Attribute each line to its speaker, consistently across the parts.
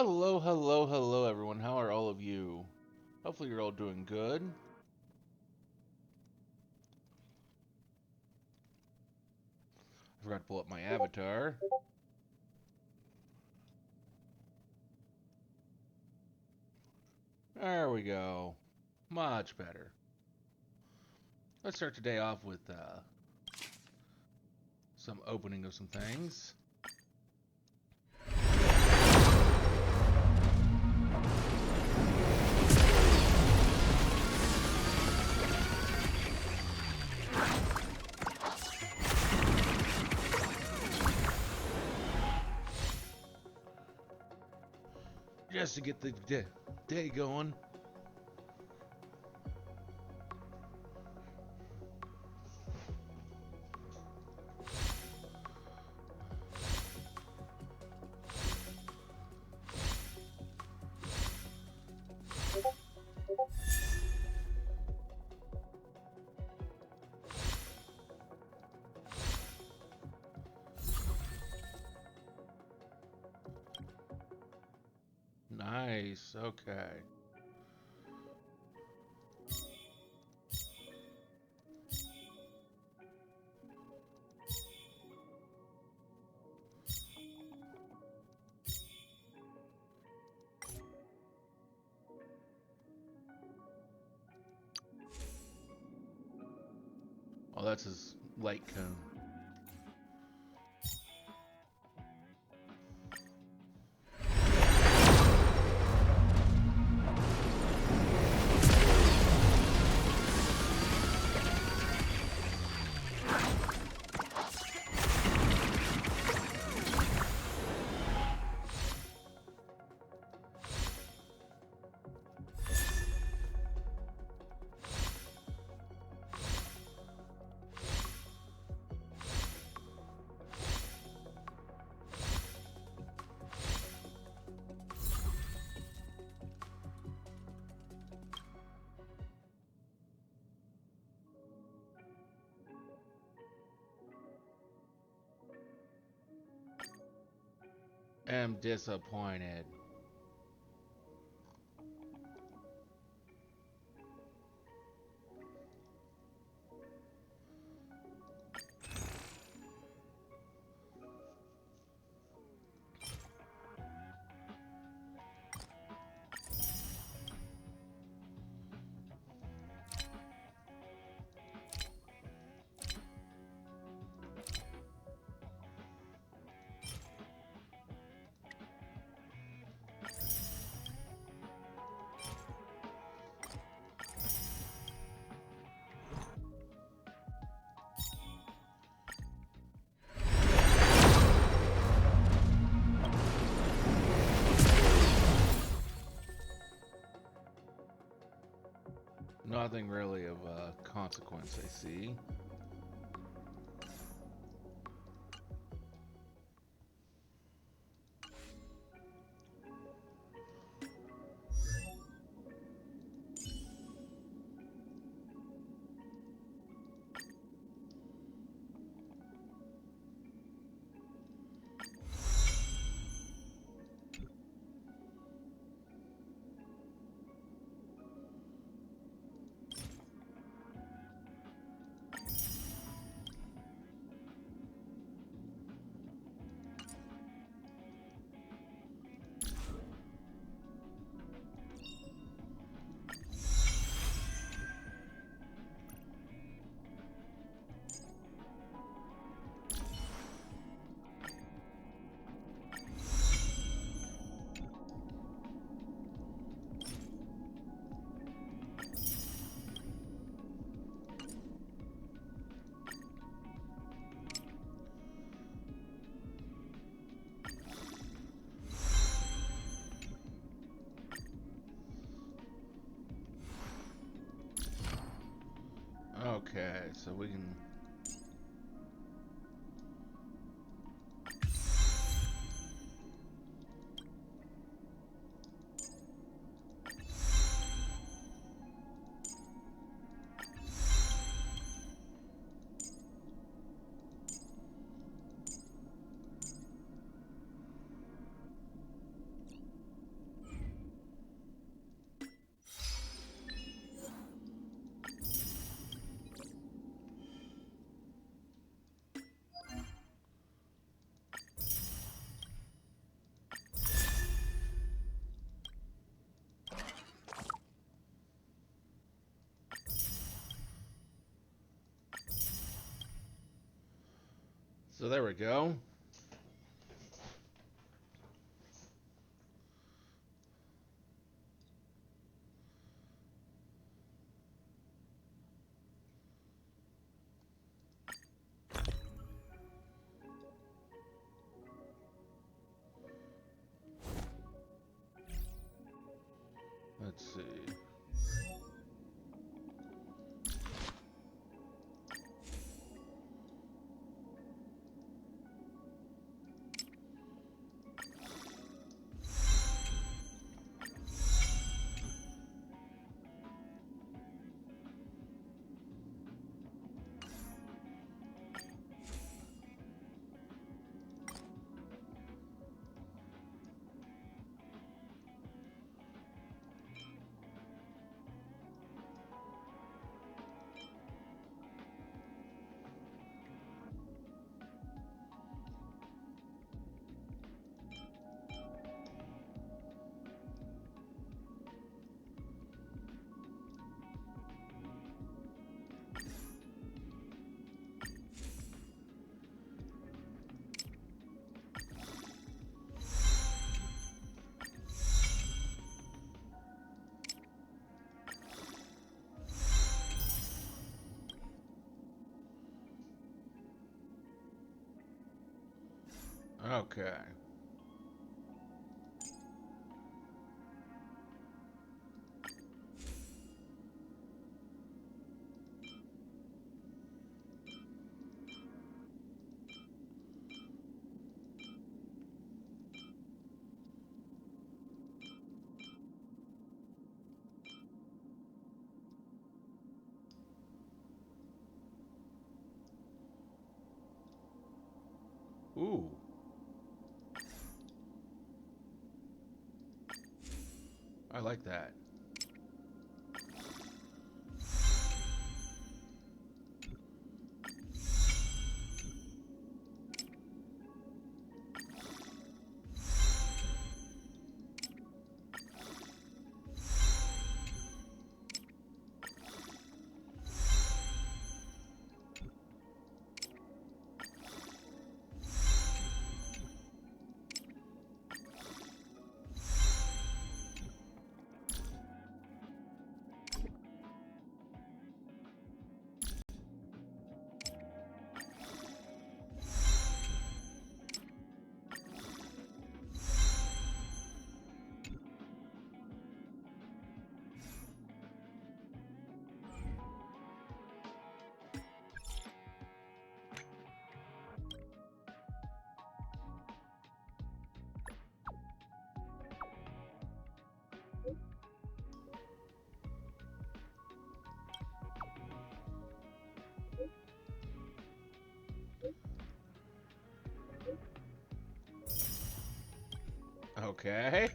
Speaker 1: Hello, hello, hello, everyone. How are all of you? Hopefully, you're all doing good. I forgot to pull up my avatar. There we go. Much better. Let's start today off with some opening of some things. Just to get the day going. Nice, okay. Oh, that's his light cone. Am disappointed. Nothing really of consequence, I see. Okay, so we can... So there we go. Let's see. Okay. Ooh. I like that. Okay.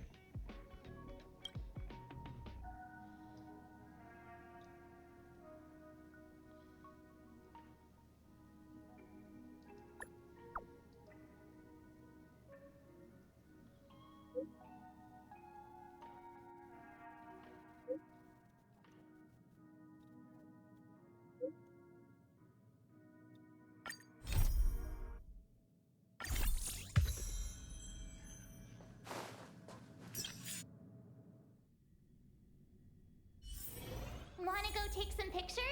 Speaker 2: Wanna go take some pictures?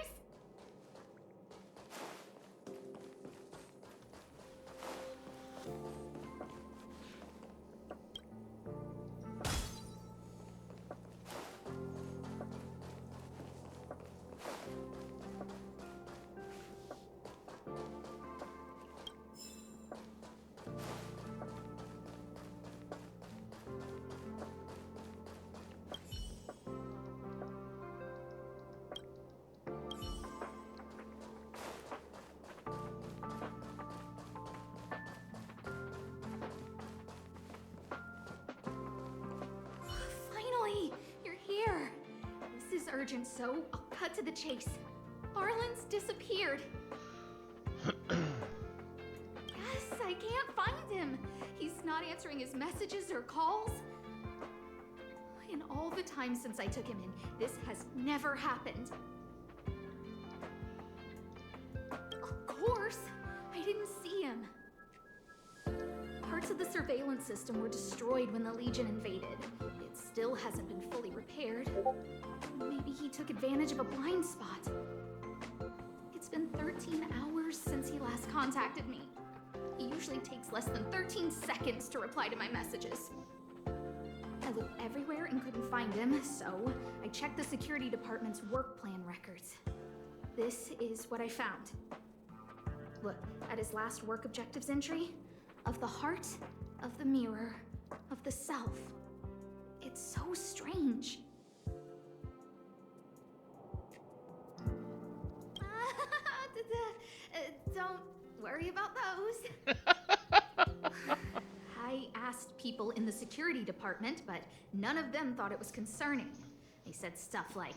Speaker 2: Finally! You're here! This is urgent, so I'll cut to the chase. Arlen's disappeared. Yes, I can't find him. He's not answering his messages or calls. In all the time since I took him in, this has never happened. Of course, I didn't see him. of the surveillance system were destroyed when the Legion invaded. It still hasn't been fully repaired. Maybe he took advantage of a blind spot. It's been 13 hours since he last contacted me. He usually takes less than 13 seconds to reply to my messages. I looked everywhere and couldn't find him, so I checked the security department's work plan records. This is what I found. Look at his last work objectives entry. Of the heart, of the mirror, of the self. It's so strange. Don't worry about those. I asked people in the security department, but none of them thought it was concerning. They said stuff like,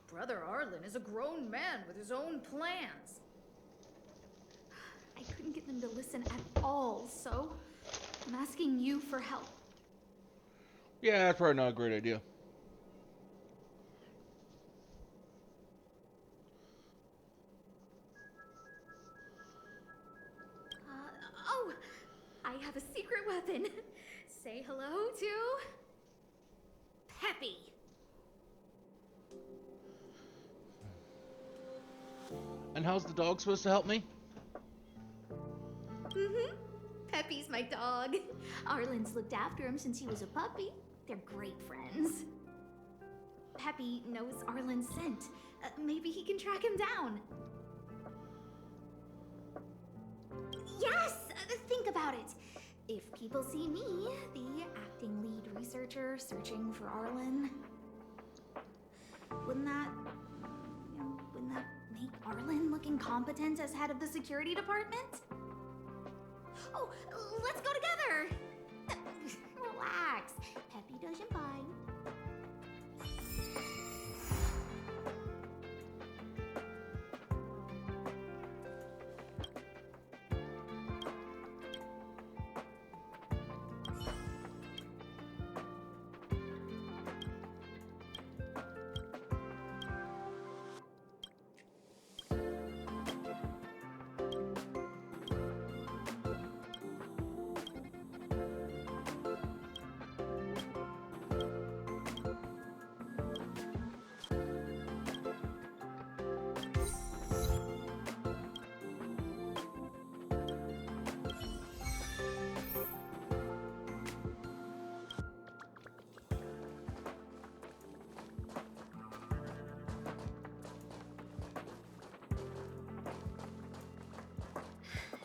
Speaker 2: Brother Arlen is a grown man with his own plans. I couldn't get them to listen at all, so I'm asking you for help.
Speaker 1: Yeah, that's probably not a great idea.
Speaker 2: Oh, I have a secret weapon. Say hello to Peppy.
Speaker 1: And how's the dog supposed to help me?
Speaker 2: Peppy's my dog. Arlen's looked after him since he was a puppy. They're great friends. Peppy knows Arlen's scent. Maybe he can track him down. Yes! Think about it. If people see me, the acting lead researcher searching for Arlen, wouldn't that make Arlen look incompetent as head of the security department? Oh, let's go together! Relax. Peppy doesn't mind.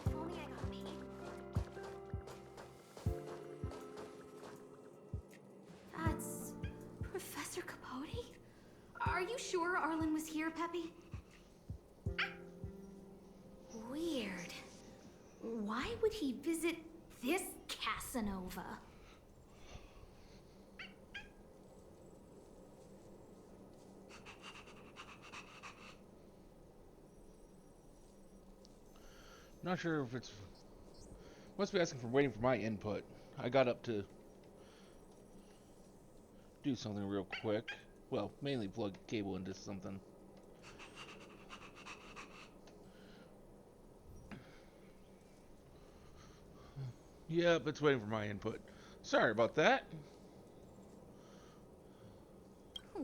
Speaker 2: If only I got paid. That's Professor Capote? Are you sure Arlen was here, Peppy? Weird. Why would he visit this Casanova?
Speaker 1: Not sure if it's... Must be asking for waiting for my input. I got up to do something real quick. Well, mainly plug a cable into something. Yep, it's waiting for my input. Sorry about that.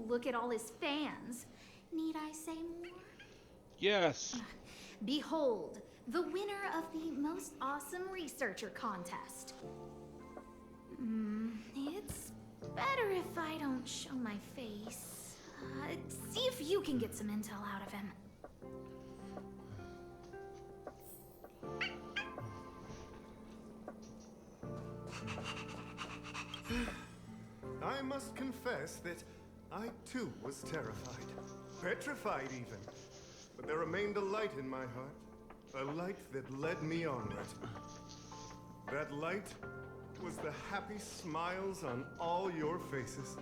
Speaker 2: Look at all his fans. Need I say more?
Speaker 1: Yes.
Speaker 2: Behold, the winner of the Most Awesome Researcher contest. It's better if I don't show my face. See if you can get some intel out of him.
Speaker 3: I must confess that I too was terrified. Petrified even. But there remained a light in my heart. A light that led me onward. That light was the happy smiles on all your faces.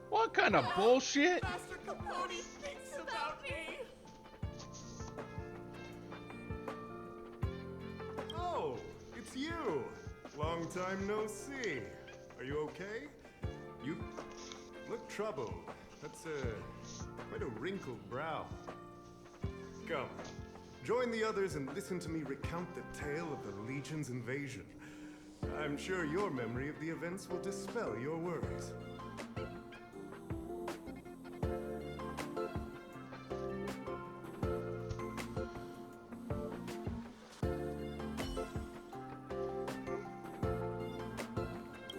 Speaker 1: What kind of bullshit?
Speaker 4: Master Capote thinks about me!
Speaker 3: Oh, it's you! Long time no see. Are you okay? You look troubled. That's quite a wrinkled brow. Come, join the others and listen to me recount the tale of the Legion's invasion. I'm sure your memory of the events will dispel your worries.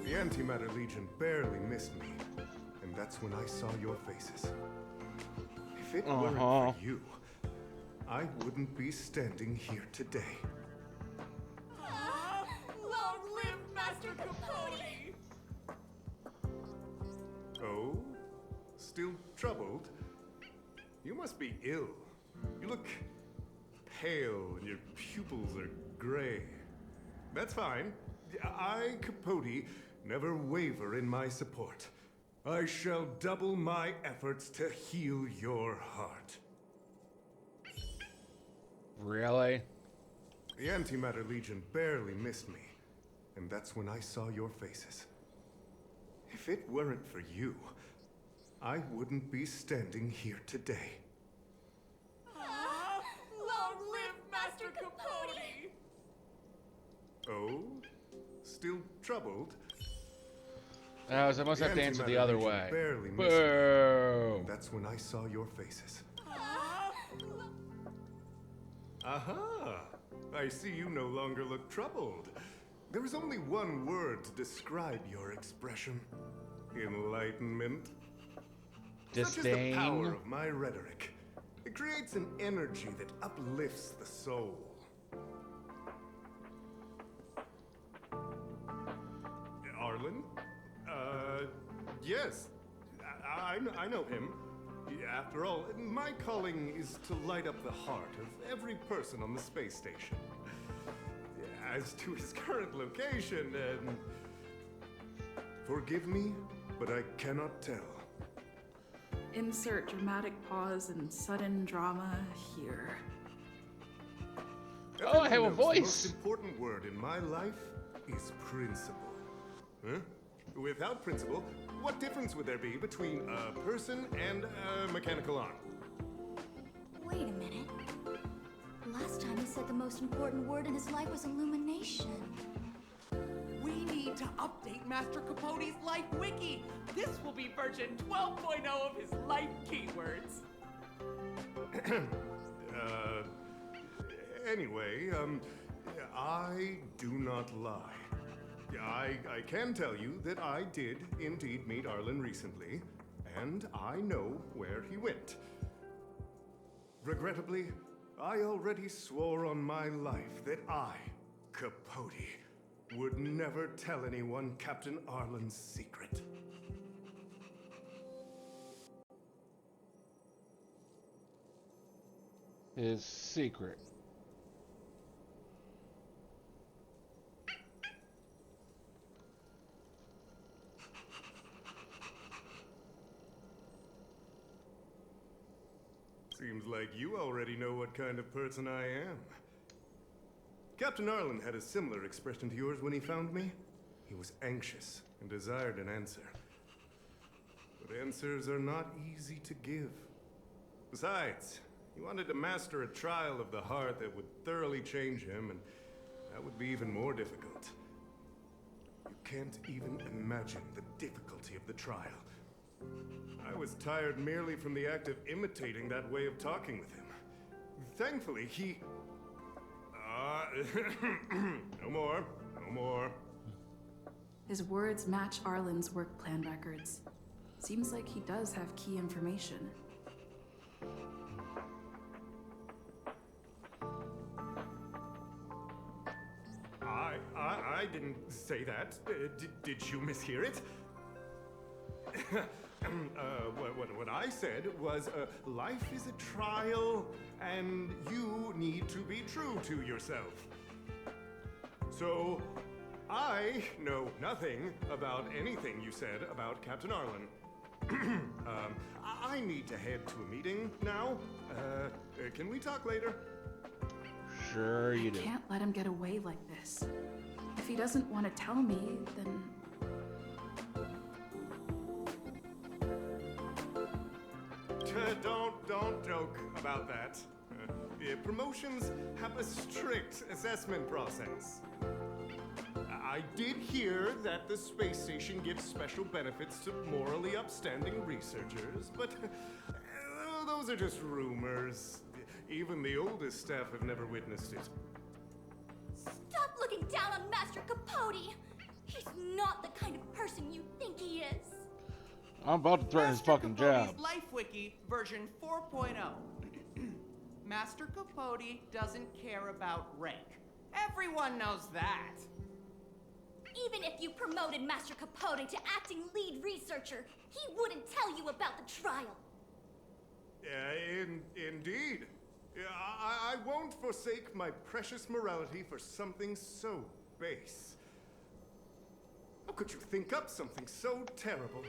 Speaker 3: The Antimatter Legion barely missed me, and that's when I saw your faces. If it weren't for you, I wouldn't be standing here today.
Speaker 4: Long live Master Capote!
Speaker 3: Oh? Still troubled? You must be ill. You look pale and your pupils are gray. That's fine. I, Capote, never waver in my support. I shall double my efforts to heal your heart.
Speaker 1: Really?
Speaker 3: The Antimatter Legion barely missed me, and that's when I saw your faces. If it weren't for you, I wouldn't be standing here today.
Speaker 4: Long live Master Capote!
Speaker 3: Oh? Still troubled?
Speaker 1: I must have to answer the other way.
Speaker 3: Barely missed me.
Speaker 1: Boom!
Speaker 3: That's when I saw your faces. Aha! I see you no longer look troubled. There is only one word to describe your expression. Enlightenment. Such is the
Speaker 1: Disdain.
Speaker 3: power of my rhetoric. It creates an energy that uplifts the soul. Arlen? Yes. I know him. After all, my calling is to light up the heart of every person on the space station. As to his current location, forgive me, but I cannot tell.
Speaker 5: Insert dramatic pause and sudden drama here.
Speaker 1: Oh, I have a
Speaker 3: Everyone knows the
Speaker 1: voice.
Speaker 3: most important word in my life is principle. Huh? Without principle, what difference would there be between a person and a mechanical arm?
Speaker 2: Wait a minute. Last time he said the most important word in his life was illumination.
Speaker 4: We need to update Master Capote's Life Wiki. This will be version 12.0 of his life keywords.
Speaker 3: Anyway, I do not lie. I can tell you that I did indeed meet Arlen recently, and I know where he went. Regrettably, I already swore on my life that I, Capote, would never tell anyone Captain Arlen's secret.
Speaker 1: His secret.
Speaker 3: Seems like you already know what kind of person I am. Captain Arlen had a similar expression to yours when he found me. He was anxious and desired an answer. But answers are not easy to give. Besides, he wanted to master a trial of the heart that would thoroughly change him, and that would be even more difficult. You can't even imagine the difficulty of the trial. I was tired merely from the act of imitating that way of talking with him. Thankfully, he... no more. No more.
Speaker 5: His words match Arlen's work plan records. Seems like he does have key information.
Speaker 3: I didn't say that. Did you mishear it? What I said was, life is a trial, and you need to be true to yourself. So, I know nothing about anything you said about Captain Arlen. I need to head to a meeting now. Can we talk later?
Speaker 1: Sure you do.
Speaker 5: Can't let him get away like this. If he doesn't want to tell me, then...
Speaker 3: Don't joke about that. Promotions have a strict assessment process. I did hear that the space station gives special benefits to morally upstanding researchers, but those are just rumors. Even the oldest staff have never witnessed it.
Speaker 6: Stop looking down on Master Capote! He's not the kind of person you think he is.
Speaker 1: I'm about to threaten his
Speaker 4: Master
Speaker 1: fucking
Speaker 4: Capote's
Speaker 1: job.
Speaker 4: Life Wiki version 4.0. Master Capote doesn't care about rank. Everyone knows that.
Speaker 6: Even if you promoted Master Capote to acting lead researcher, he wouldn't tell you about the trial.
Speaker 3: Indeed. I won't forsake my precious morality for something so base. How could you think up something so terrible?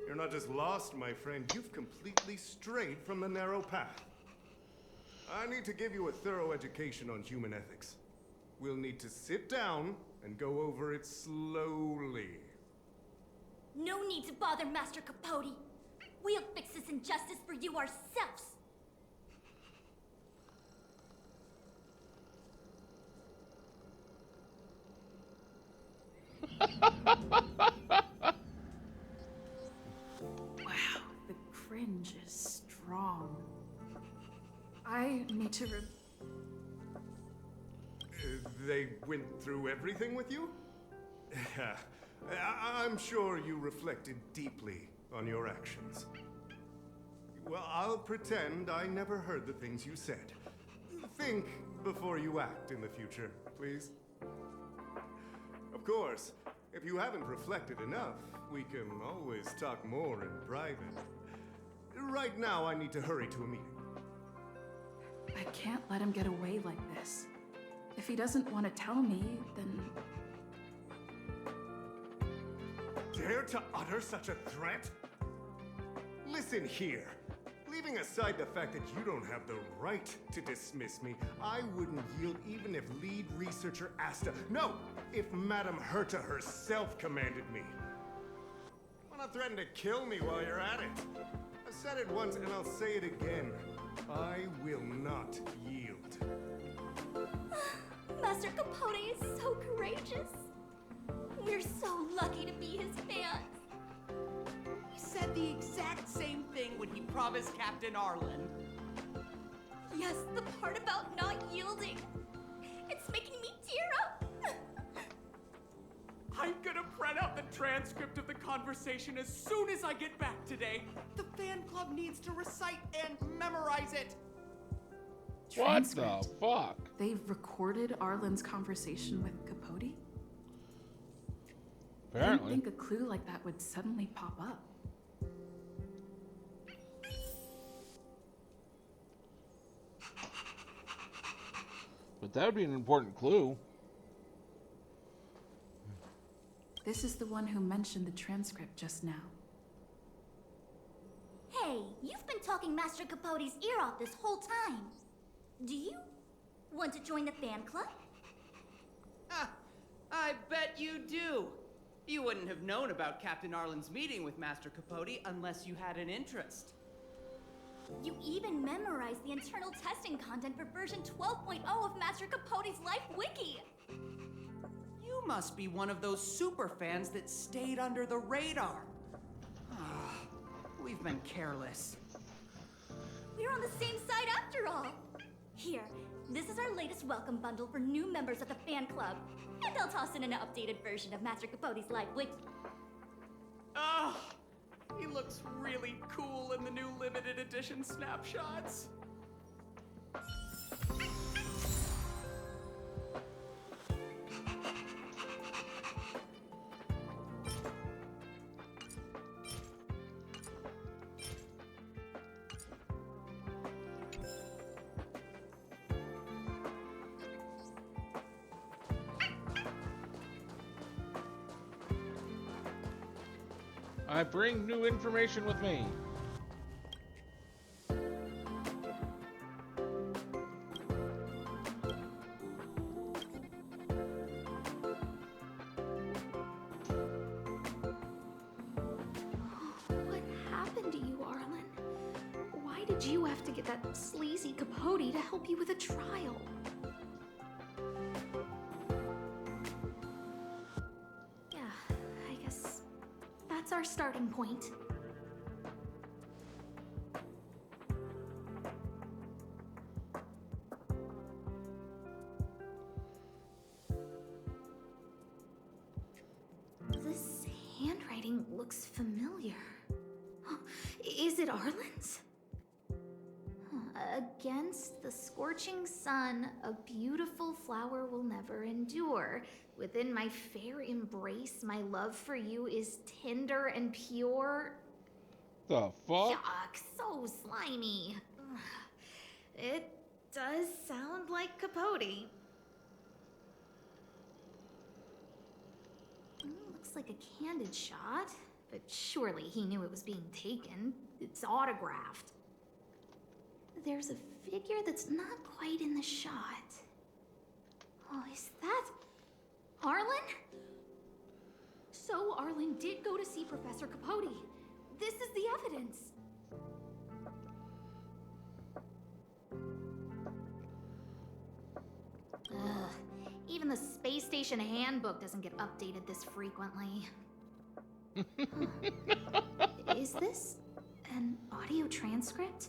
Speaker 3: You're not just lost, my friend. You've completely strayed from the narrow path. I need to give you a thorough education on human ethics. We'll need to sit down and go over it slowly.
Speaker 6: No need to bother Master Capote. We'll fix this injustice for you ourselves.
Speaker 5: Wow, the cringe is strong. I need to
Speaker 3: They went through everything with you? I'm sure you reflected deeply on your actions. Well, I'll pretend I never heard the things you said. Think before you act in the future, please. Of course, if you haven't reflected enough, we can always talk more in private. Right now, I need to hurry to a meeting.
Speaker 5: I can't let him get away like this. If he doesn't want to tell me, then
Speaker 3: Dare to utter such a threat? Listen here. Leaving aside the fact that you don't have the right to dismiss me, I wouldn't yield even if lead researcher Asta... No! If Madame Herta herself commanded me. Wanna threaten to kill me while you're at it? I've said it once and I'll say it again. I will not yield.
Speaker 6: Master Capote is so courageous. We're so lucky to be his fans.
Speaker 4: He said the exact same thing when he promised Captain Arlen.
Speaker 6: Yes, the part about not yielding. It's making me tear up.
Speaker 4: I'm gonna print out the transcript of the conversation as soon as I get back today. The fan club needs to recite and memorize it.
Speaker 1: What the
Speaker 5: transcript.
Speaker 1: fuck?
Speaker 5: They recorded Arlen's conversation with Capote? I didn't
Speaker 1: Apparently.
Speaker 5: think a clue like that would suddenly pop up.
Speaker 1: But that would be an important clue.
Speaker 5: This is the one who mentioned the transcript just now.
Speaker 6: Hey, you've been talking Master Capote's ear off this whole time. Do you want to join the fan club?
Speaker 4: Ah, I bet you do. You wouldn't have known about Captain Arlen's meeting with Master Capote unless you had an interest.
Speaker 6: You even memorized the internal testing content for version 12.0 of Master Capote's Life Wiki.
Speaker 4: You must be one of those super fans that stayed under the radar. Ah, we've been careless.
Speaker 6: We're on the same side after all. Here, this is our latest welcome bundle for new members of the fan club. And I'll toss in an updated version of Master Capote's Life Wiki.
Speaker 4: Ah, he looks really cool in the new limited edition snapshots.
Speaker 1: I bring new information with me.
Speaker 2: What happened to you, Arlen? Why did you have to get that sleazy Capote to help you with a trial? our starting point. This handwriting looks familiar. Is it Arlen's? Against the scorching sun, a beautiful flower will never endure. Within my fair embrace, my love for you is tender and pure.
Speaker 1: The fuck?
Speaker 2: Yuck, so slimy. Ugh. It does sound like Capote. Looks like a candid shot, but surely he knew it was being taken. It's autographed. There's a figure that's not quite in the shot. Oh, is that Arlen? So Arlen did go to see Professor Capote. This is the evidence. Ugh, even the space station handbook doesn't get updated this frequently. Huh. Is this an audio transcript?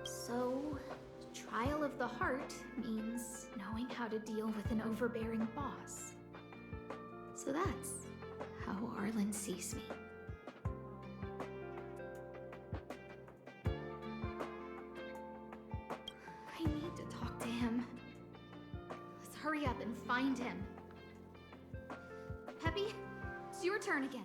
Speaker 2: So, trial of the heart means knowing how to deal with an overbearing boss. So that's how Arlen sees me. I need to talk to him. Let's hurry up and find him. Peppy, it's your turn again.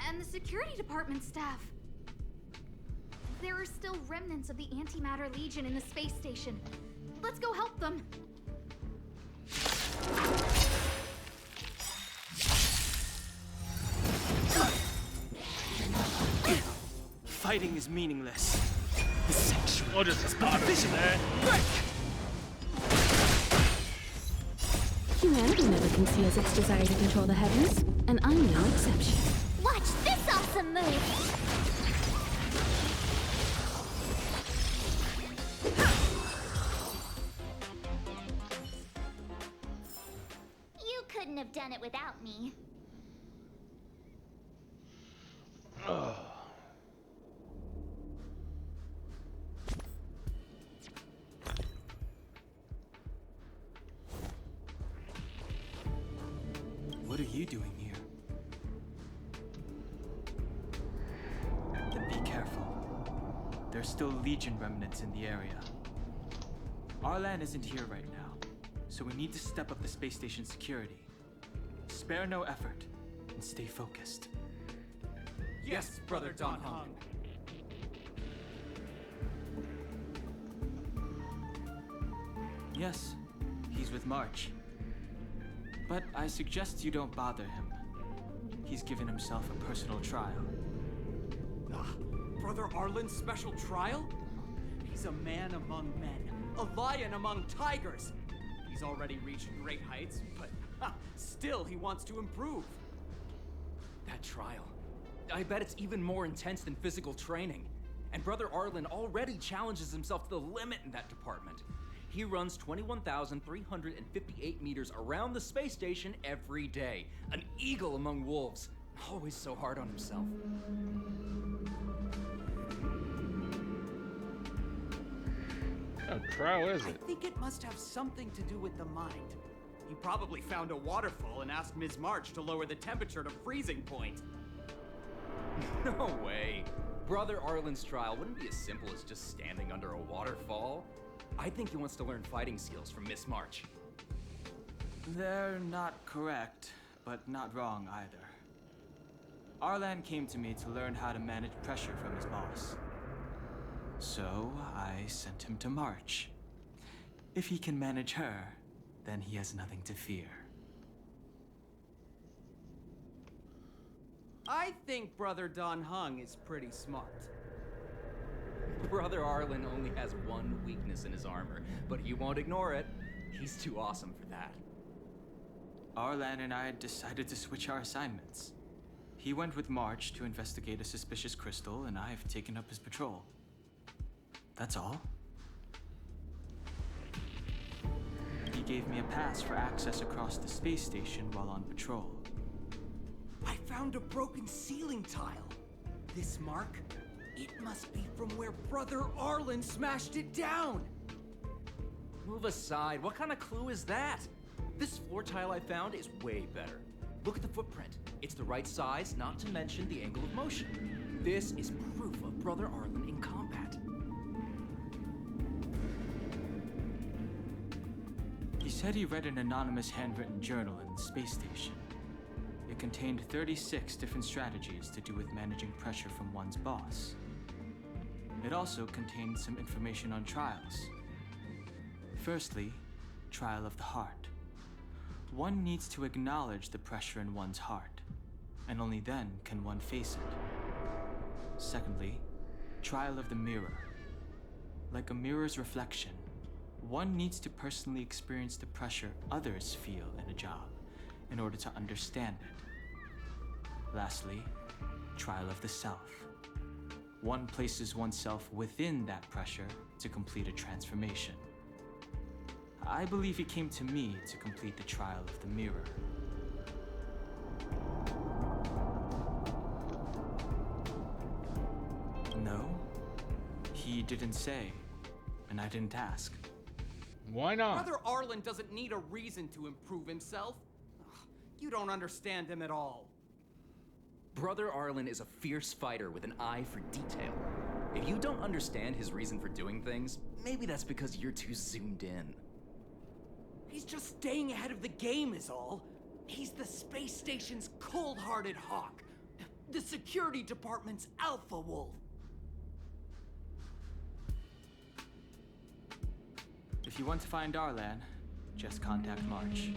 Speaker 2: And the security department staff. There are still remnants of the Antimatter Legion in the space station. Let's go help them.
Speaker 7: Fighting is meaningless. The sanctuary
Speaker 1: We'll just spot there.
Speaker 7: Humanity never conceals its desire to control the heavens, and I'm no exception.
Speaker 6: Watch this awesome move! You couldn't have done it without me.
Speaker 8: What are you doing here? Then be careful. There's still Legion remnants in the area. Arlan isn't here right now, so we need to step up the space station security. Spare no effort, and stay focused.
Speaker 4: Yes, Brother Don Hung.
Speaker 8: Yes, he's with March. But I suggest you don't bother him. He's given himself a personal trial.
Speaker 4: Brother Arlen's special trial? He's a man among men, a lion among tigers. He's already reached great heights, but still he wants to improve.
Speaker 9: That trial. I bet it's even more intense than physical training. And Brother Arlen already challenges himself to the limit in that department. He runs 21,358 meters around the space station every day. An eagle among wolves. Always so hard on himself.
Speaker 1: What trial is
Speaker 4: I
Speaker 1: it?
Speaker 4: think it must have something to do with the mind. He probably found a waterfall and asked Ms. March to lower the temperature to freezing point.
Speaker 9: No way. Brother Arlen's trial wouldn't be as simple as just standing under a waterfall. I think he wants to learn fighting skills from Miss March.
Speaker 8: They're not correct, but not wrong either. Arlan came to me to learn how to manage pressure from his boss. So I sent him to March. If he can manage her, then he has nothing to fear.
Speaker 4: I think Brother Don Hung is pretty smart.
Speaker 9: Brother Arlen only has one weakness in his armor, but he won't ignore it. He's too awesome for that.
Speaker 8: Arlan and I decided to switch our assignments. He went with March to investigate a suspicious crystal, and I've taken up his patrol. That's all. He gave me a pass for access across the space station while on patrol.
Speaker 4: I found a broken ceiling tile. This mark? It must be from where Brother Arlen smashed it down.
Speaker 9: Move aside. What kind of clue is that? This floor tile I found is way better. Look at the footprint. It's the right size, not to mention the angle of motion. This is proof of Brother Arlen in combat.
Speaker 8: He said he read an anonymous handwritten journal in the space station. It contained 36 different strategies to do with managing pressure from one's boss. It also contained some information on trials. Firstly, trial of the heart. One needs to acknowledge the pressure in one's heart, and only then can one face it. Secondly, trial of the mirror. Like a mirror's reflection, one needs to personally experience the pressure others feel in a job in order to understand it. Lastly, trial of the self. One places oneself within that pressure to complete a transformation. I believe he came to me to complete the trial of the mirror. No, he didn't say, and I didn't ask.
Speaker 1: Why not?
Speaker 4: Brother Arlen doesn't need a reason to improve himself. Ugh, you don't understand him at all.
Speaker 9: Brother Arlen is a fierce fighter with an eye for detail. If you don't understand his reason for doing things, maybe that's because you're too zoomed in.
Speaker 4: He's just staying ahead of the game is all. He's the space station's cold-hearted hawk. The security department's alpha wolf.
Speaker 8: If you want to find Arlan, just contact March.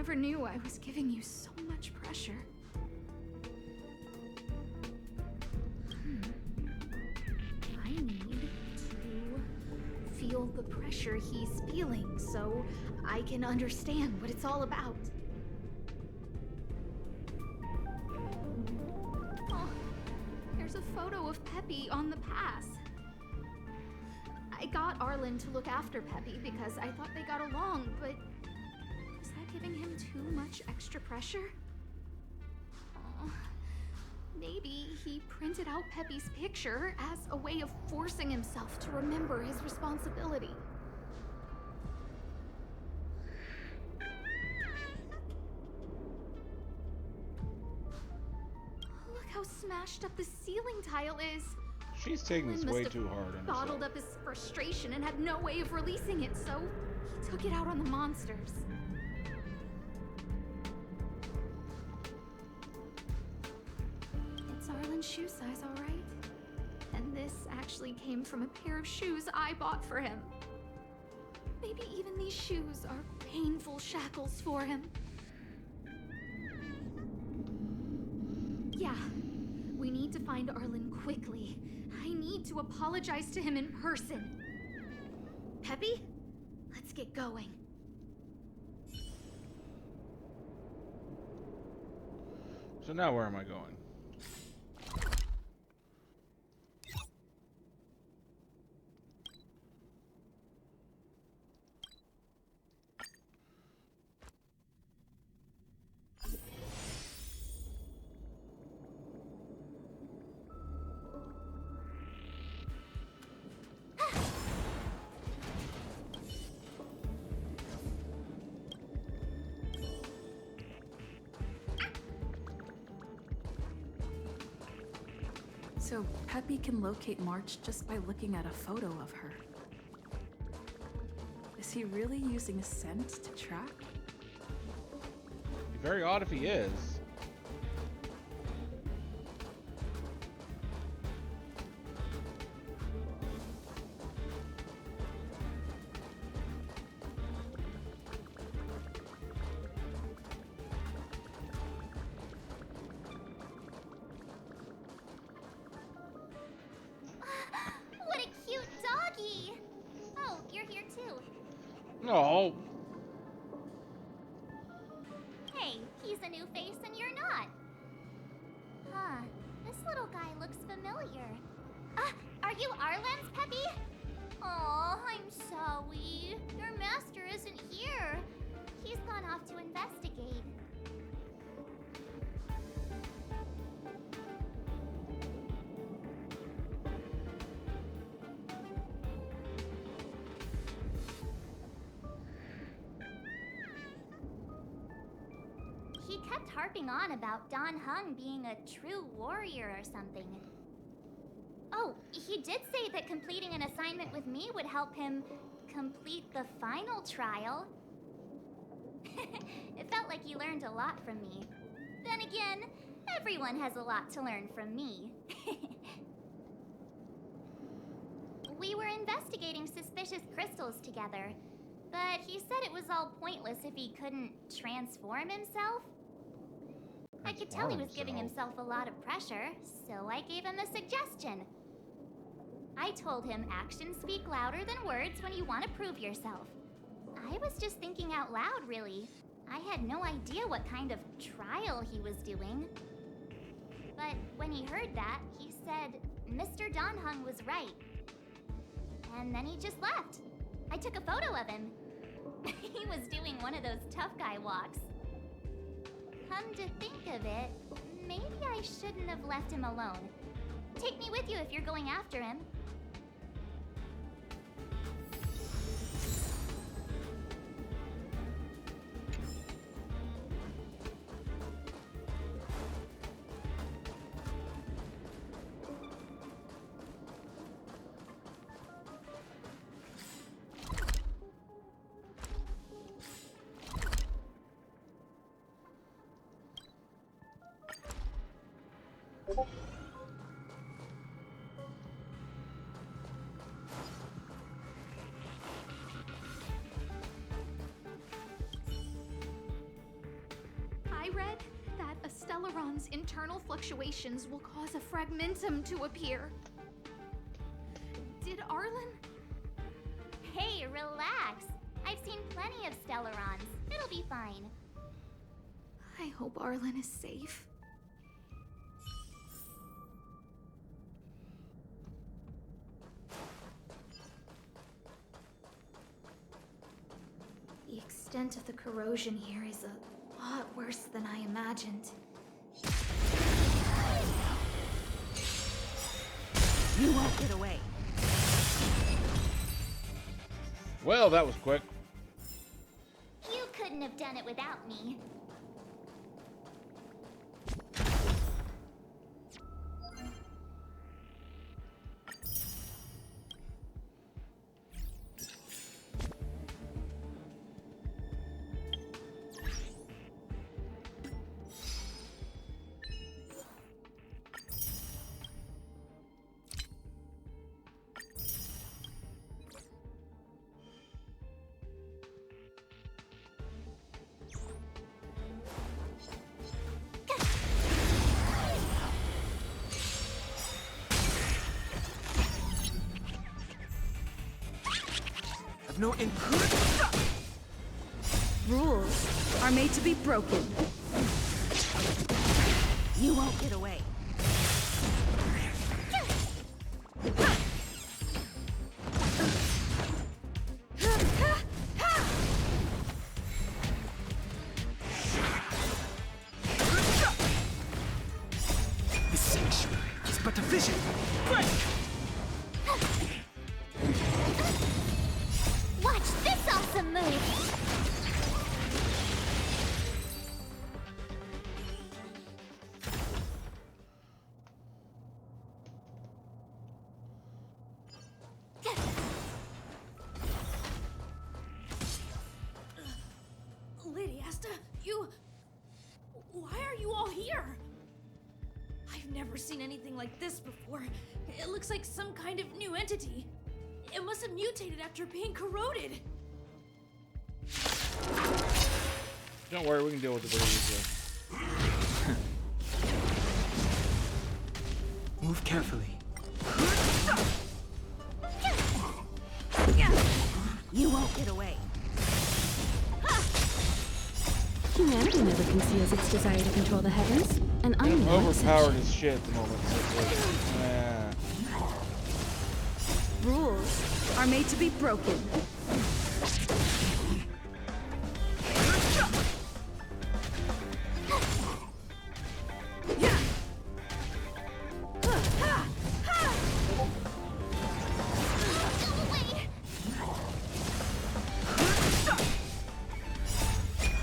Speaker 2: never knew I was giving you so much pressure. I need to feel the pressure he's feeling so I can understand what it's all about. Oh, there's a photo of Peppy on the pass. I got Arlen to look after Peppy because I thought they got along, but is that giving him too much extra pressure? Oh, maybe he printed out Peppy's picture as a way of forcing himself to remember his responsibility. Look how smashed up the ceiling tile is.
Speaker 1: She's taking this
Speaker 2: Arlen
Speaker 1: way
Speaker 2: must
Speaker 1: too
Speaker 2: have
Speaker 1: hard on
Speaker 2: bottled
Speaker 1: herself.
Speaker 2: up his frustration and had no way of releasing it, so he took it out on the monsters. It's Arlen's shoe size, all right? And this actually came from a pair of shoes I bought for him. Maybe even these shoes are painful shackles for him. Yeah, we need to find Arlen quickly. I need to apologize to him in person. Peppy, let's get going.
Speaker 1: So now where am I going?
Speaker 5: So Peppy can locate March just by looking at a photo of her. Is he really using scent to track?
Speaker 1: Be very odd if he is.
Speaker 6: What a cute doggy! Oh, you're here too.
Speaker 1: No.
Speaker 6: Hey, he's a new face and you're not. Huh, this little guy looks familiar. Are you Arlen's Peppy? Aw, I'm sorry. Your master isn't here. He's gone off to investigate. He kept harping on about Don Hung being a true warrior or something. Oh, he did say that completing an assignment with me would help him complete the final trial. It felt like he learned a lot from me. Then again, everyone has a lot to learn from me. We were investigating suspicious crystals together, but he said it was all pointless if he couldn't transform himself. I could tell he was giving himself a lot of pressure, so I gave him a suggestion. I told him actions speak louder than words when you want to prove yourself. I was just thinking out loud, really. I had no idea what kind of trial he was doing. But when he heard that, he said Mr. Donhung was right. And then he just left. I took a photo of him. He was doing one of those tough guy walks. Come to think of it, maybe I shouldn't have left him alone. Take me with you if you're going after him.
Speaker 2: read that a Stellaron's internal fluctuations will cause a fragmentum to appear. Did Arlen?
Speaker 6: Hey, relax. I've seen plenty of Stellarons. It'll be fine.
Speaker 2: I hope Arlen is safe. The extent of the corrosion here is a lot worse than I imagined.
Speaker 10: You won't get away.
Speaker 1: Well, that was quick.
Speaker 6: You couldn't have done it without me.
Speaker 9: No
Speaker 10: Rules are made to be broken. You won't get away.
Speaker 9: The sanctuary is but a vision.
Speaker 6: Watch this awesome move!
Speaker 11: Lady Asta, you... Why are you all here? I've never seen anything like this before. It looks like some kind of new entity. It must have mutated after being corroded.
Speaker 1: Don't worry, we can deal with the breeze here.
Speaker 8: Move carefully.
Speaker 10: You won't get away.
Speaker 7: Humanity never conceals its desire to control the heavens, and I'm
Speaker 1: I'm
Speaker 7: no
Speaker 1: overpowered
Speaker 7: exception.
Speaker 1: as shit at the moment. So it's like,
Speaker 10: Rules are made to be broken.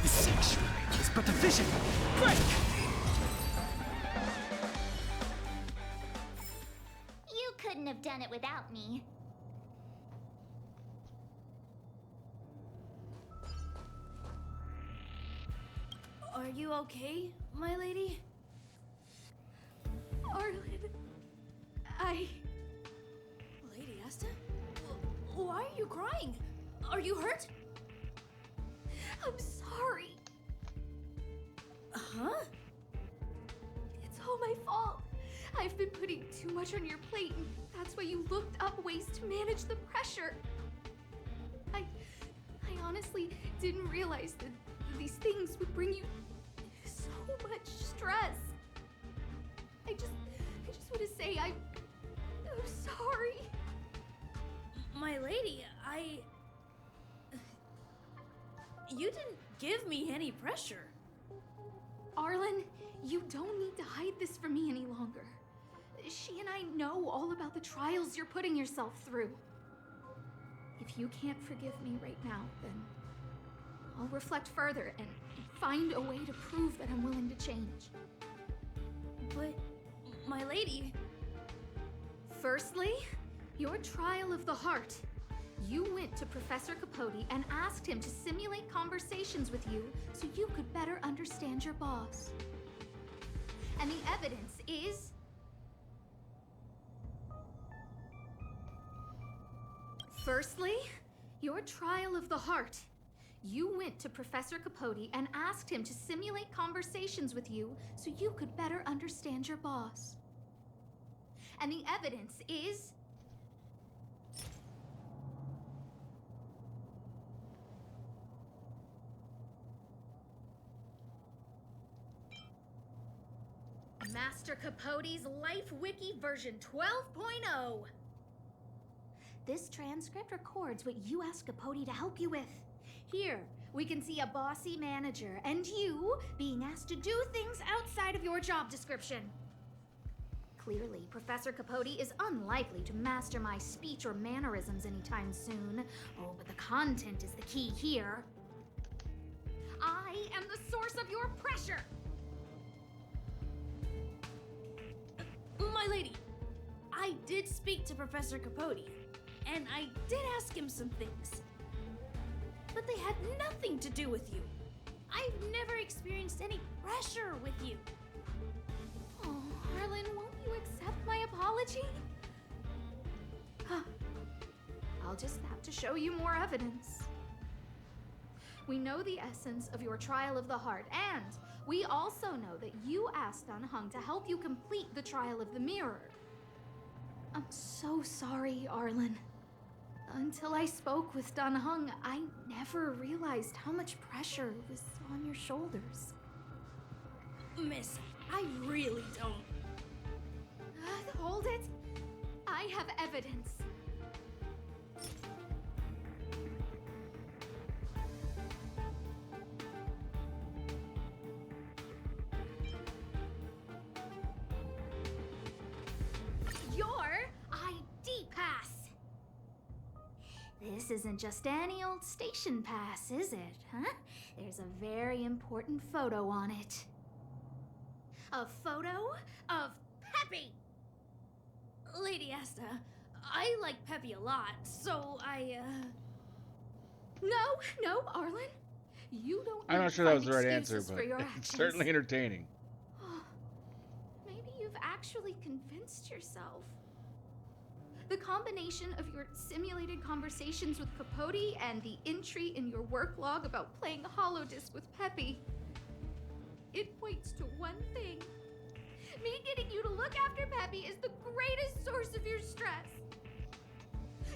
Speaker 9: The sanctuary is but a vision.
Speaker 6: You couldn't have done it without me.
Speaker 11: Are you okay, my lady?
Speaker 2: Arlen,
Speaker 11: Lady Asta? Why are you crying? Are you hurt?
Speaker 2: I'm sorry.
Speaker 11: Huh?
Speaker 2: It's all my fault. I've been putting too much on your plate, and that's why you looked up ways to manage the pressure. I honestly didn't realize that these things would bring you so much stress. I just want to say I'm sorry.
Speaker 11: My lady, You didn't give me any pressure.
Speaker 2: Arlen, you don't need to hide this from me any longer. She and I know all about the trials you're putting yourself through. If you can't forgive me right now, then I'll reflect further and find a way to prove that I'm willing to change.
Speaker 11: But, my lady...
Speaker 2: Firstly, your trial of the heart. You went to Professor Capote and asked him to simulate conversations with you so you could better understand your boss. And the evidence is... Firstly, your trial of the heart. You went to Professor Capote and asked him to simulate conversations with you so you could better understand your boss. And the evidence is... Master Capote's Life Wiki version 12.0. This transcript records what you asked Capote to help you with. Here, we can see a bossy manager and you being asked to do things outside of your job description. Clearly, Professor Capote is unlikely to master my speech or mannerisms anytime soon. Oh, but the content is the key here. I am the source of your pressure.
Speaker 11: My lady, I did speak to Professor Capote, and I did ask him some things. But they had nothing to do with you. I've never experienced any pressure with you.
Speaker 2: Oh, Harlan, won't you accept my apology? I'll just have to show you more evidence. We know the essence of your trial of the heart, and we also know that you asked Dunhung to help you complete the trial of the mirror. I'm so sorry, Arlen. Until I spoke with Dunhung, I never realized how much pressure was on your shoulders.
Speaker 11: Miss, I really don't.
Speaker 2: Hold it. I have evidence. This isn't just any old station pass, is it, huh? There's a very important photo on it. A photo of Peppy!
Speaker 11: Lady Asta, I like Peppy a lot, so
Speaker 2: No, Arlen. You don't
Speaker 1: I'm
Speaker 2: need
Speaker 1: not
Speaker 2: to
Speaker 1: sure that
Speaker 2: find
Speaker 1: was the right answer,
Speaker 2: excuses
Speaker 1: but
Speaker 2: for your
Speaker 1: it's
Speaker 2: actions.
Speaker 1: certainly entertaining.
Speaker 2: Maybe you've actually convinced yourself. The combination of your simulated conversations with Capote and the entry in your work log about playing Holodisc with Peppy, it points to one thing. Me getting you to look after Peppy is the greatest source of your stress.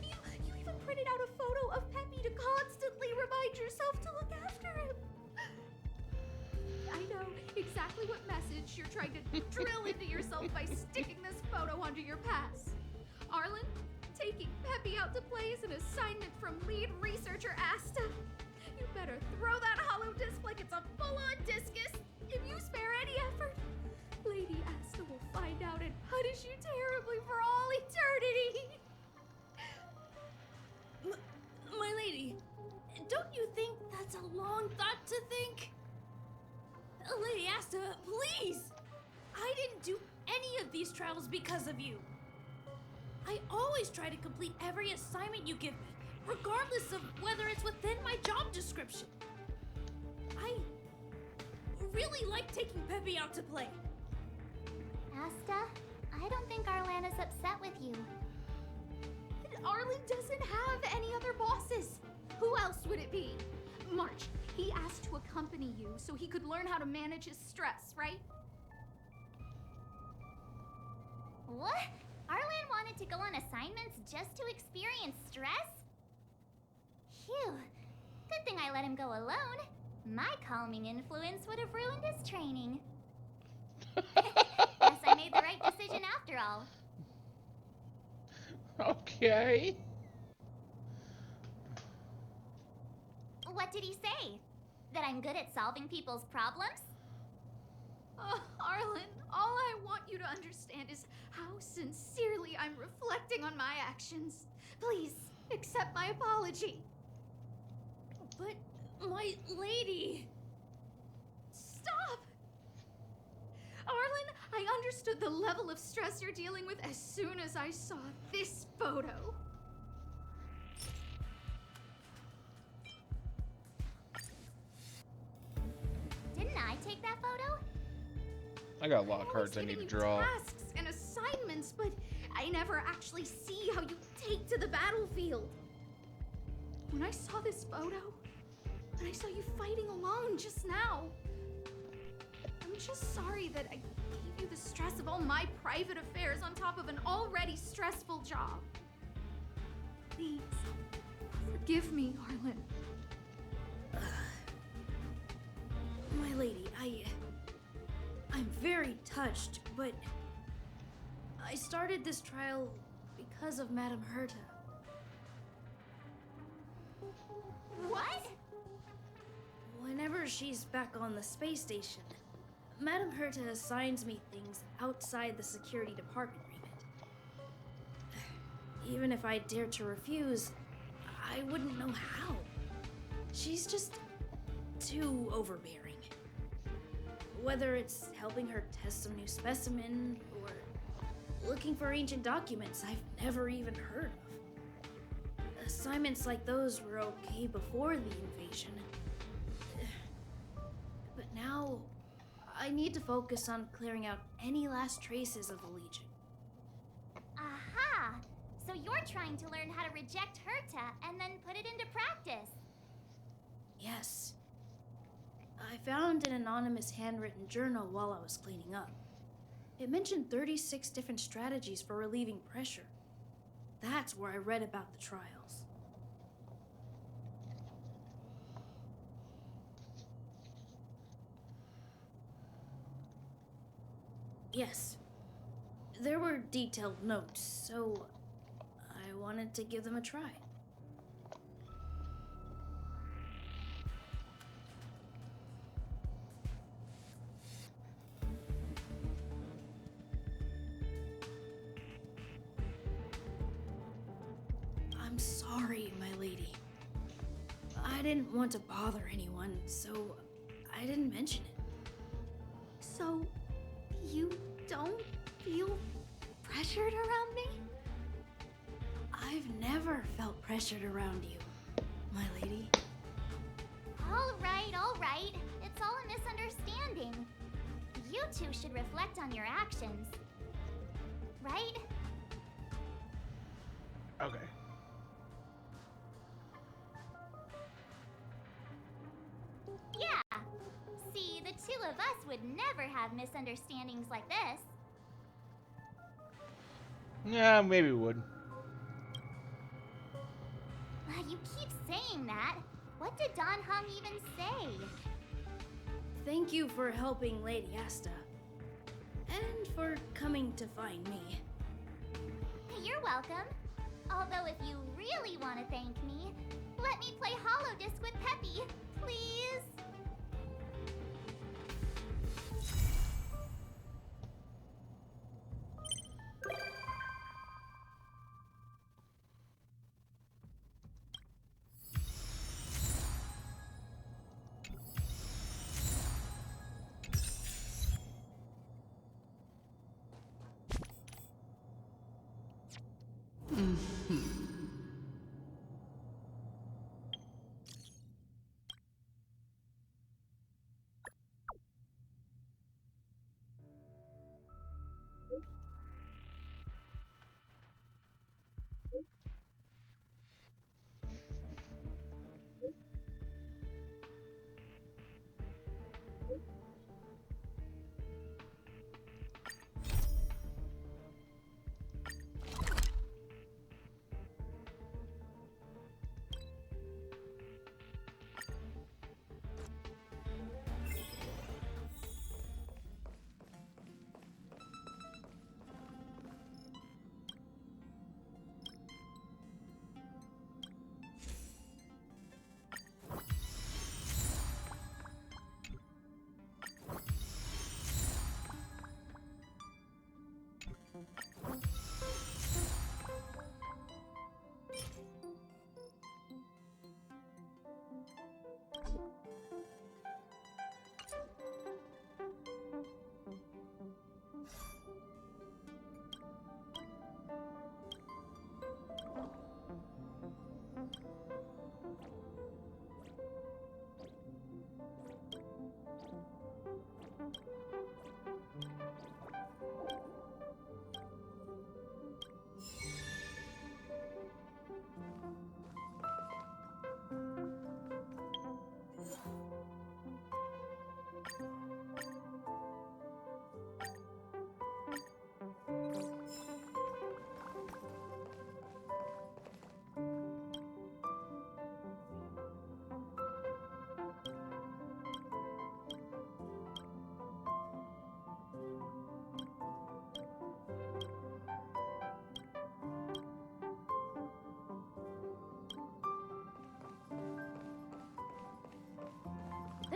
Speaker 2: You even printed out a photo of Peppy to constantly remind yourself to look after him. I know exactly what message you're trying to drill into yourself by sticking this photo onto your pass. Arlen, taking Peppy out to play is an assignment from lead researcher Asta. You better throw that holodisc like it's a full-on discus. If you spare any effort, Lady Asta will find out and punish you terribly for all eternity.
Speaker 11: My lady, don't you think that's a long thought to think? Lady Asta, please! I didn't do any of these trials because of you. I always try to complete every assignment you give me, regardless of whether it's within my job description. I really like taking Peppy out to play.
Speaker 6: Asta, I don't think Arlan is upset with you.
Speaker 2: Arlen doesn't have any other bosses. Who else would it be? March, he asked to accompany you so he could learn how to manage his stress, right?
Speaker 6: What? Arlan wanted to go on assignments just to experience stress? Phew. Good thing I let him go alone. My calming influence would have ruined his training. Guess I made the right decision after all.
Speaker 1: Okay.
Speaker 6: What did he say? That I'm good at solving people's problems?
Speaker 2: Arlen, all I want you to understand is how sincerely I'm reflecting on my actions. Please, accept my apology.
Speaker 11: But, my lady...
Speaker 2: Stop! Arlen, I understood the level of stress you're dealing with as soon as I saw this photo.
Speaker 6: Didn't I take that photo?
Speaker 1: I got a lot of cards I need to draw.
Speaker 2: Tasks and assignments, but I never actually see how you take to the battlefield. When I saw this photo, but I saw you fighting alone just now. I'm just sorry that I gave you the stress of all my private affairs on top of an already stressful job. Please, forgive me, Arlen.
Speaker 11: My lady, I'm very touched, but I started this trial because of Madame Herta.
Speaker 6: What?
Speaker 11: Whenever she's back on the space station, Madame Herta assigns me things outside the security department remit. Even if I dared to refuse, I wouldn't know how. She's just too overbearing. Whether it's helping her test some new specimen, or looking for ancient documents I've never even heard of. Assignments like those were okay before the invasion. But now, I need to focus on clearing out any last traces of the Legion.
Speaker 6: Aha! So you're trying to learn how to reject Herta and then put it into practice.
Speaker 11: Yes. I found an anonymous handwritten journal while I was cleaning up. It mentioned 36 different strategies for relieving pressure. That's where I read about the trials. Yes. There were detailed notes, so I wanted to give them a try. I'm sorry, my lady. I didn't want to bother anyone, so I didn't mention it.
Speaker 2: So, you don't feel pressured around me?
Speaker 11: I've never felt pressured around you, my lady.
Speaker 6: All right. It's all a misunderstanding. You two should reflect on your actions. Right?
Speaker 1: Okay.
Speaker 6: Yeah. See, the two of us would never have misunderstandings like this.
Speaker 1: Yeah, maybe we would.
Speaker 6: You keep saying that. What did Don Hum even say?
Speaker 11: Thank you for helping Lady Asta. And for coming to find me.
Speaker 6: You're welcome. Although if you really want to thank me, let me play Holodisc with Peppy, please.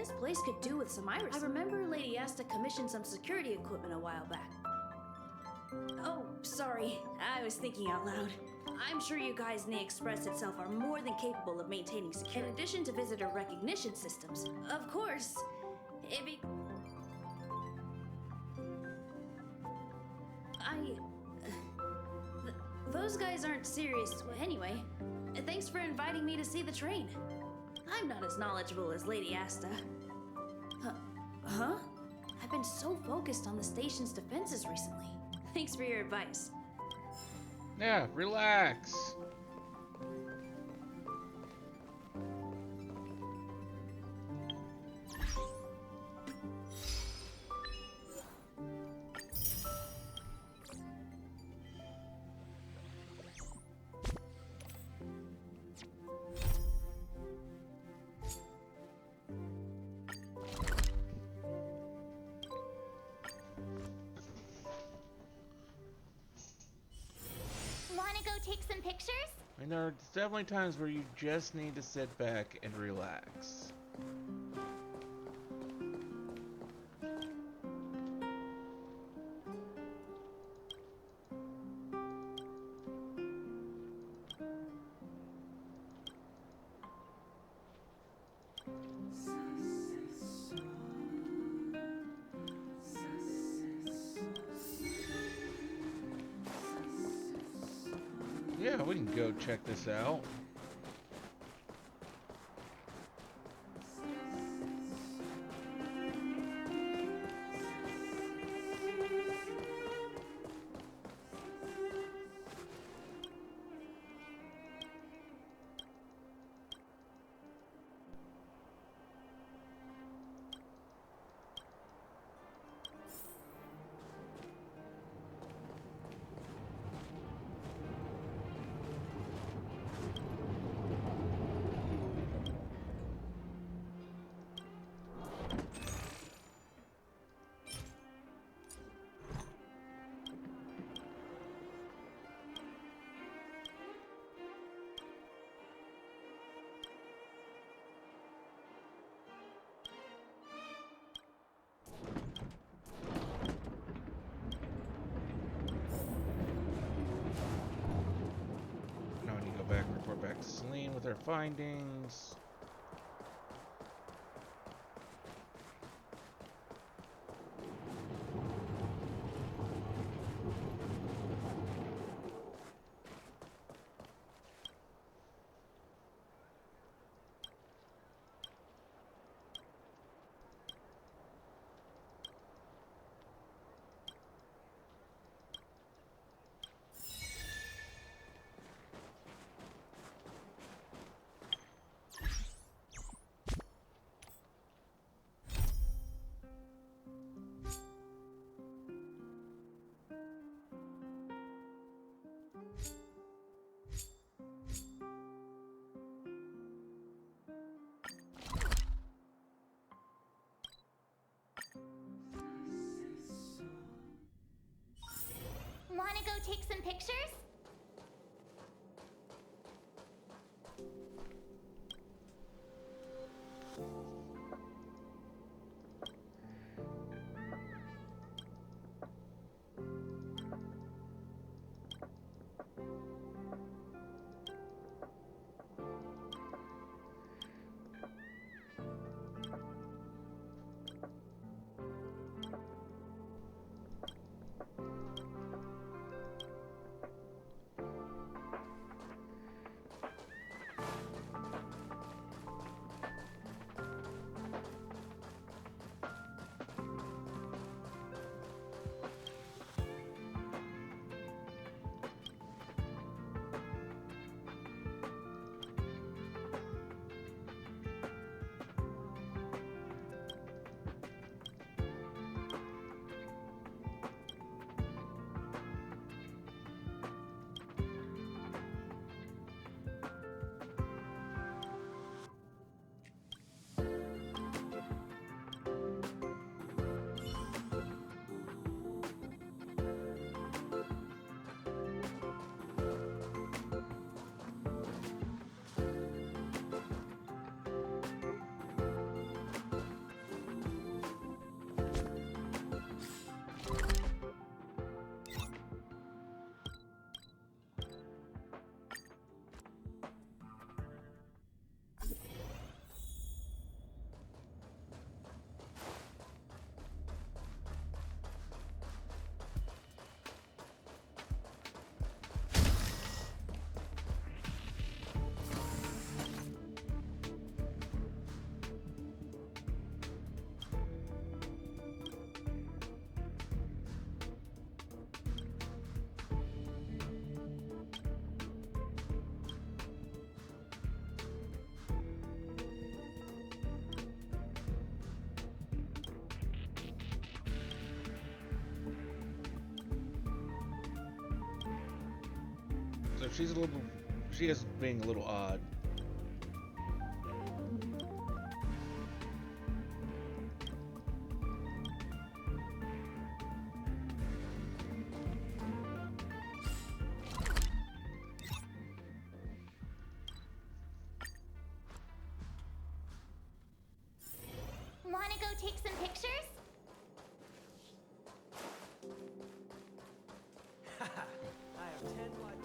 Speaker 11: This place could do with some irises. I remember Lady Asta commissioned some security equipment a while back. Oh, sorry. I was thinking out loud. I'm sure you guys in the Express itself are more than capable of maintaining security. In addition to visitor recognition systems, of course, it'd be... Those guys aren't serious anyway. Thanks for inviting me to see the train. I'm not as knowledgeable as Lady Asta. Huh? I've been so focused on the station's defenses recently. Thanks for your advice.
Speaker 1: Yeah, relax.
Speaker 6: Wanna go take some pictures?
Speaker 1: I know there's definitely times where you just need to sit back and relax. Yeah, we can go check this out. Now we need to go back and report back to Celine with our findings.
Speaker 6: Wanna go take some pictures?
Speaker 1: So she is being a little odd.
Speaker 6: Wanna go take some pictures?
Speaker 4: I have 10 life.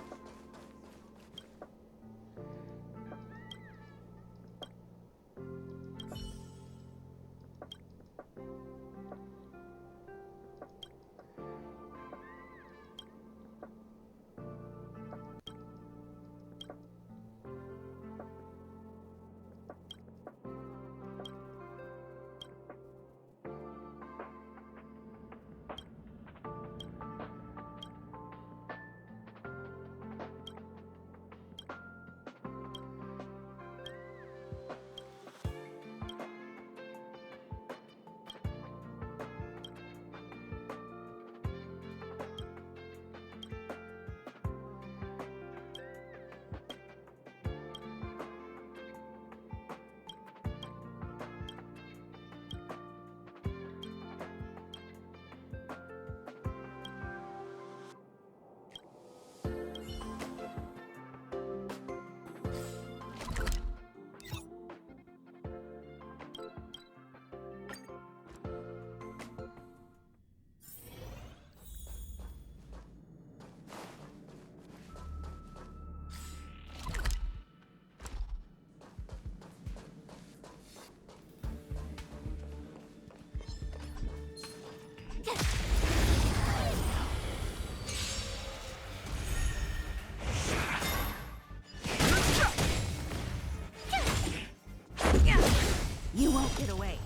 Speaker 10: You won't get away.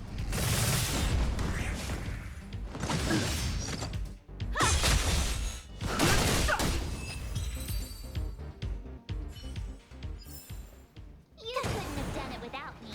Speaker 6: You couldn't have done it without me.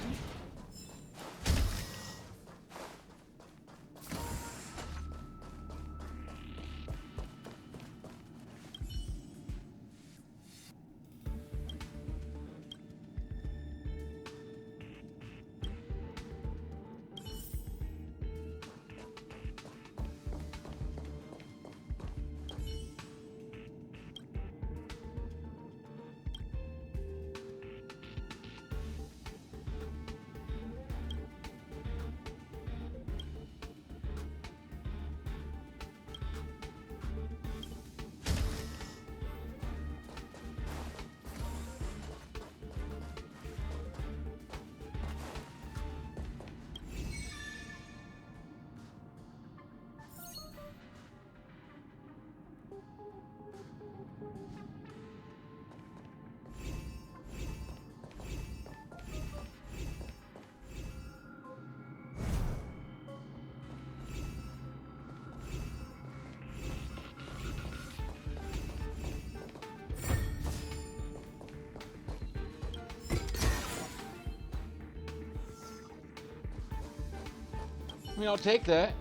Speaker 1: I mean, I'll take that.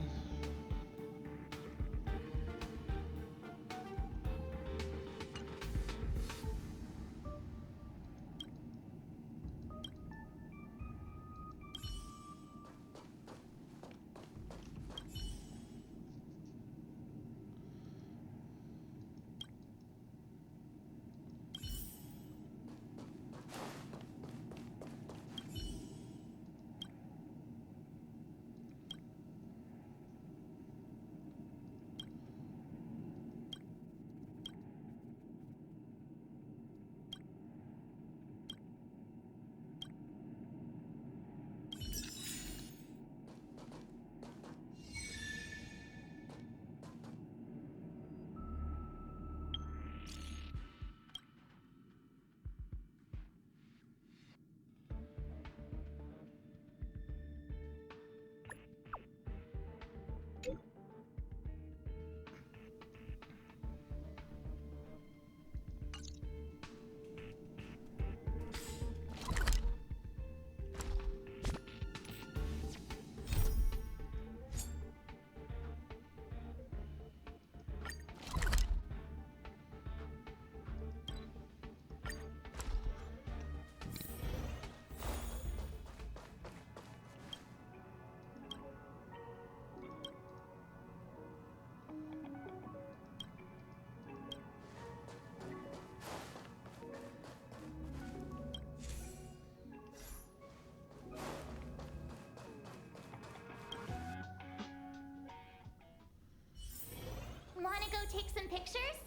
Speaker 6: take some pictures?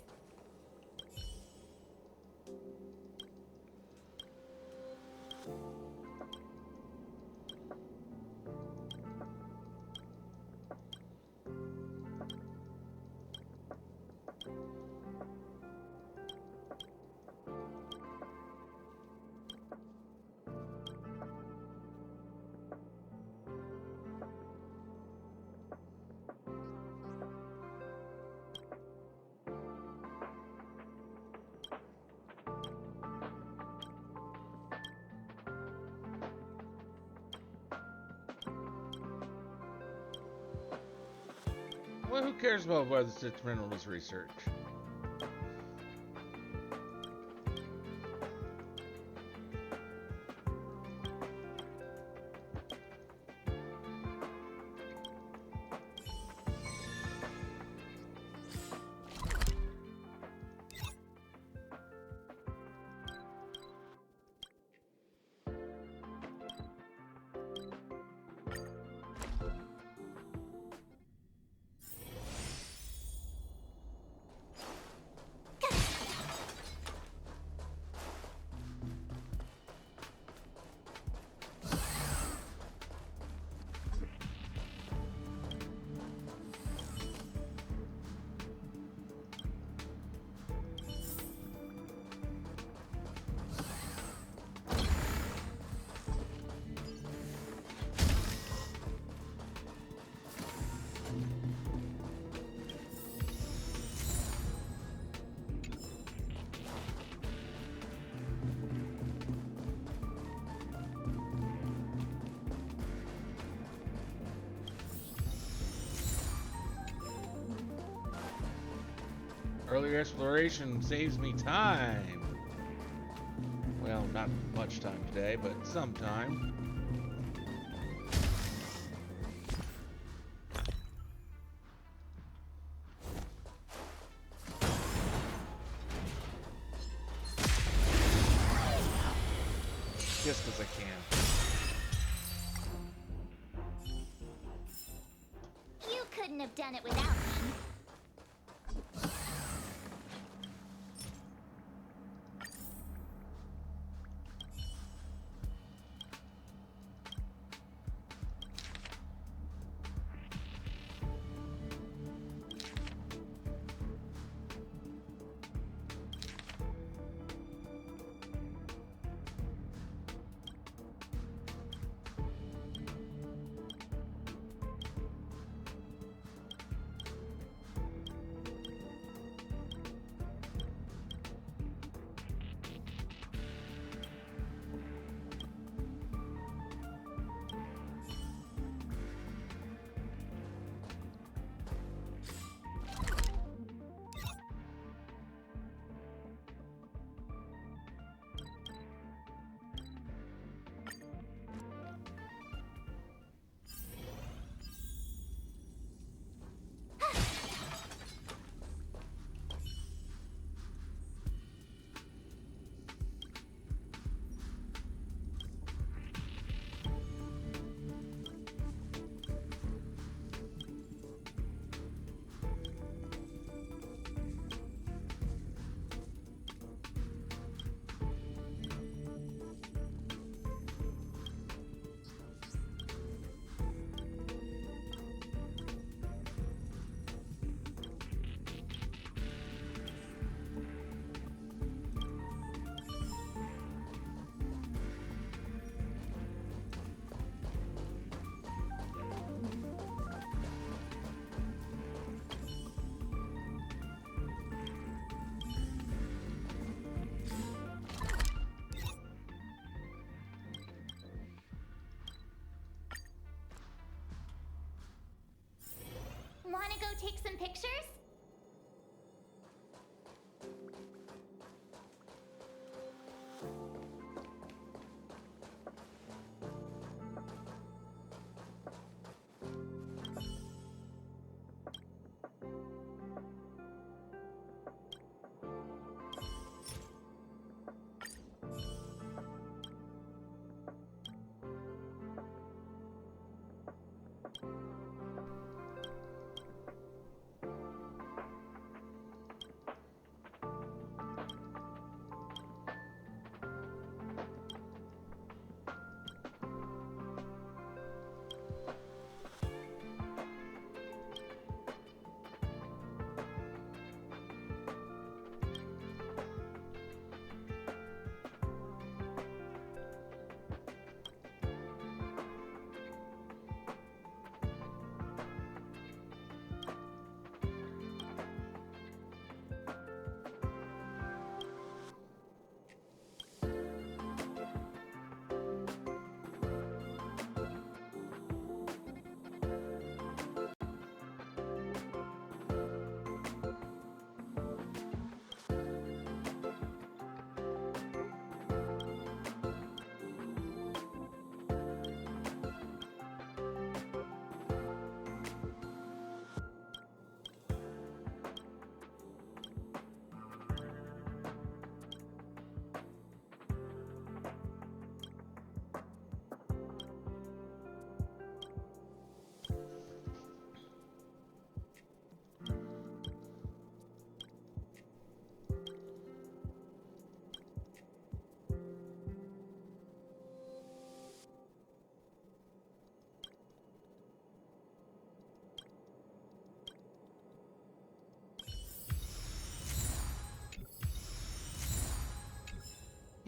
Speaker 1: Well, who cares about whether it's detrimental to his research? Earlier exploration saves me time. Well, not much time today, but some time. Just because I can.
Speaker 6: You couldn't have done it without me.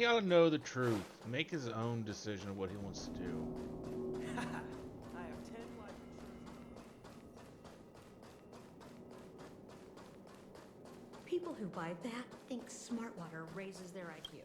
Speaker 1: He ought to know the truth. Make his own decision of what he wants to do.
Speaker 4: I have 10 life
Speaker 10: People who buy that think smart water raises their IQ.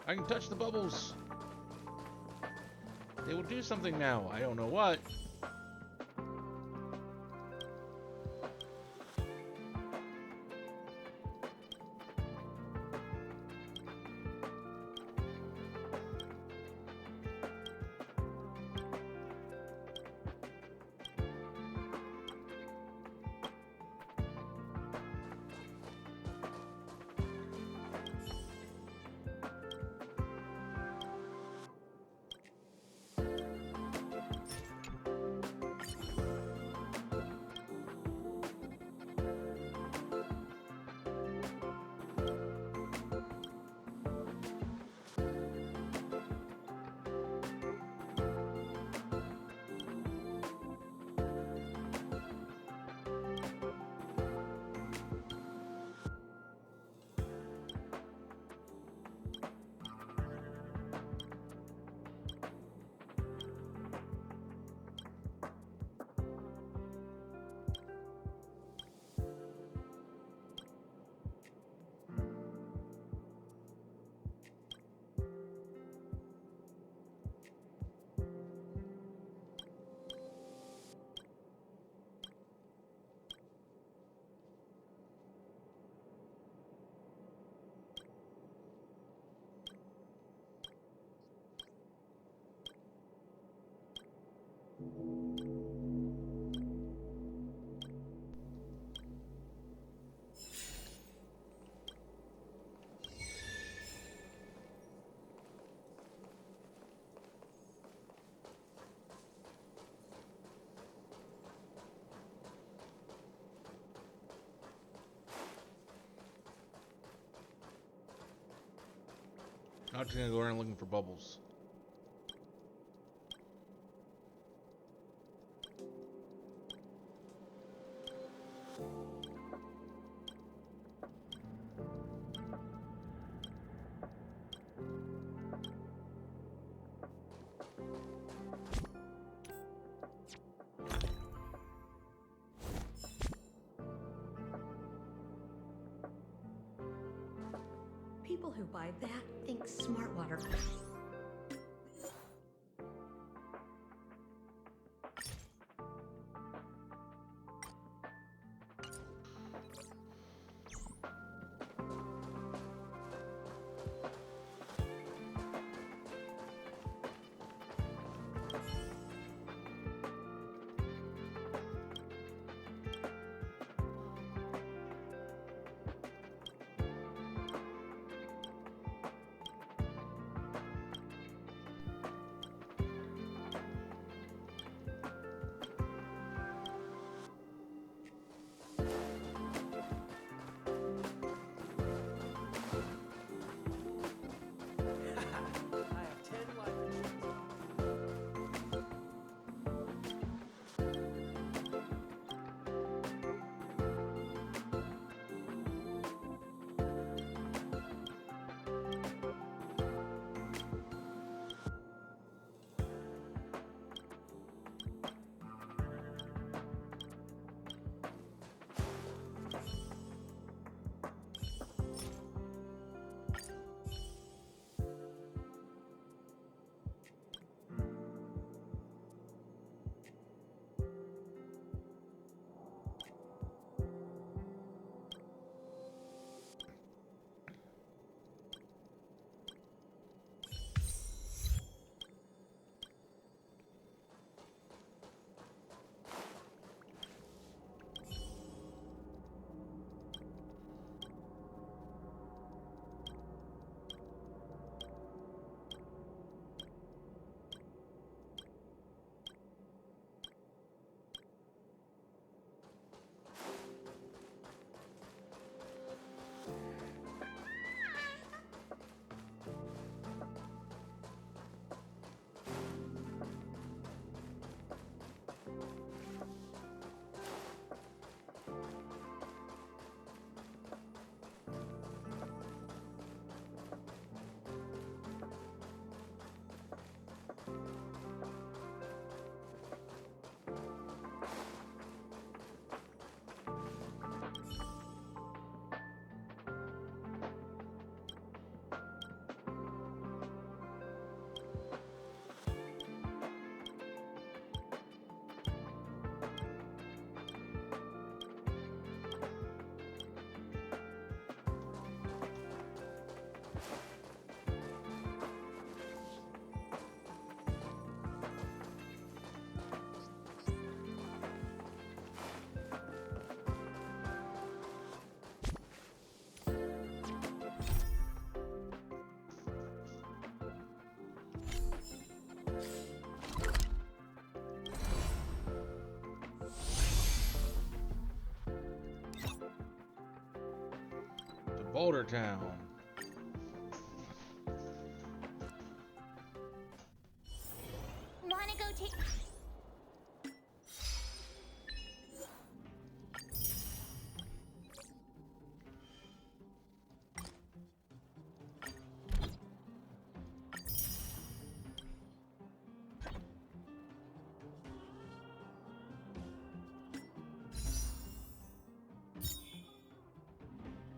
Speaker 1: I can touch the bubbles. They will do something now. I don't know what. Not just gonna go around looking for bubbles.
Speaker 10: People who buy that think smart water.
Speaker 1: Boulder Town.
Speaker 6: Wanna go take.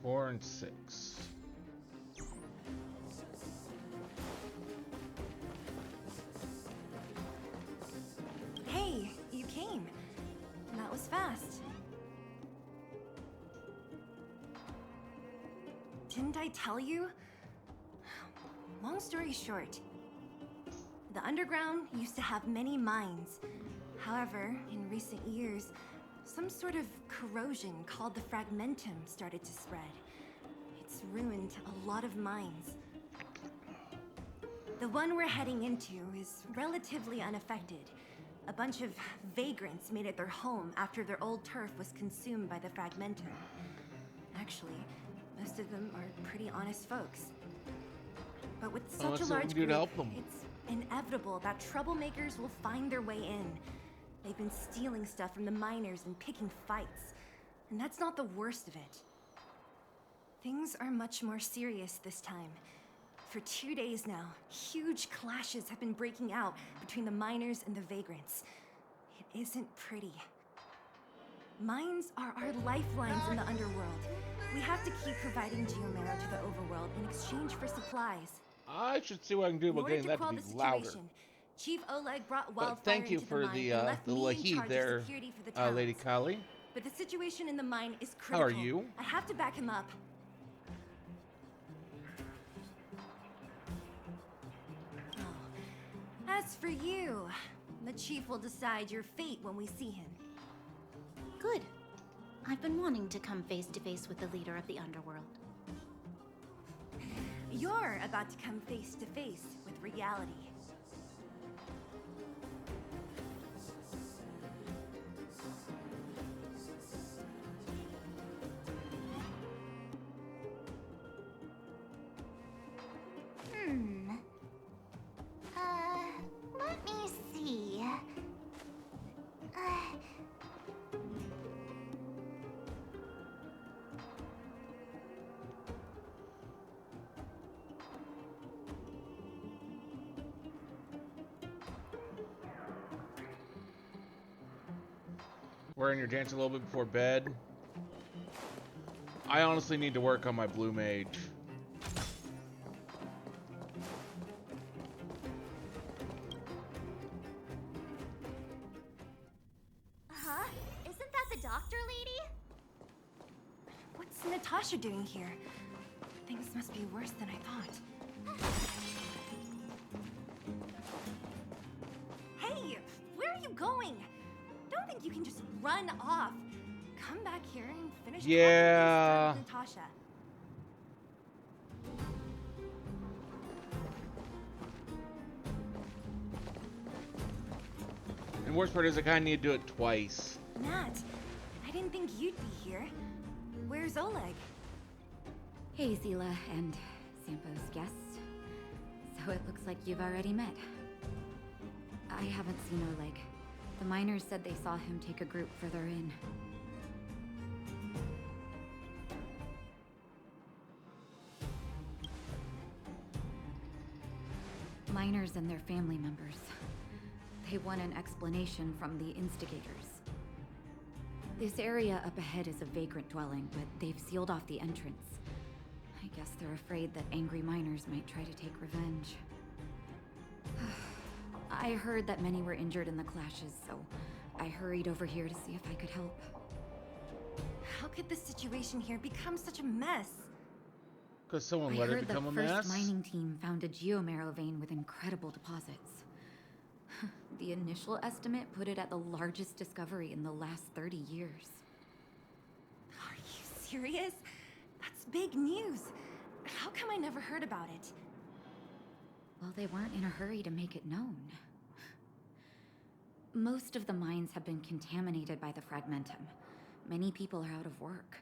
Speaker 1: 4 and 6.
Speaker 12: Hey, you came. That was fast. Didn't I tell you? Long story short, the underground used to have many mines. However, in recent years, some sort of corrosion called the fragmentum started to spread. It's ruined a lot of mines. The one we're heading into is relatively unaffected. A bunch of vagrants made it their home after their old turf was consumed by the fragmentum. Actually, most of them are pretty honest folks. But with such a large group, it's inevitable that troublemakers will find their way in. They've been stealing stuff from the miners and picking fights. And that's not the worst of it. Things are much more serious this time. For 2 days now, huge clashes have been breaking out between the miners and the vagrants. It isn't pretty. Mines are our lifelines in the underworld. We have to keep providing geomarrow to the overworld in exchange for supplies.
Speaker 1: I should see what I can do about getting that to be louder.
Speaker 12: Chief Oleg brought wildfire
Speaker 1: But thank you
Speaker 12: into
Speaker 1: for
Speaker 12: the mine and left
Speaker 1: the
Speaker 12: me in
Speaker 1: lahi
Speaker 12: charge
Speaker 1: there,
Speaker 12: of security for the towns.
Speaker 1: Lady Kali.
Speaker 12: But the situation in the mine is
Speaker 1: How
Speaker 12: critical.
Speaker 1: are you?
Speaker 12: I have to back him up. Oh. As for you, the chief will decide your fate when we see him.
Speaker 6: Good. I've been wanting to come face to face with the leader of the underworld.
Speaker 12: You're about to come face to face with reality.
Speaker 6: Let me see.
Speaker 1: Wearing your dance a little bit before bed. I honestly need to work on my blue mage.
Speaker 6: Huh? Isn't that the doctor lady?
Speaker 12: What's Natasha doing here? Things must be worse than I thought. Hey, where are you going? Don't think you can just run off. Come back here and finish talking with Natasha.
Speaker 1: And worst part is I kind of need to do it twice.
Speaker 12: Nat, I didn't think you'd be here. Where's Oleg?
Speaker 13: Hey, Zila and Sampo's guests. So it looks like you've already met. I haven't seen Oleg. The miners said they saw him take a group further in. Miners and their family members. They want an explanation from the instigators. This area up ahead is a vagrant dwelling, but they've sealed off the entrance. I guess they're afraid that angry miners might try to take revenge. I heard that many were injured in the clashes, so I hurried over here to see if I could help.
Speaker 12: How could the situation here become such a mess?
Speaker 1: Because someone let it become a mess?
Speaker 13: The first mining team found a geomarrow vein with incredible deposits. The initial estimate put it at the largest discovery in the last 30 years.
Speaker 12: Are you serious? That's big news. How come I never heard about it?
Speaker 13: Well, they weren't in a hurry to make it known. Most of the mines have been contaminated by the fragmentum. Many people are out of work.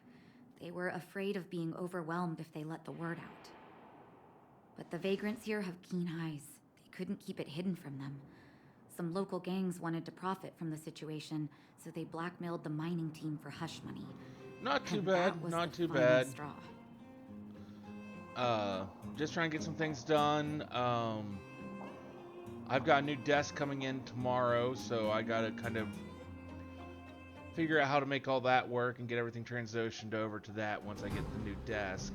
Speaker 13: They were afraid of being overwhelmed if they let the word out. But the vagrants here have keen eyes. They couldn't keep it hidden from them. Some local gangs wanted to profit from the situation, so they blackmailed the mining team for hush money.
Speaker 1: Not too
Speaker 13: And
Speaker 1: bad,
Speaker 13: that was
Speaker 1: not
Speaker 13: the
Speaker 1: too
Speaker 13: final
Speaker 1: bad.
Speaker 13: straw.
Speaker 1: Just trying to get some things done. I've got a new desk coming in tomorrow, so I gotta kind of figure out how to make all that work and get everything transitioned over to that once I get the new desk.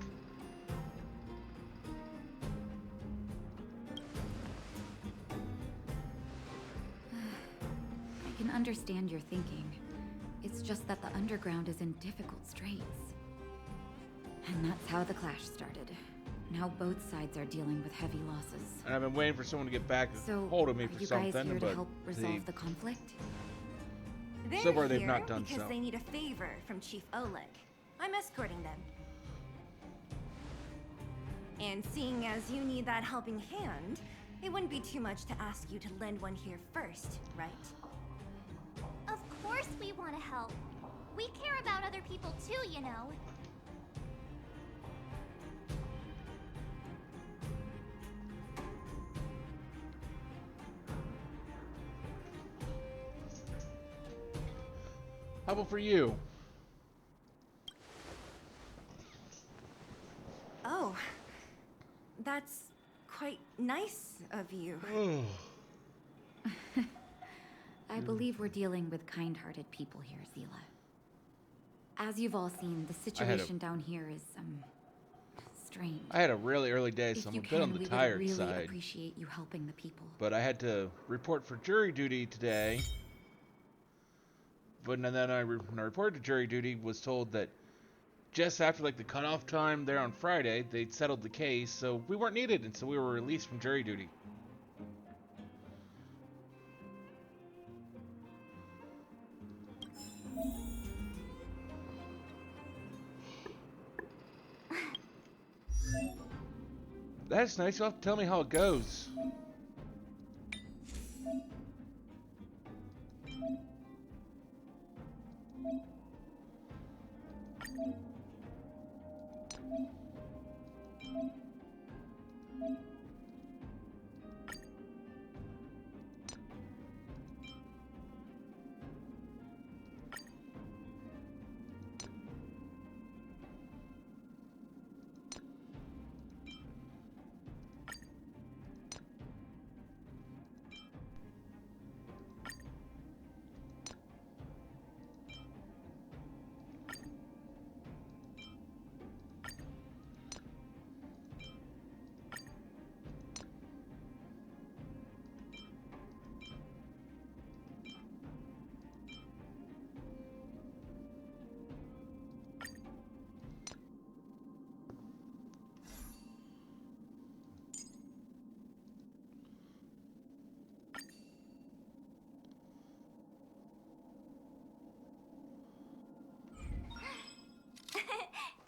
Speaker 13: I can understand your thinking. It's just that the underground is in difficult straits. And that's how the clash started. Now both sides are dealing with heavy losses.
Speaker 1: And I've been waiting for someone to get back
Speaker 13: So,
Speaker 1: hold of me
Speaker 13: are
Speaker 1: for
Speaker 13: you
Speaker 1: something,
Speaker 13: guys here
Speaker 1: but
Speaker 13: to help resolve the conflict?
Speaker 12: They're
Speaker 1: so far they've
Speaker 12: here
Speaker 1: not done
Speaker 12: because
Speaker 1: so.
Speaker 12: they need a favor from Chief Oleg. I'm escorting them. And seeing as you need that helping hand, it wouldn't be too much to ask you to lend one here first, right?
Speaker 6: Of course we want to help. We care about other people too, you know.
Speaker 1: How about for you?
Speaker 12: Oh, that's quite nice of you.
Speaker 13: I believe we're dealing with kind-hearted people here, Zila. As you've all seen, the situation down here is, strange.
Speaker 1: I had a really early day, so I'm a bit on the tired
Speaker 13: we would really
Speaker 1: side.
Speaker 13: appreciate you helping the people.
Speaker 1: But I had to report for jury duty today. But then when I reported to jury duty, was told that just after like the cutoff time there on Friday, they'd settled the case, so we weren't needed, and so we were released from jury duty. That's nice. You'll have to tell me how it goes.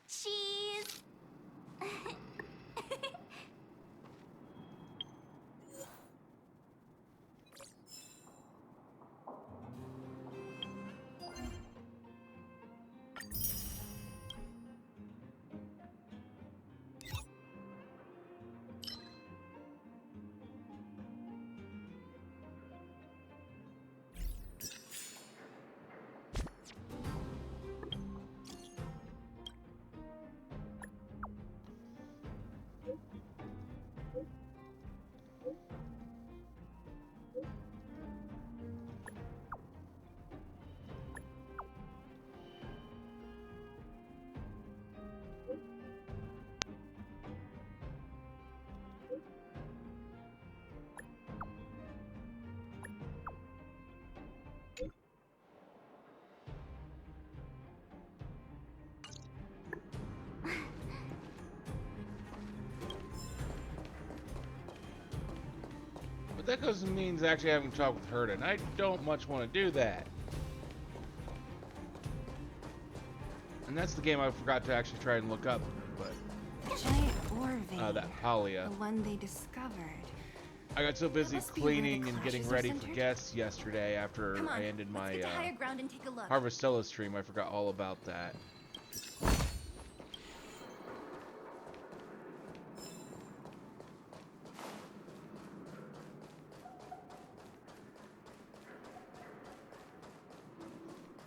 Speaker 6: Cheese.
Speaker 1: But that doesn't mean actually having to talk with Herta, and I don't much want to do that. And that's the game I forgot to actually try and look up, but
Speaker 12: Giant ore vein.
Speaker 1: that Palia.
Speaker 12: The one they discovered.
Speaker 1: I got so busy
Speaker 12: must be where the
Speaker 1: cleaning and getting
Speaker 12: clashes are
Speaker 1: ready for
Speaker 12: centered.
Speaker 1: guests yesterday after
Speaker 12: Come on,
Speaker 1: I ended
Speaker 12: let's
Speaker 1: my
Speaker 12: get to higher ground and take a look.
Speaker 1: Harvestella stream. I forgot all about that.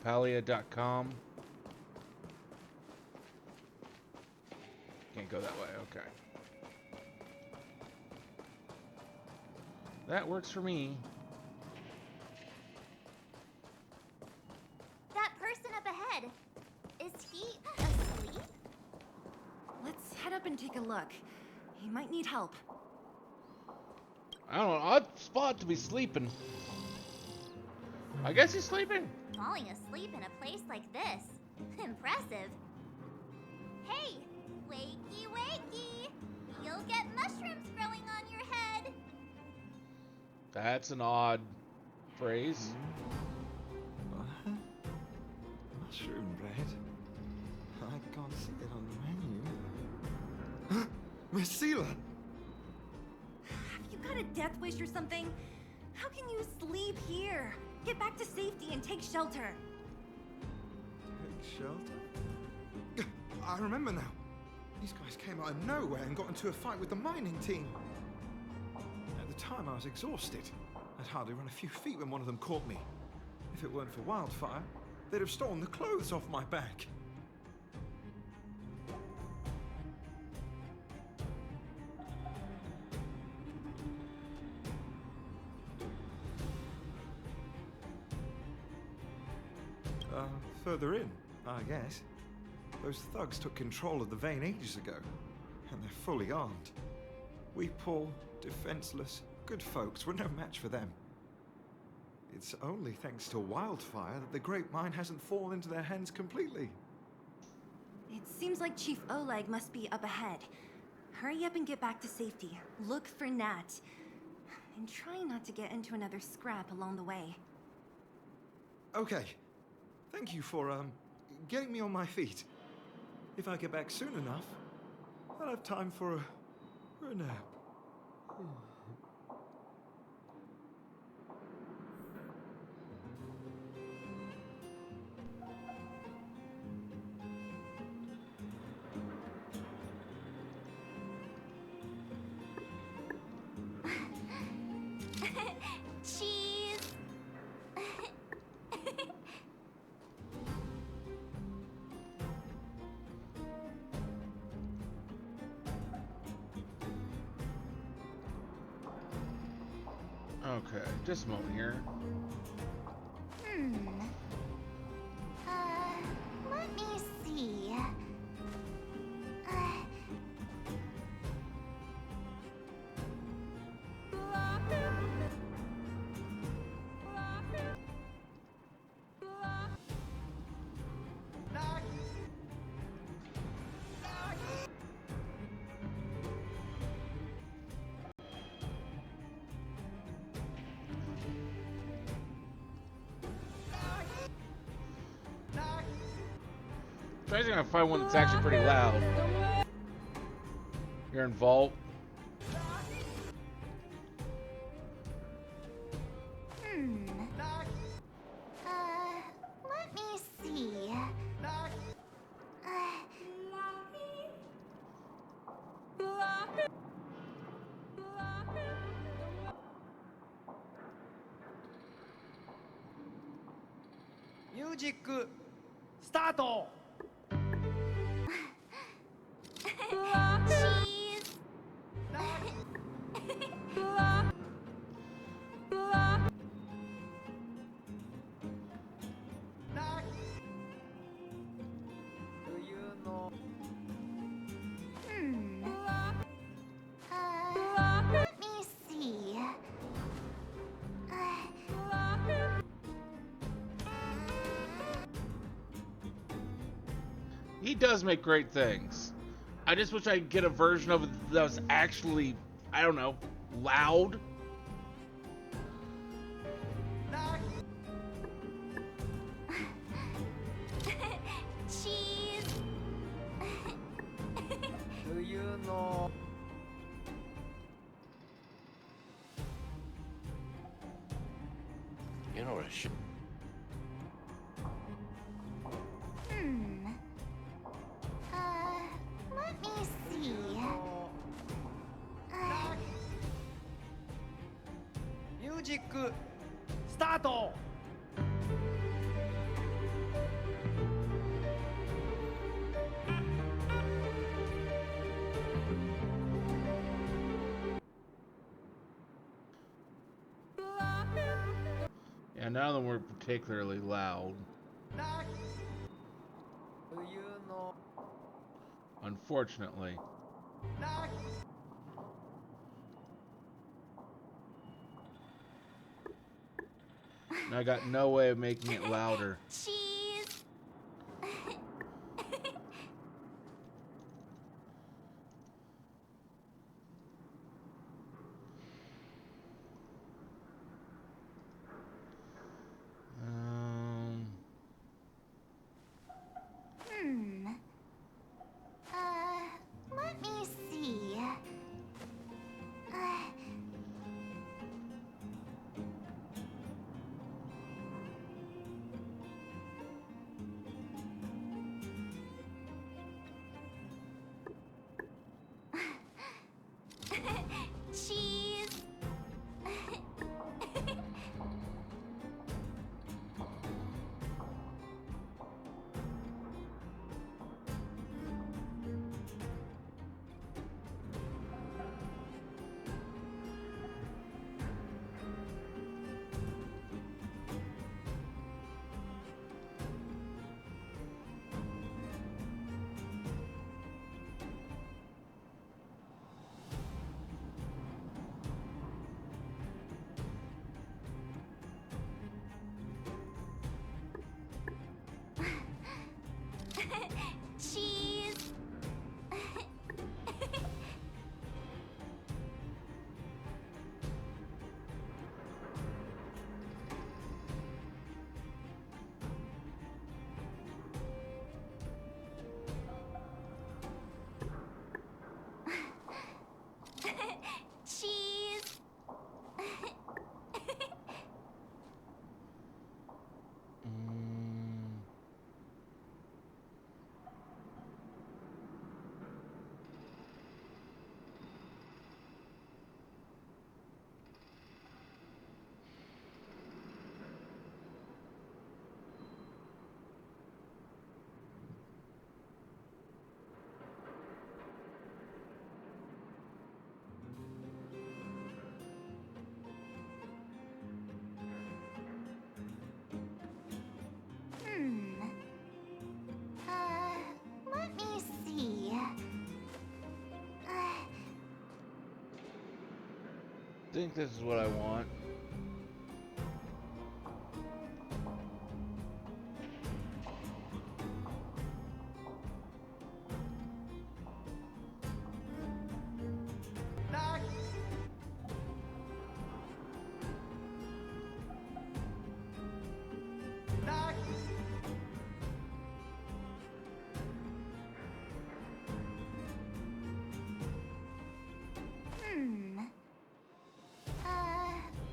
Speaker 1: Palia.com. Can't go that way, okay. That works for me.
Speaker 6: That person up ahead, is he asleep?
Speaker 12: Let's head up and take a look. He might need help.
Speaker 1: I don't know, odd spot to be sleeping. I guess he's sleeping.
Speaker 6: Falling asleep in a place like this. Impressive. Hey, wakey wakey! You'll get mushrooms growing on your head.
Speaker 1: That's an odd phrase.
Speaker 14: Mushroom bread? I can't see it on the menu. Miss Seela!
Speaker 12: Have you got a death wish or something? How can you sleep here? Get back to safety and take shelter.
Speaker 14: Take shelter? I remember now. These guys came out of nowhere and got into a fight with the mining team. At the time, I was exhausted. I'd hardly run a few feet when one of them caught me. If it weren't for Wildfire, they'd have stolen the clothes off my back. Further in, I guess. Those thugs took control of the vein ages ago, and they're fully armed. We poor, defenseless, good folks were no match for them. It's only thanks to Wildfire that the Great Mine hasn't fallen into their hands completely.
Speaker 12: It seems like Chief Oleg must be up ahead. Hurry up and get back to safety. Look for Nat. And try not to get into another scrap along the way.
Speaker 14: Okay. Thank you for, getting me on my feet. If I get back soon enough, I'll have time for a nap.
Speaker 6: Cheese.
Speaker 1: Okay, just a moment here.
Speaker 6: Let me see.
Speaker 1: I think I find one that's actually pretty loud. You're in Vault.
Speaker 6: Let me see.
Speaker 4: Music, start!
Speaker 6: Cheese. Let me see.
Speaker 1: He does make great things. I just wish I could get a version of it that was actually, I don't know, loud.
Speaker 6: Cheese.
Speaker 4: Do you know?
Speaker 15: You know what I should.
Speaker 6: Let me see.
Speaker 4: Music, start!
Speaker 1: Yeah, none of them were particularly loud. Unfortunately. And I got no way of making it louder.
Speaker 6: Cheese. Let me see. Cheese. Cheese. Cheese. Let me see.
Speaker 1: I think this is what I want.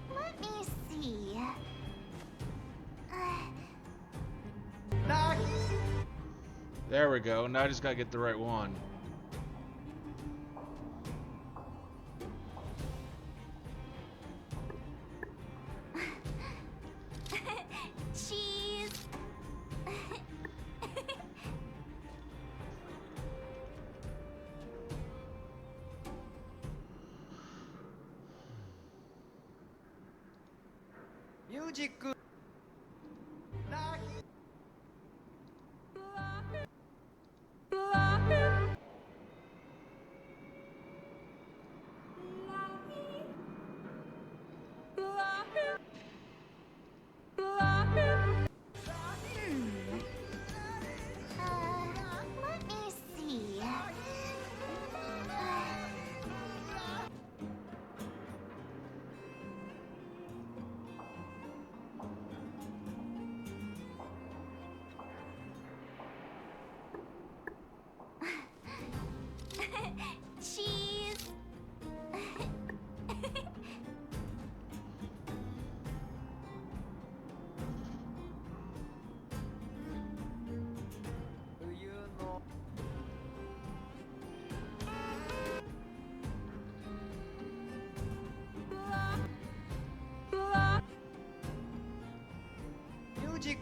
Speaker 6: Let me see.
Speaker 1: There we go. Now I just gotta get the right one.
Speaker 6: Cheese.
Speaker 4: Music.
Speaker 6: Let me see. Cheese.
Speaker 4: Music.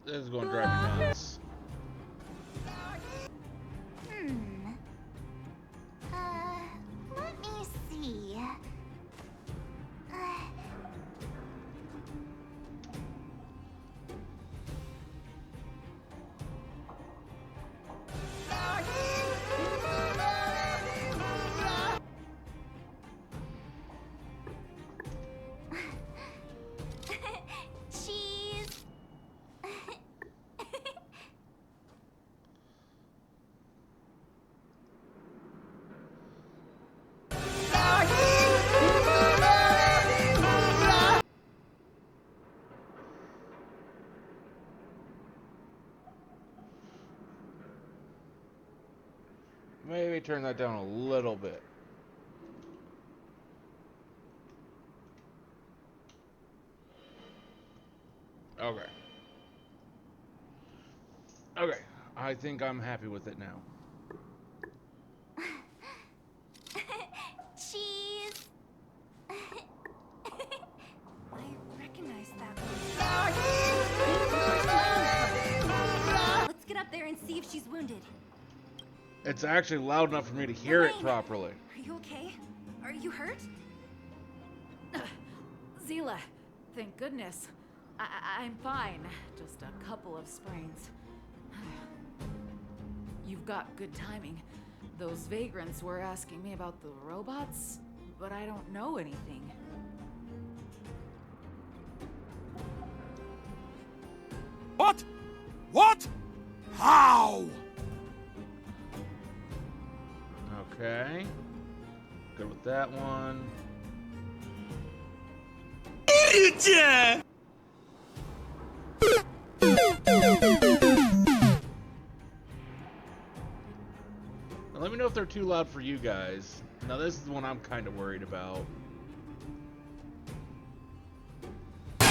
Speaker 1: This is gonna drive me nuts.
Speaker 6: Let me see.
Speaker 1: Maybe turn that down a little bit. Okay. Okay. I think I'm happy with it now.
Speaker 12: Cheese! I recognize that one. Let's get up there and see if she's wounded.
Speaker 1: It's actually loud enough for me to hear it
Speaker 12: Elaine,
Speaker 1: properly.
Speaker 12: Are you okay? Are you hurt?
Speaker 5: Zila, thank goodness. I'm fine. Just a couple of sprains. You've got good timing. Those vagrants were asking me about the robots, but I don't know anything.
Speaker 15: What? What? How?
Speaker 1: Okay. Good with that one.
Speaker 15: Idiot!
Speaker 1: Now let me know if they're too loud for you guys. Now this is the one I'm kind of worried about. No,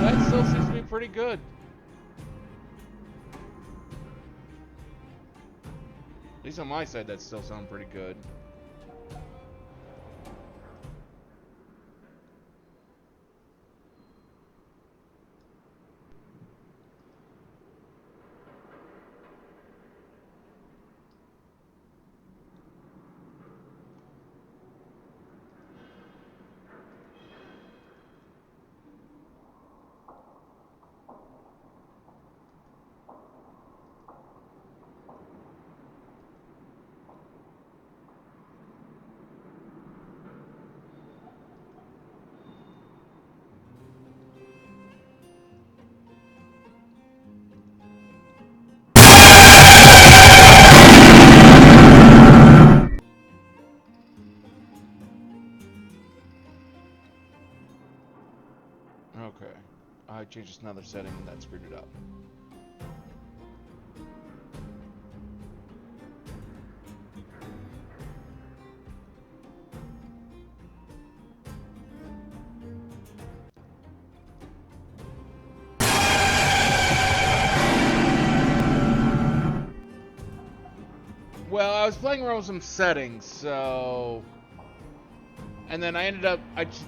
Speaker 1: that still seems to be pretty good. At least on my side, that still sounds pretty good. Okay. I changed another setting and that screwed it up. Well, I was playing around with some settings, so... And then I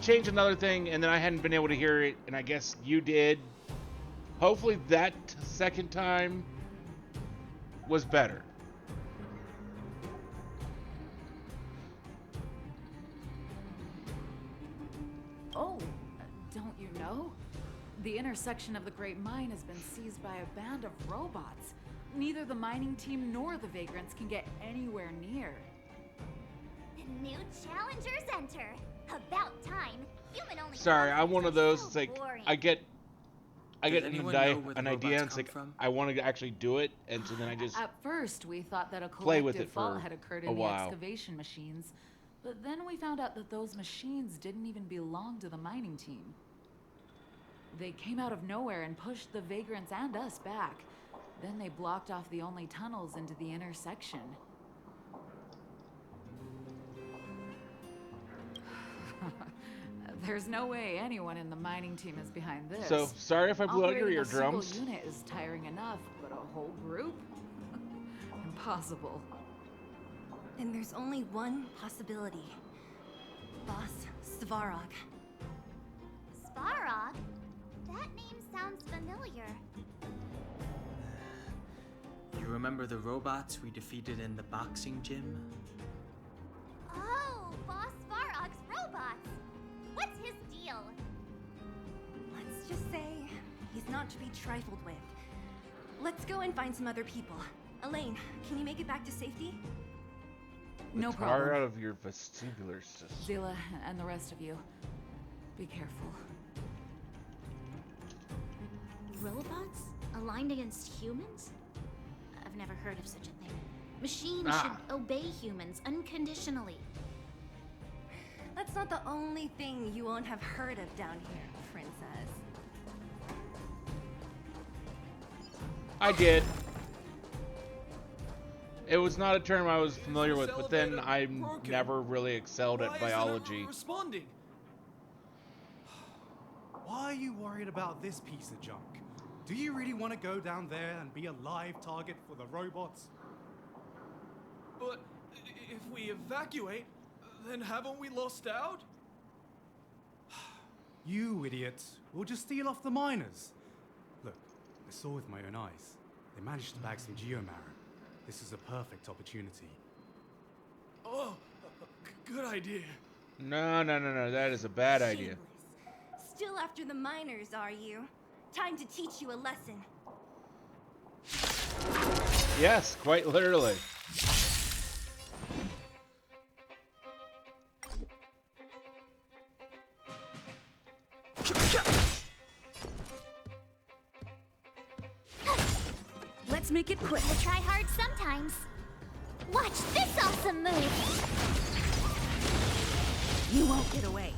Speaker 1: changed another thing, and then I hadn't been able to hear it, and I guess you did. Hopefully that second time was better.
Speaker 5: Oh, don't you know? The intersection of the Great Mine has been seized by a band of robots. Neither the mining team nor the vagrants can get anywhere near.
Speaker 6: New challengers enter. About time. Human only.
Speaker 1: Sorry, I'm one of those. It's like
Speaker 6: boring.
Speaker 1: I get
Speaker 8: Does anyone know where the
Speaker 1: an idea, and
Speaker 8: robots
Speaker 1: it's
Speaker 8: come
Speaker 1: like
Speaker 8: from?
Speaker 1: I want to actually do it, and so then I just
Speaker 5: At first, we thought that a
Speaker 1: play with
Speaker 5: collective
Speaker 1: it for
Speaker 5: fault had occurred
Speaker 1: a
Speaker 5: in the
Speaker 1: while.
Speaker 5: excavation machines, but then we found out that those machines didn't even belong to the mining team. They came out of nowhere and pushed the vagrants and us back. Then they blocked off the only tunnels into the intersection. There's no way anyone in the mining team is behind this.
Speaker 1: So, sorry if I blew out your
Speaker 5: Operating
Speaker 1: eardrums.
Speaker 5: A single unit is tiring enough, but a whole group? Impossible.
Speaker 12: Then there's only one possibility. Boss Svarog.
Speaker 6: Svarog? That name sounds familiar.
Speaker 8: You remember the robots we defeated in the boxing gym?
Speaker 6: Oh, Boss Svarog's robots. What's his deal?
Speaker 12: Let's just say he's not to be trifled with. Let's go and find some other people. Elaine, can you make it back to safety?
Speaker 5: No
Speaker 1: Tar
Speaker 5: problem.
Speaker 1: out of your vestibular system.
Speaker 5: Zila and the rest of you, be careful.
Speaker 2: Robots? Aligned against humans? I've never heard of such a thing. Machines should obey humans unconditionally.
Speaker 12: That's not the only thing you won't have heard of down here, princess.
Speaker 1: I did. It was not a term I was familiar
Speaker 4: Is
Speaker 1: with,
Speaker 4: this
Speaker 1: but then
Speaker 4: elevator
Speaker 1: I
Speaker 4: broken?
Speaker 1: never really excelled
Speaker 4: Why
Speaker 1: at
Speaker 4: isn't it
Speaker 1: biology.
Speaker 4: responding?
Speaker 16: Why are you worried about this piece of junk? Do you really want to go down there and be a live target for the robots?
Speaker 4: But if we evacuate, then haven't we lost out?
Speaker 16: You idiots. We'll just steal off the miners. Look, I saw with my own eyes. They managed to bag some geomarrow. This is a perfect opportunity.
Speaker 4: Oh, good idea.
Speaker 1: No, that is a bad idea.
Speaker 12: Still after the miners, are you? Time to teach you a lesson.
Speaker 1: Yes, quite literally.
Speaker 12: Let's make it quick.
Speaker 6: We'll try hard sometimes. Watch this awesome move!
Speaker 12: You won't get away.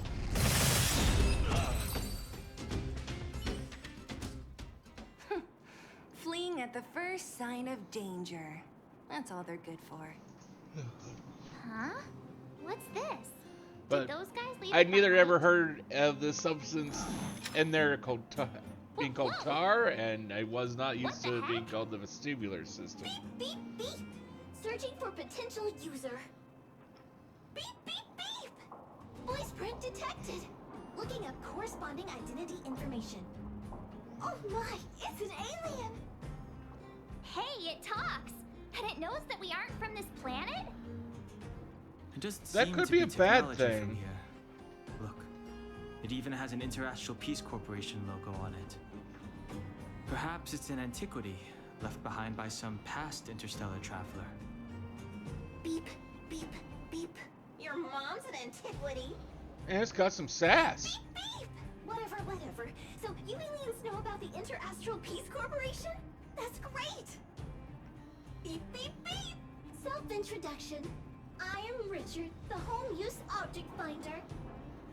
Speaker 12: Fleeing at the first sign of danger. That's all they're good for.
Speaker 6: Huh? What's this?
Speaker 1: But
Speaker 6: Did those guys leave
Speaker 1: I'd
Speaker 6: it
Speaker 1: neither
Speaker 6: behind?
Speaker 1: ever heard of the substance in there called being called tar, and I was not used to it being called the vestibular system.
Speaker 6: Beep, beep! Searching for potential user. Beep, beep, beep! Voice print detected. Looking up corresponding identity information. Oh my, it's an alien! Hey, it talks! And it knows that we aren't from this planet?
Speaker 8: It just
Speaker 1: That
Speaker 8: seemed
Speaker 1: could
Speaker 8: to
Speaker 1: be a bad
Speaker 8: technology from
Speaker 1: thing.
Speaker 8: here. Look, it even has an Interastral Peace Corporation logo on it. Perhaps it's an antiquity left behind by some past interstellar traveler.
Speaker 6: Beep, beep, beep. Your mom's an antiquity.
Speaker 1: And it's got some sass.
Speaker 6: Beep! Whatever. So you aliens know about the Interastral Peace Corporation? That's great! Beep, beep, beep! Self-introduction. I am Richard, the Home Use Object Finder.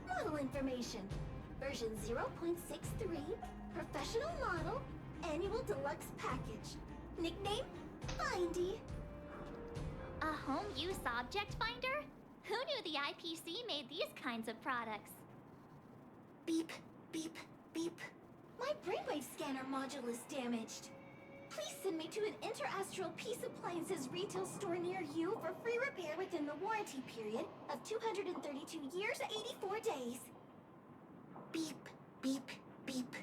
Speaker 6: Model information. Version 0.63. Professional model. Annual deluxe package. Nickname? Findy. A home use object finder? Who knew the IPC made these kinds of products? Beep, beep, beep. My brainwave scanner module is damaged. Please send me to an Interastral Peace Appliances retail store near you for free repair within the warranty period of 232 years, 84 days. Beep, beep, beep.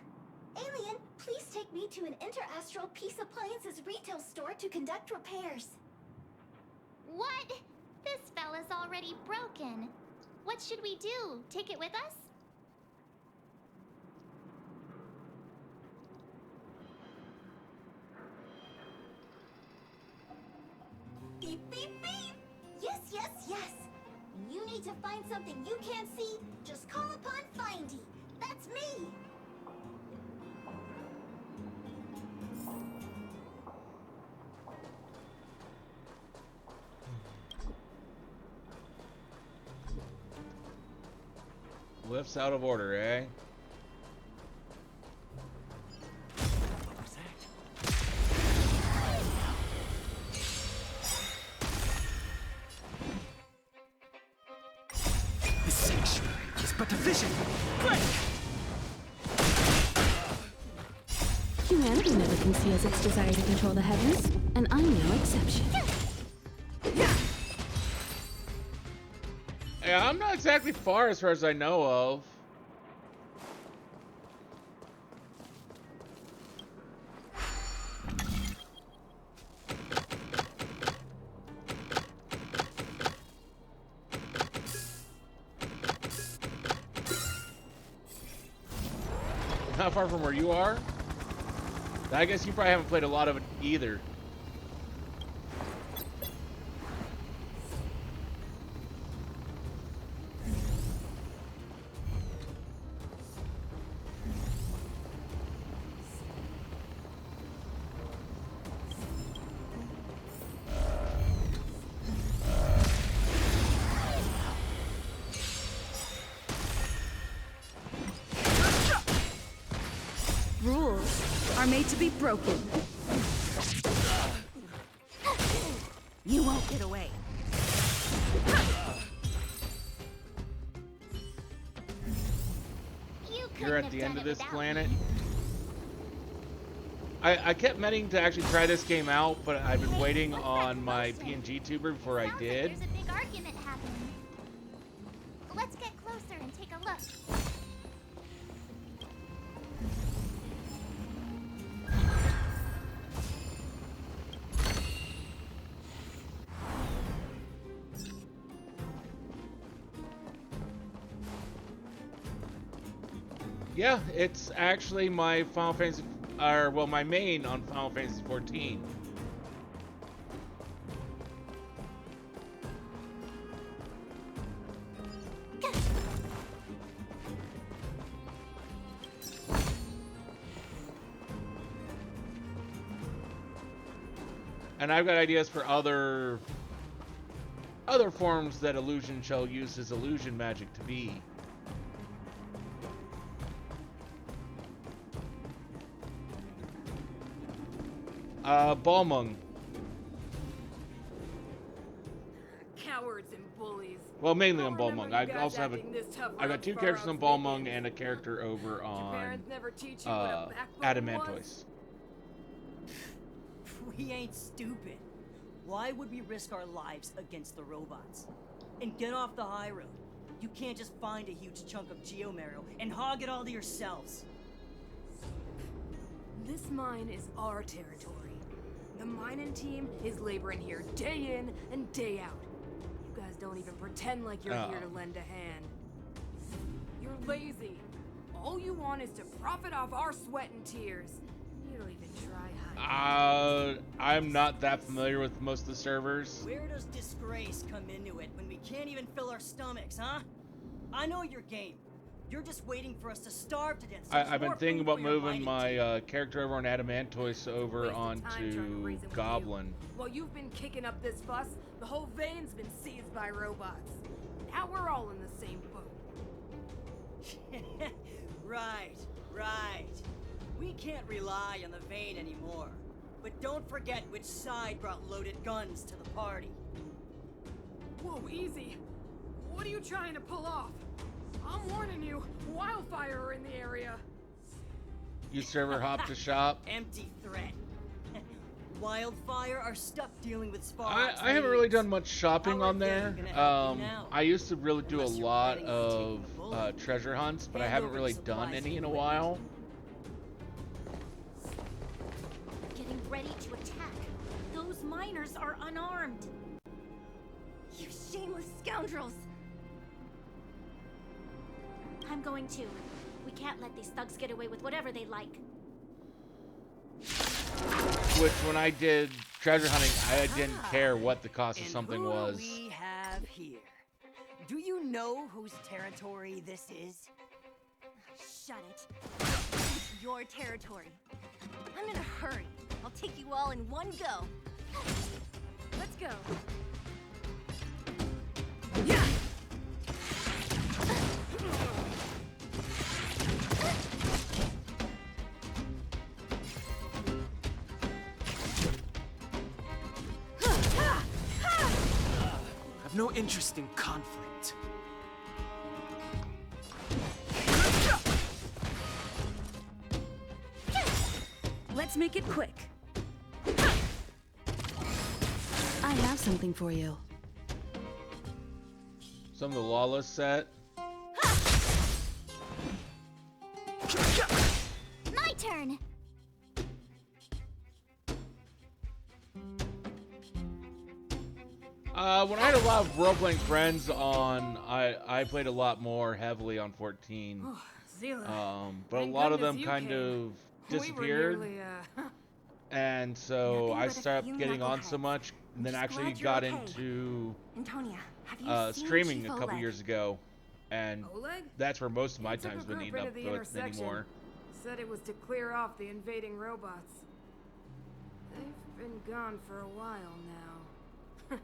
Speaker 6: Alien, please take me to an Interastral Peace Appliances retail store to conduct repairs. What? This fella's already broken. What should we do? Take it with us? Beep, beep, beep! Yes. When you need to find something you can't see, just call upon Findy. That's me!
Speaker 1: Lift's out of order, eh?
Speaker 15: The sanctuary is but a vision. Break!
Speaker 7: Humanity never conceals its desire to control the heavens, and I'm no exception.
Speaker 1: Yeah, I'm not exactly far as I know of. Not far from where you are. I guess you probably haven't played a lot of it either.
Speaker 7: Rules are made to be broken.
Speaker 12: You won't get away.
Speaker 1: You're at the end of this planet. I kept meaning to actually try this game out, but I've been waiting on my PNG tuber before I did.
Speaker 6: There's a big argument happening. Let's get closer and take a look.
Speaker 1: Yeah, it's actually my Final Fantasy, or well, my main on Final Fantasy 14. And I've got ideas for other forms that illusion shall use his illusion magic to be. Balmung.
Speaker 17: Cowards and bullies.
Speaker 1: Well, mainly on Balmung. I also have I got two characters on Balmung and a character over on Adamantoise.
Speaker 18: We ain't stupid. Why would we risk our lives against the robots? And get off the high road. You can't just find a huge chunk of geomarrow and hog it all to yourselves.
Speaker 17: This mine is our territory. The mining team is laboring here day in and day out. You guys don't even pretend like you're here to lend a hand. You're lazy. All you want is to profit off our sweat and tears. You don't even try hiding.
Speaker 1: I'm not that familiar with most of the servers.
Speaker 18: Where does disgrace come into it when we can't even fill our stomachs, huh? I know your game. You're just waiting for us to starve to death.
Speaker 1: I've been thinking about moving my character over on Adamantoise over onto Goblin.
Speaker 17: While you've been kicking up this fuss, the whole vein's been seized by robots. Now we're all in the same boat.
Speaker 18: Right. We can't rely on the vein anymore. But don't forget which side brought loaded guns to the party.
Speaker 17: Whoa, easy. What are you trying to pull off? I'm warning you, wildfire are in the area.
Speaker 1: You server hop to shop.
Speaker 18: Empty threat. Wildfire are stuck dealing with Sparks.
Speaker 1: I haven't really done much shopping on there. I used to really do a lot of treasure hunts, but I haven't really done any in a while.
Speaker 6: Getting ready to attack. Those miners are unarmed.
Speaker 12: You shameless scoundrels!
Speaker 6: I'm going to. We can't let these thugs get away with whatever they like.
Speaker 1: Which, when I did treasure hunting, I didn't care what the cost of something
Speaker 18: who
Speaker 1: was.
Speaker 18: Do we have here? Do you know whose territory this is?
Speaker 12: Shut it. It's your territory. I'm in a hurry. I'll take you all in one go.
Speaker 17: Let's go.
Speaker 12: Yeah!
Speaker 15: I've no interest in conflict.
Speaker 7: Let's make it quick. I have something for you.
Speaker 1: Some of the Lawless set.
Speaker 6: My turn.
Speaker 1: When I had a lot of role-playing friends on, I played a lot more heavily on 14.
Speaker 17: Oh,
Speaker 1: but a
Speaker 17: Thank
Speaker 1: lot of
Speaker 17: goodness
Speaker 1: them
Speaker 17: you
Speaker 1: kind
Speaker 17: came.
Speaker 1: of
Speaker 17: We were
Speaker 1: disappeared.
Speaker 17: nearly,
Speaker 1: And so
Speaker 12: Nothing
Speaker 1: I
Speaker 12: but a
Speaker 1: stopped
Speaker 12: few
Speaker 1: getting on
Speaker 12: knuckleheads.
Speaker 1: so much, and then
Speaker 12: just
Speaker 1: actually
Speaker 12: glad you're
Speaker 1: got
Speaker 12: okay.
Speaker 1: into
Speaker 12: Antonia, have you seen
Speaker 1: streaming
Speaker 12: Chief
Speaker 1: a couple
Speaker 12: Oleg?
Speaker 1: years ago, and
Speaker 17: Oleg?
Speaker 1: that's where most of my
Speaker 17: He took
Speaker 1: time's
Speaker 17: a
Speaker 1: been
Speaker 17: group
Speaker 1: eaten
Speaker 17: into
Speaker 1: up
Speaker 17: the
Speaker 1: with
Speaker 17: intersection.
Speaker 1: anymore.
Speaker 17: Said it was to clear off the invading robots. They've been gone for a while now. If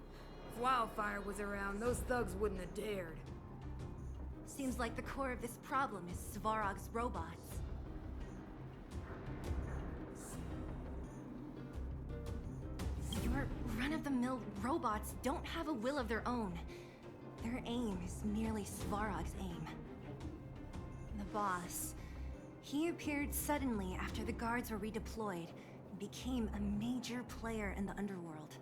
Speaker 17: Wildfire was around, those thugs wouldn't have dared.
Speaker 12: Seems like the core of this problem is Svarog's robots. Your run-of-the-mill robots don't have a will of their own. Their aim is merely Svarog's aim. The boss, he appeared suddenly after the guards were redeployed and became a major player in the underworld.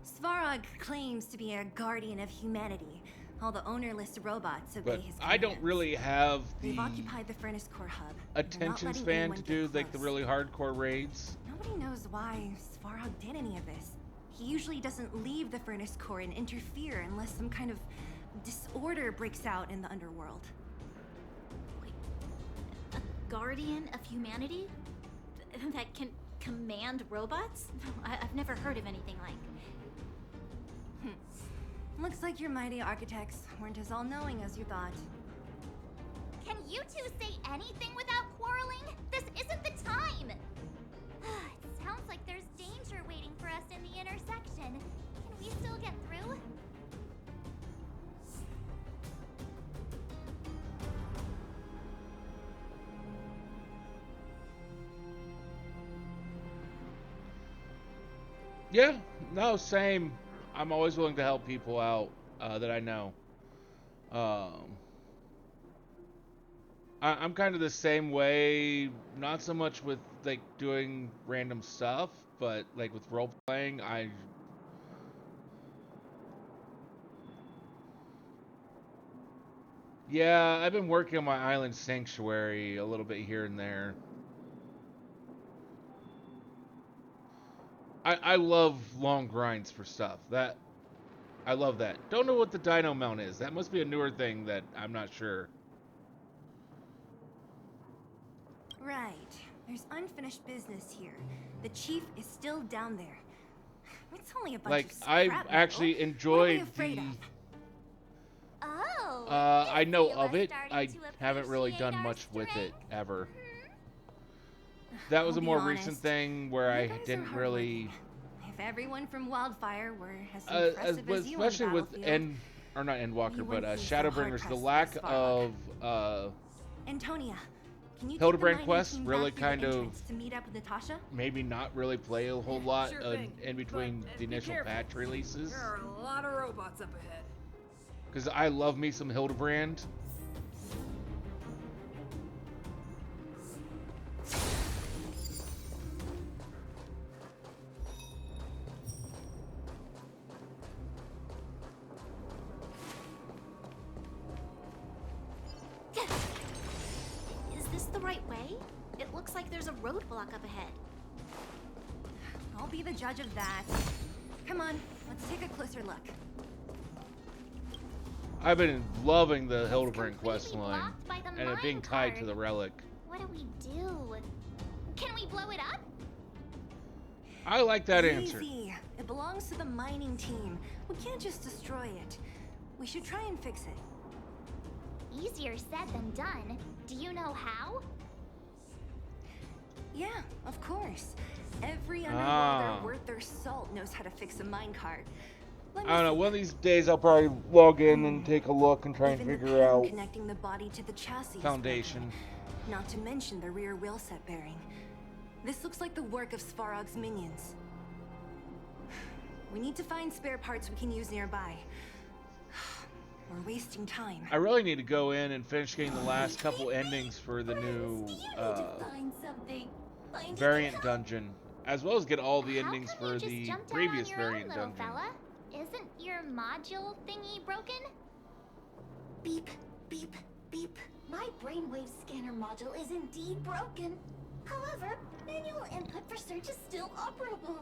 Speaker 12: Svarog claims to be a guardian of humanity. All the ownerless robots obey
Speaker 1: But
Speaker 12: his commands.
Speaker 1: I don't really have
Speaker 12: They've
Speaker 1: the
Speaker 12: occupied the furnace core hub. and they're not
Speaker 1: attention
Speaker 12: letting
Speaker 1: span
Speaker 12: anyone
Speaker 1: to
Speaker 12: get
Speaker 1: do like the
Speaker 12: close.
Speaker 1: really hardcore raids.
Speaker 12: Nobody knows why Svarog did any of this. He usually doesn't leave the furnace core and interfere unless some kind of disorder breaks out in the underworld.
Speaker 6: A guardian of humanity? That can command robots? I've never heard of anything like.
Speaker 12: Looks like your mighty architects weren't as all-knowing as you thought.
Speaker 6: Can you two say anything without quarreling? This isn't the time! It sounds like there's danger waiting for us in the intersection. Can we still get through?
Speaker 1: Yeah, no, same. I'm always willing to help people out that I know. I'm kind of the same way, not so much with like doing random stuff, but like with role playing, yeah, I've been working on my island sanctuary a little bit here and there. I love long grinds for stuff. I love that. Don't know what the Dino Mount is. That must be a newer thing that I'm not sure.
Speaker 12: Right. There's unfinished business here. The chief is still down there. It's only a bunch
Speaker 1: Like
Speaker 12: of scrap
Speaker 1: I
Speaker 12: metal.
Speaker 1: actually
Speaker 12: What are we
Speaker 1: enjoyed
Speaker 12: afraid
Speaker 1: the.
Speaker 12: of?
Speaker 6: Oh.
Speaker 1: I know
Speaker 6: feel
Speaker 1: of
Speaker 6: us
Speaker 1: it.
Speaker 6: starting
Speaker 1: I
Speaker 6: to
Speaker 1: haven't really
Speaker 6: appreciate
Speaker 1: done
Speaker 6: our
Speaker 1: much with it
Speaker 6: strength?
Speaker 1: ever. That was
Speaker 12: I'll
Speaker 1: a
Speaker 12: be
Speaker 1: more
Speaker 12: honest.
Speaker 1: recent thing where
Speaker 12: You
Speaker 1: I
Speaker 12: guys are
Speaker 1: didn't really,
Speaker 12: If everyone from Wildfire were as impressive as you on the
Speaker 1: especially with
Speaker 12: battlefield,
Speaker 1: not Endwalker,
Speaker 12: you
Speaker 1: but
Speaker 12: wouldn't be so
Speaker 1: Shadowbringers, the
Speaker 12: hard-pressed
Speaker 1: lack
Speaker 12: by
Speaker 1: of
Speaker 12: Antonia, can you
Speaker 1: Hildebrand
Speaker 12: take the mining
Speaker 1: quests
Speaker 12: team
Speaker 1: really
Speaker 12: back through the
Speaker 1: kind of
Speaker 12: entrance to meet up with Natasha?
Speaker 1: maybe not really play a whole lot
Speaker 17: Sure thing,
Speaker 1: in between
Speaker 17: but,
Speaker 1: the
Speaker 17: be
Speaker 1: initial
Speaker 17: careful.
Speaker 1: patch releases.
Speaker 17: There are a lot of robots up ahead.
Speaker 1: Because I love me some Hildebrand.
Speaker 6: Is this the right way? It looks like there's a roadblock up ahead.
Speaker 12: I'll be the judge of that. Come on, let's take a closer look.
Speaker 1: I've been loving the Hildebrand quest line,
Speaker 6: blocked by the
Speaker 1: and it being
Speaker 6: mine
Speaker 1: tied to
Speaker 6: card.
Speaker 1: the relic.
Speaker 6: What do we do? Can we blow it up?
Speaker 1: I like that answer.
Speaker 12: Easy. It belongs to the mining team. We can't just destroy it. We should try and fix it.
Speaker 6: Easier said than done. Do you know how?
Speaker 12: Yeah, of course. Every
Speaker 1: Ah.
Speaker 12: underworlder worth their salt knows how to fix a minecart.
Speaker 1: I don't know, one of these days I'll probably log in and take a look and try and
Speaker 12: Even the
Speaker 1: figure
Speaker 12: pin
Speaker 1: out
Speaker 12: connecting the body to the chassis. is
Speaker 1: foundation.
Speaker 12: broken. Not to mention the rear wheel set bearing. This looks like the work of Svarog's minions. We need to find spare parts we can use nearby. We're wasting time.
Speaker 1: I really need to go in and finish getting the last couple endings for the new
Speaker 6: Find something.
Speaker 1: variant dungeon, as well as get all the
Speaker 6: How
Speaker 1: endings
Speaker 6: come
Speaker 1: for
Speaker 6: you just
Speaker 1: the
Speaker 6: jumped out
Speaker 1: previous
Speaker 6: on your own,
Speaker 1: variant
Speaker 6: little
Speaker 1: dungeon.
Speaker 6: fella? Isn't your module thingy broken?
Speaker 19: Beep, beep, beep. My brainwave scanner module is indeed broken. However, manual input for search is still operable.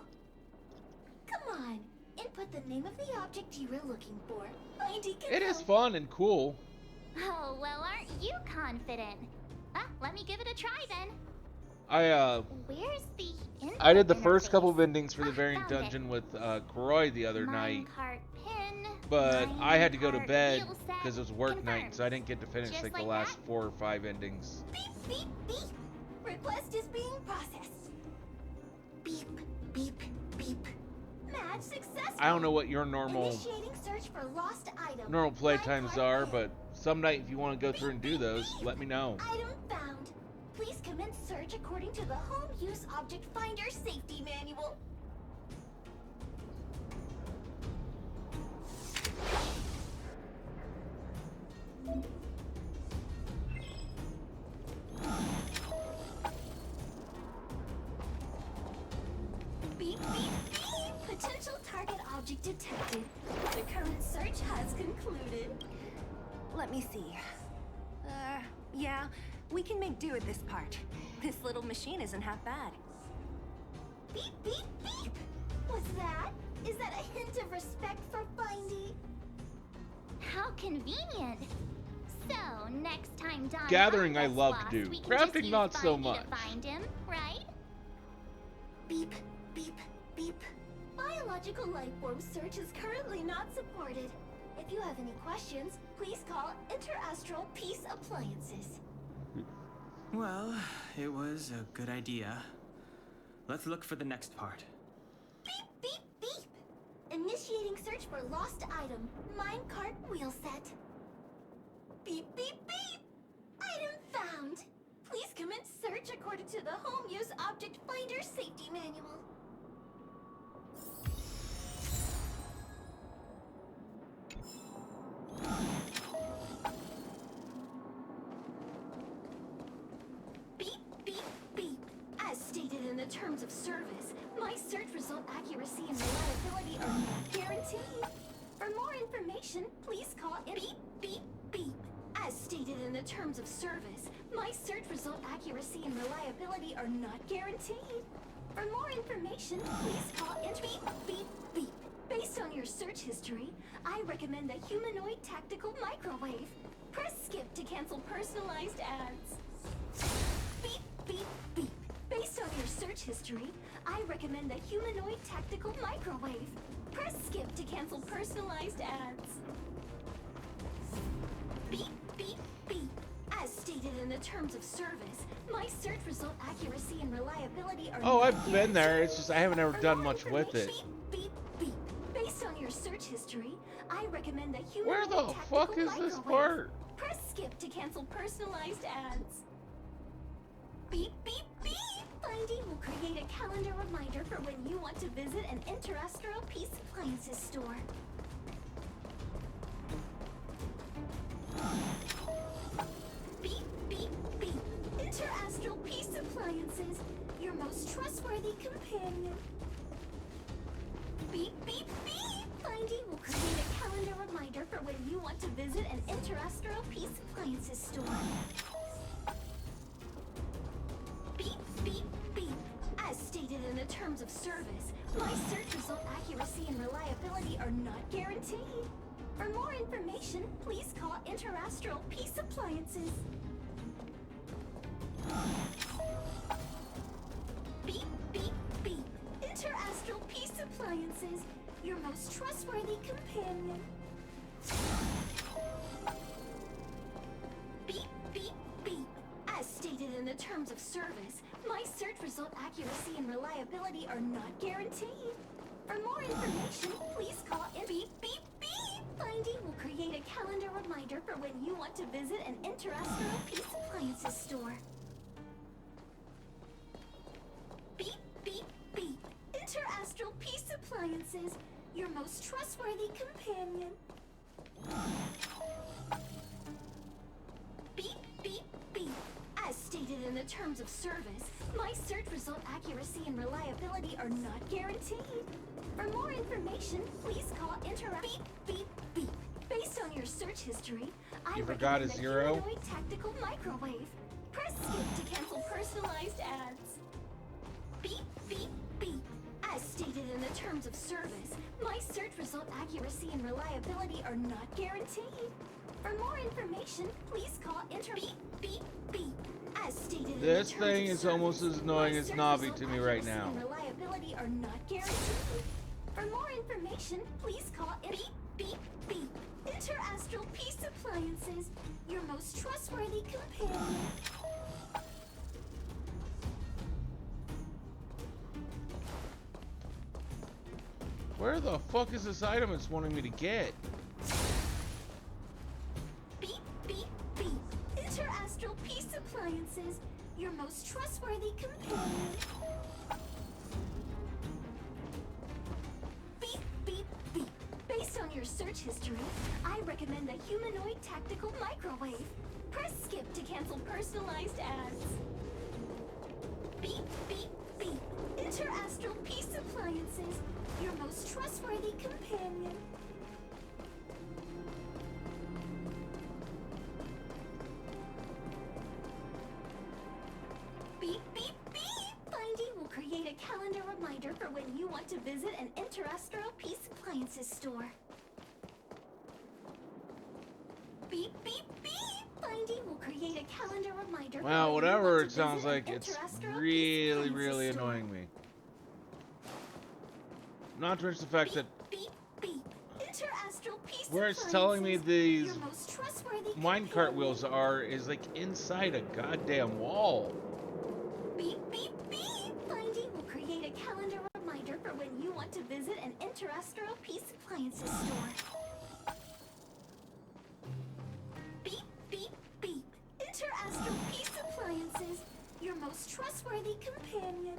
Speaker 19: Come on, input the name of the object you were looking for. Mindy can
Speaker 1: It is
Speaker 19: help.
Speaker 1: fun and cool.
Speaker 6: Oh, well, aren't you confident? Let me give it a try then. Where's the input
Speaker 1: I did the first
Speaker 6: interface?
Speaker 1: couple of endings for the variant
Speaker 6: found it.
Speaker 1: dungeon with Koroi the other night,
Speaker 6: Minecart pin.
Speaker 1: but I had to go to
Speaker 6: minecart
Speaker 1: bed
Speaker 6: wheel set,
Speaker 1: because it was work night,
Speaker 6: confirmed.
Speaker 1: so I didn't get to finish
Speaker 6: Just
Speaker 1: like the
Speaker 6: like
Speaker 1: last 4 or 5 endings.
Speaker 19: Beep, beep, beep. Request is being processed. Beep, beep, beep. Match successful.
Speaker 1: I don't know what your normal
Speaker 19: Initiating search for lost item.
Speaker 1: play times are, but some night if you want to go through and do those, let me know.
Speaker 19: Item found. Please commence search according to the Home Use Object Finder Safety Manual. detected. The current search has concluded.
Speaker 12: Let me see. Yeah, we can make do with this part. This little machine isn't half bad.
Speaker 19: Beep, beep, beep! What's that? Is that a hint of respect for Findy?
Speaker 6: How convenient. So, next time Don
Speaker 1: Gathering I
Speaker 6: gets
Speaker 1: love
Speaker 6: lost,
Speaker 1: to do.
Speaker 6: we can
Speaker 1: Crafting
Speaker 6: just use
Speaker 1: not so
Speaker 6: Findy
Speaker 1: much.
Speaker 6: to find him, right?
Speaker 19: Beep, beep, beep. Biological life form search is currently not supported. If you have any questions, please call Interastral Peace Appliances.
Speaker 8: Well, it was a good idea. Let's look for the next part.
Speaker 19: Beep, beep, beep! Initiating search for lost item, minecart wheel set. Beep, beep, beep! Item found! Please commence search according to the Home Use Object Finder Safety Manual. Beep, beep, beep. As stated in the terms of service, my search result accuracy and reliability are not guaranteed. For more information, please call in. Beep, beep, beep. As stated in the terms of service, my search result accuracy and reliability are not guaranteed. For more information, please call in. Beep, beep, beep. Based on your search history, I recommend the humanoid tactical microwave. Press skip to cancel personalized ads. Beep, beep, beep. Based on your search history, I recommend the humanoid tactical microwave. Press skip to cancel personalized ads. Beep, beep, beep. As stated in the terms of service, my search result accuracy and reliability are
Speaker 1: Oh,
Speaker 19: not
Speaker 1: I've been there. It's just I haven't ever done much with it.
Speaker 19: Beep, beep. Based on your search history, I recommend the
Speaker 1: Where
Speaker 19: humanoid
Speaker 1: the
Speaker 19: tactical
Speaker 1: fuck is this
Speaker 19: microwave.
Speaker 1: part?
Speaker 19: Press skip to cancel personalized ads. Beep, beep, beep! Findy will create a calendar reminder for when you want to visit an Interastral Peace Appliances store. Beep, beep, beep! Interastral Peace Appliances, your most trustworthy companion. Beep, beep, beep! Findy will create a calendar reminder for when you want to visit an Interastral Peace Appliances store. Beep, beep, beep. As stated in the terms of service, my search result accuracy and reliability are not guaranteed. For more information, please call Interastral Peace Appliances. Beep, beep, beep. Interastral Peace Appliances, your most trustworthy companion. Beep, beep, beep. As stated in the terms of service, my search result accuracy and reliability are not guaranteed. For more information, please call in. Beep, beep, beep! Findy will create a calendar reminder for when you want to visit an Interastral Peace Appliances store. Beep, beep, beep! Interastral Peace Appliances, your most trustworthy companion. Beep, beep, beep! As stated in the terms of service, my search result accuracy and reliability are not guaranteed. For more information, please call Beep, beep, beep. Based on your search history, I
Speaker 1: You forgot a
Speaker 19: recommend the
Speaker 1: zero?
Speaker 19: humanoid tactical microwave. Press skip to cancel personalized ads. Beep, beep, beep. As stated in the terms of service, my search result accuracy and reliability are not guaranteed. For more information, please call Beep, beep, beep. As stated in the
Speaker 1: This
Speaker 19: terms
Speaker 1: thing
Speaker 19: of
Speaker 1: is almost
Speaker 19: service,
Speaker 1: as annoying
Speaker 19: my
Speaker 1: as
Speaker 19: search
Speaker 1: Navi
Speaker 19: result
Speaker 1: to me right
Speaker 19: accuracy
Speaker 1: now.
Speaker 19: and reliability are not guaranteed. For more information, please call Beep, beep, beep. Interastral Peace Appliances, your most trustworthy companion.
Speaker 1: Where the fuck is this item it's wanting me to get?
Speaker 19: Beep, beep, beep. Interastral Peace Appliances, your most trustworthy companion. Beep, beep, beep. Based on your search history, I recommend the humanoid tactical microwave. Press skip to cancel personalized ads. Beep, beep, beep. Interastral Peace Peace Appliances, your most trustworthy companion. Beep, beep, beep! Findy will create a calendar reminder for when you want to visit an Interastral Peace Appliances store. Beep, beep, beep! Findy will create a calendar reminder for
Speaker 1: Well,
Speaker 19: when you
Speaker 1: whatever
Speaker 19: want
Speaker 1: it
Speaker 19: to
Speaker 1: sounds
Speaker 19: visit an
Speaker 1: like, it's
Speaker 19: Interastral
Speaker 1: really,
Speaker 19: Peace
Speaker 1: really
Speaker 19: Appliances store.
Speaker 1: annoying me. Not to mention the fact that
Speaker 19: Beep, beep. Interastral Peace
Speaker 1: where it's telling me
Speaker 19: Appliances,
Speaker 1: these
Speaker 19: your most trustworthy
Speaker 1: minecart
Speaker 19: companion.
Speaker 1: wheels are is like inside a goddamn wall.
Speaker 19: Beep, beep, beep! Findy will create a calendar reminder for when you want to visit an Interastral Peace Appliances store. Beep, beep, beep! Interastral Peace Appliances, your most trustworthy companion.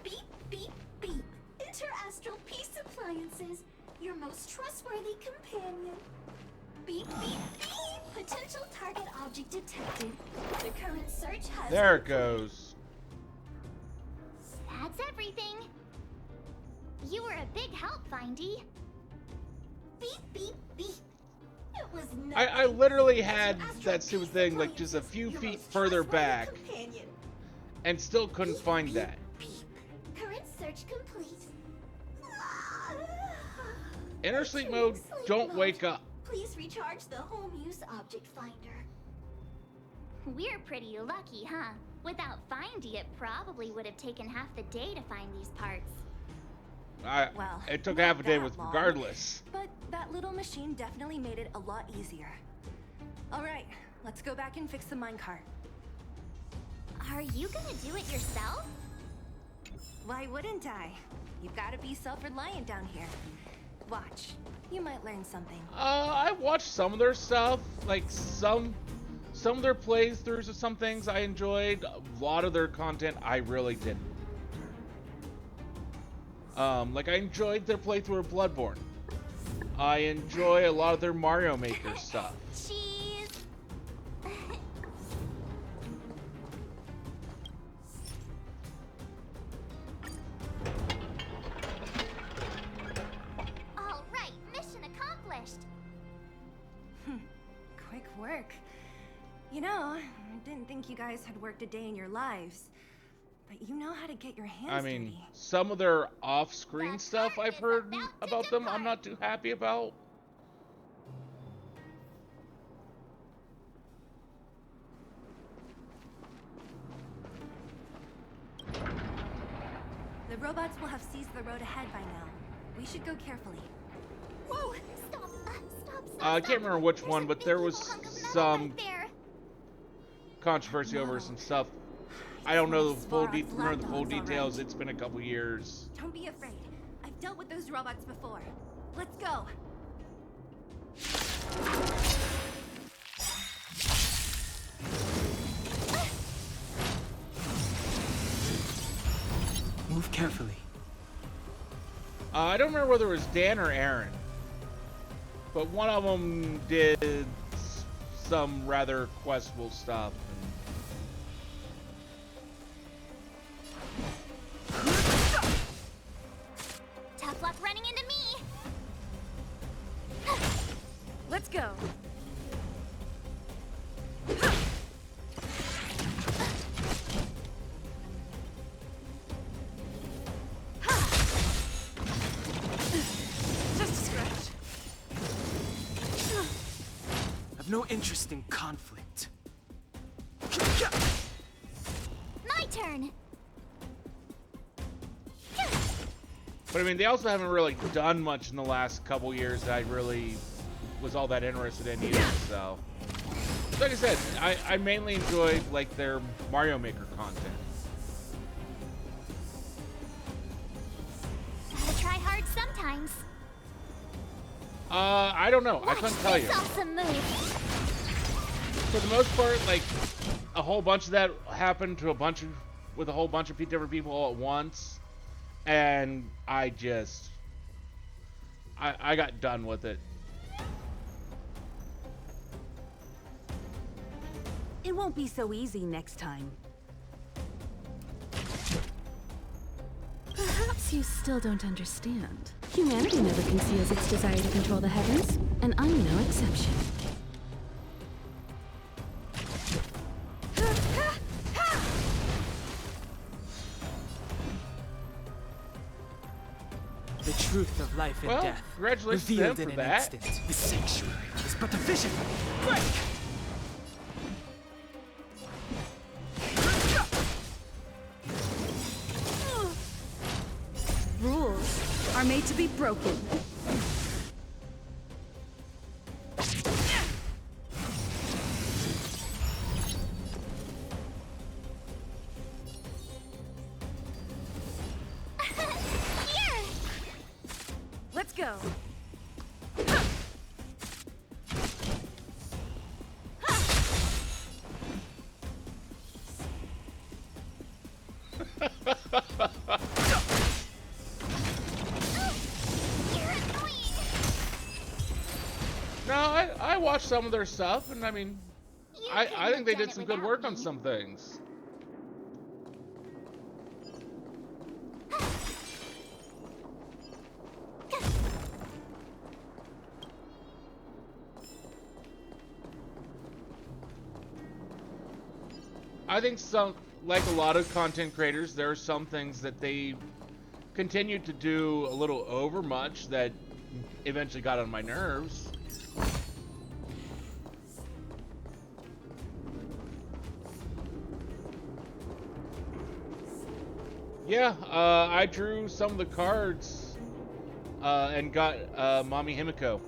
Speaker 19: Beep, beep, beep! Interastral Peace Appliances, your most trustworthy companion. Beep, beep, beep! Potential target object detected. The current search has...
Speaker 1: There it goes.
Speaker 6: That's everything. You were a big help, Findy.
Speaker 19: Beep, beep, beep. It was
Speaker 1: I literally had that stupid thing like just a few feet further back
Speaker 19: companion.
Speaker 1: and still couldn't find that.
Speaker 19: Current search complete.
Speaker 1: Inner sleep mode, don't wake up.
Speaker 19: Please recharge the home use object finder.
Speaker 6: We're pretty lucky, huh? Without Findy, it probably would have taken half the day to find these parts.
Speaker 12: Well,
Speaker 1: it took
Speaker 12: not
Speaker 1: half a day
Speaker 12: that
Speaker 1: with
Speaker 12: long,
Speaker 1: regardless.
Speaker 12: But that little machine definitely made it a lot easier. All right, let's go back and fix the minecart.
Speaker 6: Are you gonna do it yourself?
Speaker 12: Why wouldn't I? You've got to be self-reliant down here. Watch, you might learn something.
Speaker 1: I watched some of their stuff, like some of their playthroughs of some things I enjoyed. A lot of their content I really didn't. Like I enjoyed their playthrough of Bloodborne. I enjoy a lot of their Mario Maker stuff.
Speaker 6: Cheese. All right, mission accomplished.
Speaker 12: Quick work. You know, I didn't think you guys had worked a day in your lives. But you know how to get your hands
Speaker 1: I mean,
Speaker 12: dirty.
Speaker 1: some of their off-screen stuff I've heard about them I'm not too happy about.
Speaker 12: The robots will have seized the road ahead by now. We should go carefully.
Speaker 6: Whoa! Stop! Stop!
Speaker 1: I can't remember which one, but there was some
Speaker 6: There.
Speaker 1: controversy over some stuff. I don't know the full details. It's been a couple years.
Speaker 12: Don't be afraid. I've dealt with those robots before. Let's go.
Speaker 15: Move carefully.
Speaker 1: I don't remember whether it was Dan or Aaron, but one of them did some rather questionable stuff.
Speaker 6: Tough luck running into me.
Speaker 17: Let's go. Just a scratch.
Speaker 15: I've no interest in conflict.
Speaker 6: My turn.
Speaker 1: But I mean, they also haven't really done much in the last couple years that I really was all that interested in either. So, like I said, I mainly enjoyed like their Mario Maker content.
Speaker 6: Gotta try hard sometimes.
Speaker 1: I don't know. I couldn't tell you.
Speaker 6: This awesome move.
Speaker 1: For the most part, like a whole bunch of that happened to with a whole bunch of different people all at once, and I got done with it.
Speaker 17: It won't be so easy next time.
Speaker 7: guess you still don't understand. Humanity never conceals its desire to control the heavens, and I'm no exception.
Speaker 15: The truth of life and
Speaker 1: Well,
Speaker 15: death,
Speaker 1: congratulations to
Speaker 15: revealed
Speaker 1: him
Speaker 15: in
Speaker 1: for
Speaker 15: an
Speaker 1: that.
Speaker 15: instant. The sanctuary is but a vision. Break!
Speaker 7: Rules are made to be broken.
Speaker 17: Let's go.
Speaker 1: No, I watched some of their stuff, and I mean, I think they did some good work on some things. I think some, like a lot of content creators, there are some things that they continued to do a little over much that eventually got on my nerves. Yeah, I drew some of the cards and got Mommy Himiko.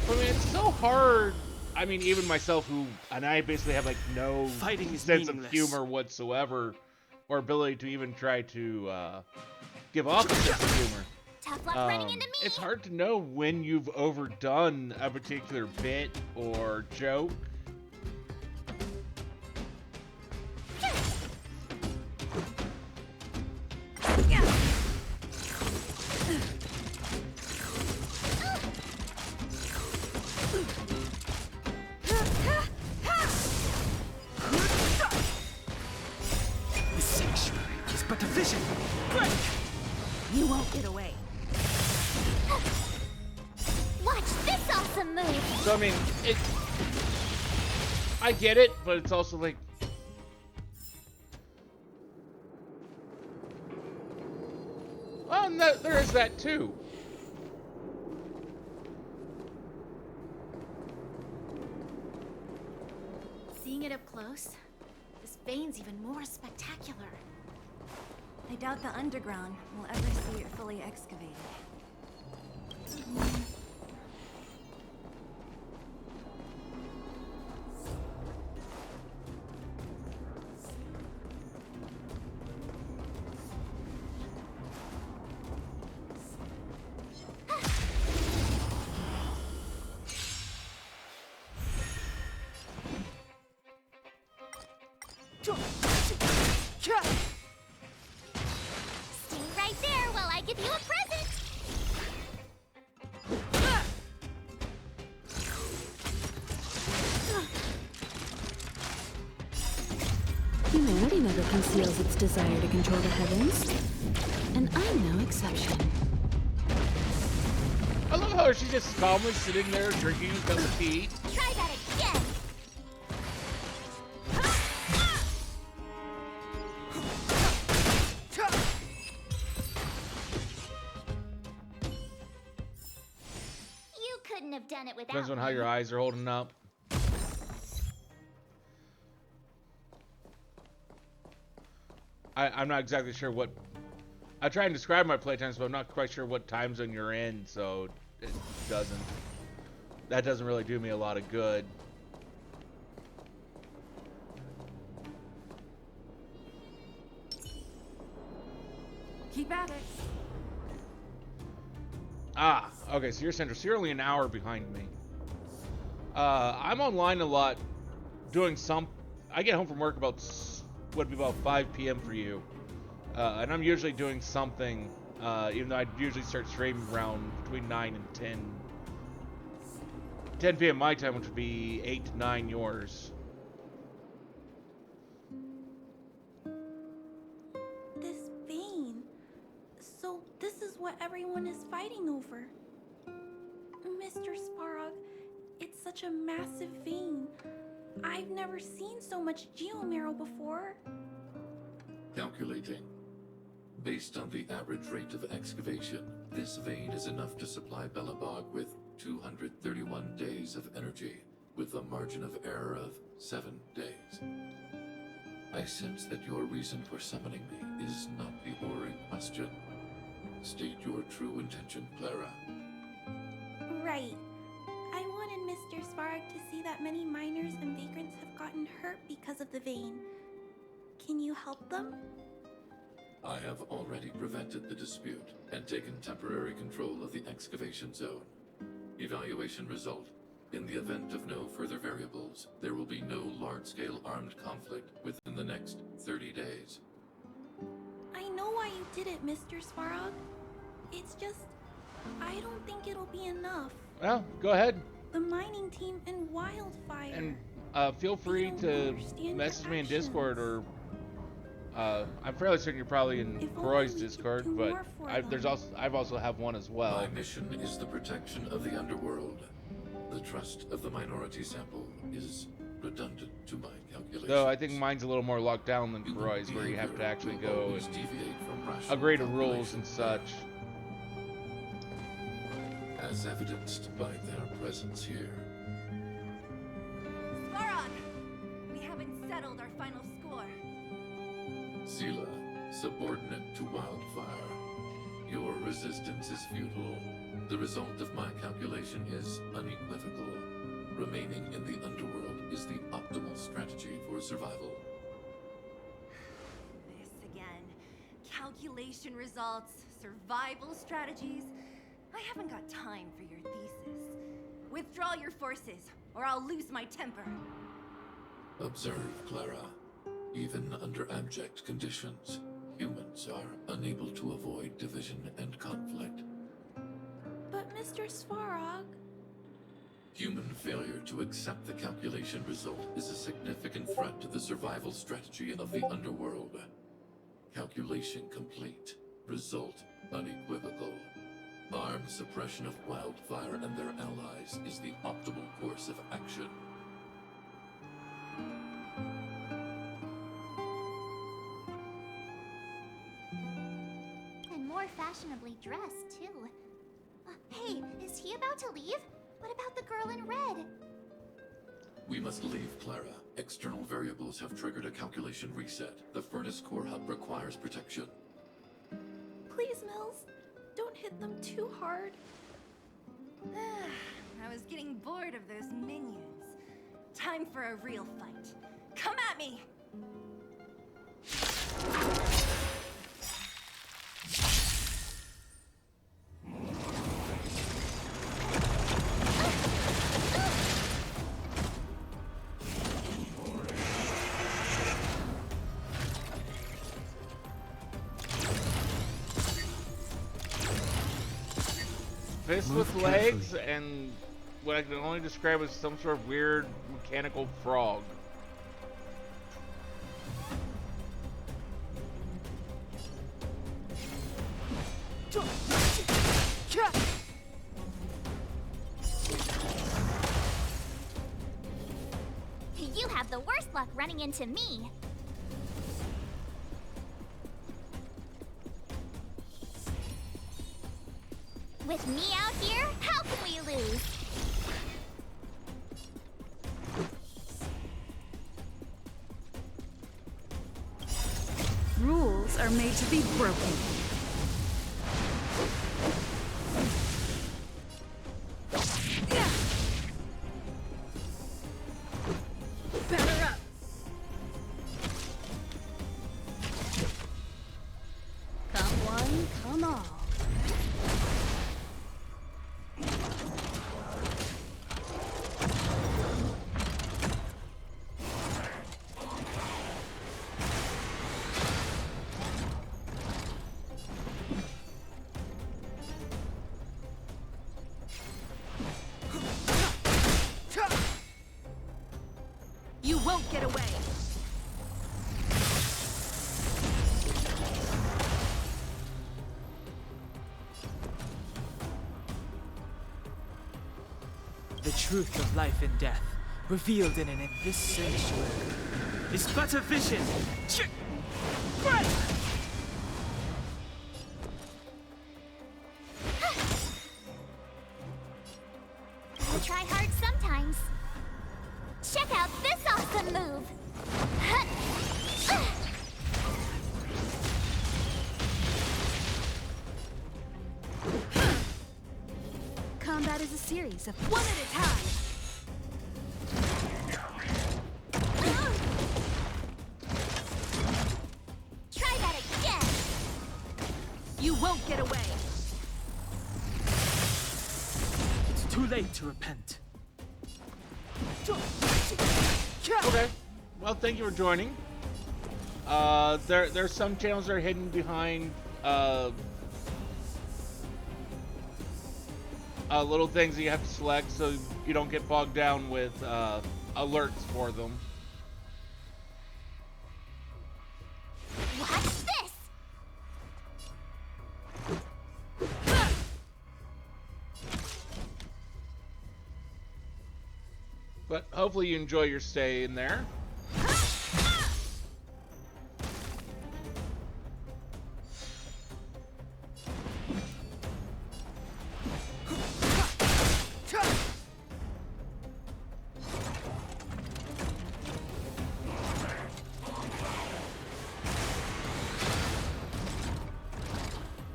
Speaker 1: I mean, it's so hard. I mean, even myself, and I basically have like no sense of humor whatsoever, or ability to even try to give off a sense of humor.
Speaker 6: Tough luck running into me.
Speaker 1: It's hard to know when you've overdone a particular bit or joke.
Speaker 15: The sanctuary is but a vision. Break!
Speaker 17: You won't get away.
Speaker 6: Watch this awesome move.
Speaker 1: So I mean, I get it, but it's also like, well, no, there is that too.
Speaker 2: Seeing it up close, this vein's even more spectacular.
Speaker 12: I doubt the underground will ever see it fully excavated.
Speaker 6: Stay right there while I give you a present.
Speaker 7: Humanity never conceals its desire to control the heavens, and I'm no exception.
Speaker 1: I love how she's just calmly sitting there drinking a cup of tea.
Speaker 6: Try that again. You couldn't have done it without
Speaker 1: Depends on how your eyes are holding up. I'm not exactly sure what. I try and describe my playtimes, but I'm not quite sure what time zone you're in, so it doesn't. That doesn't really do me a lot of good.
Speaker 17: Keep at it.
Speaker 1: Ah, okay, so you're central. So you're only an hour behind me. I'm online a lot, doing some. I get home from work about would be about 5 p.m. for you, and I'm usually doing something. Even though I usually start streaming around between 9 and 10. 10 p.m. my time, which would be 8 to 9 yours.
Speaker 20: This vein. So this is what everyone is fighting over. Mr. Sparrog, it's such a massive vein. I've never seen so much geomarrow before.
Speaker 21: Calculating. Based on the average rate of excavation, this vein is enough to supply Belobog with 231 days of energy, with a margin of error of 7 days. I sense that your reason for summoning me is not the boring question. State your true intention, Clara.
Speaker 20: Right. I wanted Mr. Svarg to see that many miners and vagrants have gotten hurt because of the vein. Can you help them?
Speaker 21: I have already prevented the dispute and taken temporary control of the excavation zone. Evaluation result. In the event of no further variables, there will be no large-scale armed conflict within the next 30 days.
Speaker 20: I know why you did it, Mr. Svarog. It's just, I don't think it'll be enough.
Speaker 1: Well, go ahead.
Speaker 20: The mining team and Wildfire.
Speaker 1: And feel free to message me in Discord, or I'm fairly certain you're probably in Roy's Discord, but I've also have one as well.
Speaker 21: My mission is the protection of the underworld. The trust of the minority sample is redundant to my calculations.
Speaker 1: Though I think mine's a little more locked down than Roy's, where you have to actually go and agree to rules and such.
Speaker 21: As evidenced by their presence here.
Speaker 12: Svarog! We haven't settled our final score.
Speaker 21: Sela, subordinate to Wildfire. Your resistance is futile. The result of my calculation is unequivocal. Remaining in the underworld is the optimal strategy for survival.
Speaker 12: This again. Calculation results, survival strategies. I haven't got time for your thesis. Withdraw your forces, or I'll lose my temper.
Speaker 21: Observe, Clara. Even under abject conditions, humans are unable to avoid division and conflict.
Speaker 20: But Mr. Svarog...
Speaker 21: Human failure to accept the calculation result is a significant threat to the survival strategy of the underworld. Calculation complete. Result unequivocal. Armed suppression of Wildfire and their allies is the optimal course of action.
Speaker 6: And more fashionably dressed, too. Hey, is he about to leave? What about the girl in red?
Speaker 21: We must leave, Clara. External variables have triggered a calculation reset. The furnace core hub requires protection.
Speaker 20: Please, Mills. Don't hit them too hard.
Speaker 12: I was getting bored of those minions. Time for a real fight. Come at me!
Speaker 1: Fist with legs and what I can only describe as some sort of weird mechanical frog.
Speaker 6: You have the worst luck running into me. With me out here, how can we lose?
Speaker 7: Rules are made to be broken. Batter up! Come one, come all.
Speaker 15: The truth of life and death, revealed in this sanctuary, is but a vision.
Speaker 6: I try hard sometimes. Check out this awesome move!
Speaker 11: Combat is a series of one at a time.
Speaker 6: Try that again!
Speaker 11: You won't get away.
Speaker 15: It's too late to repent.
Speaker 1: Okay. Well, thank you for joining. There's some channels that are hidden behind little things that you have to select so you don't get bogged down with alerts for them.
Speaker 6: Watch this!
Speaker 1: But hopefully you enjoy your stay in there.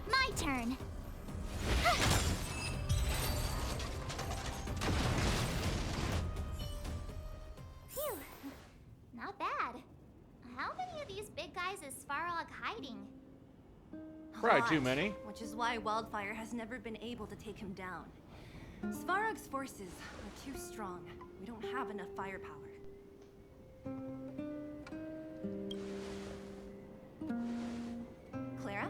Speaker 6: My turn. Phew. Not bad. How many of these big guys is Svarog hiding?
Speaker 1: Probably
Speaker 12: lot,
Speaker 1: too many.
Speaker 12: Which is why Wildfire has never been able to take him down. Svarog's forces are too strong. We don't have enough firepower. Clara?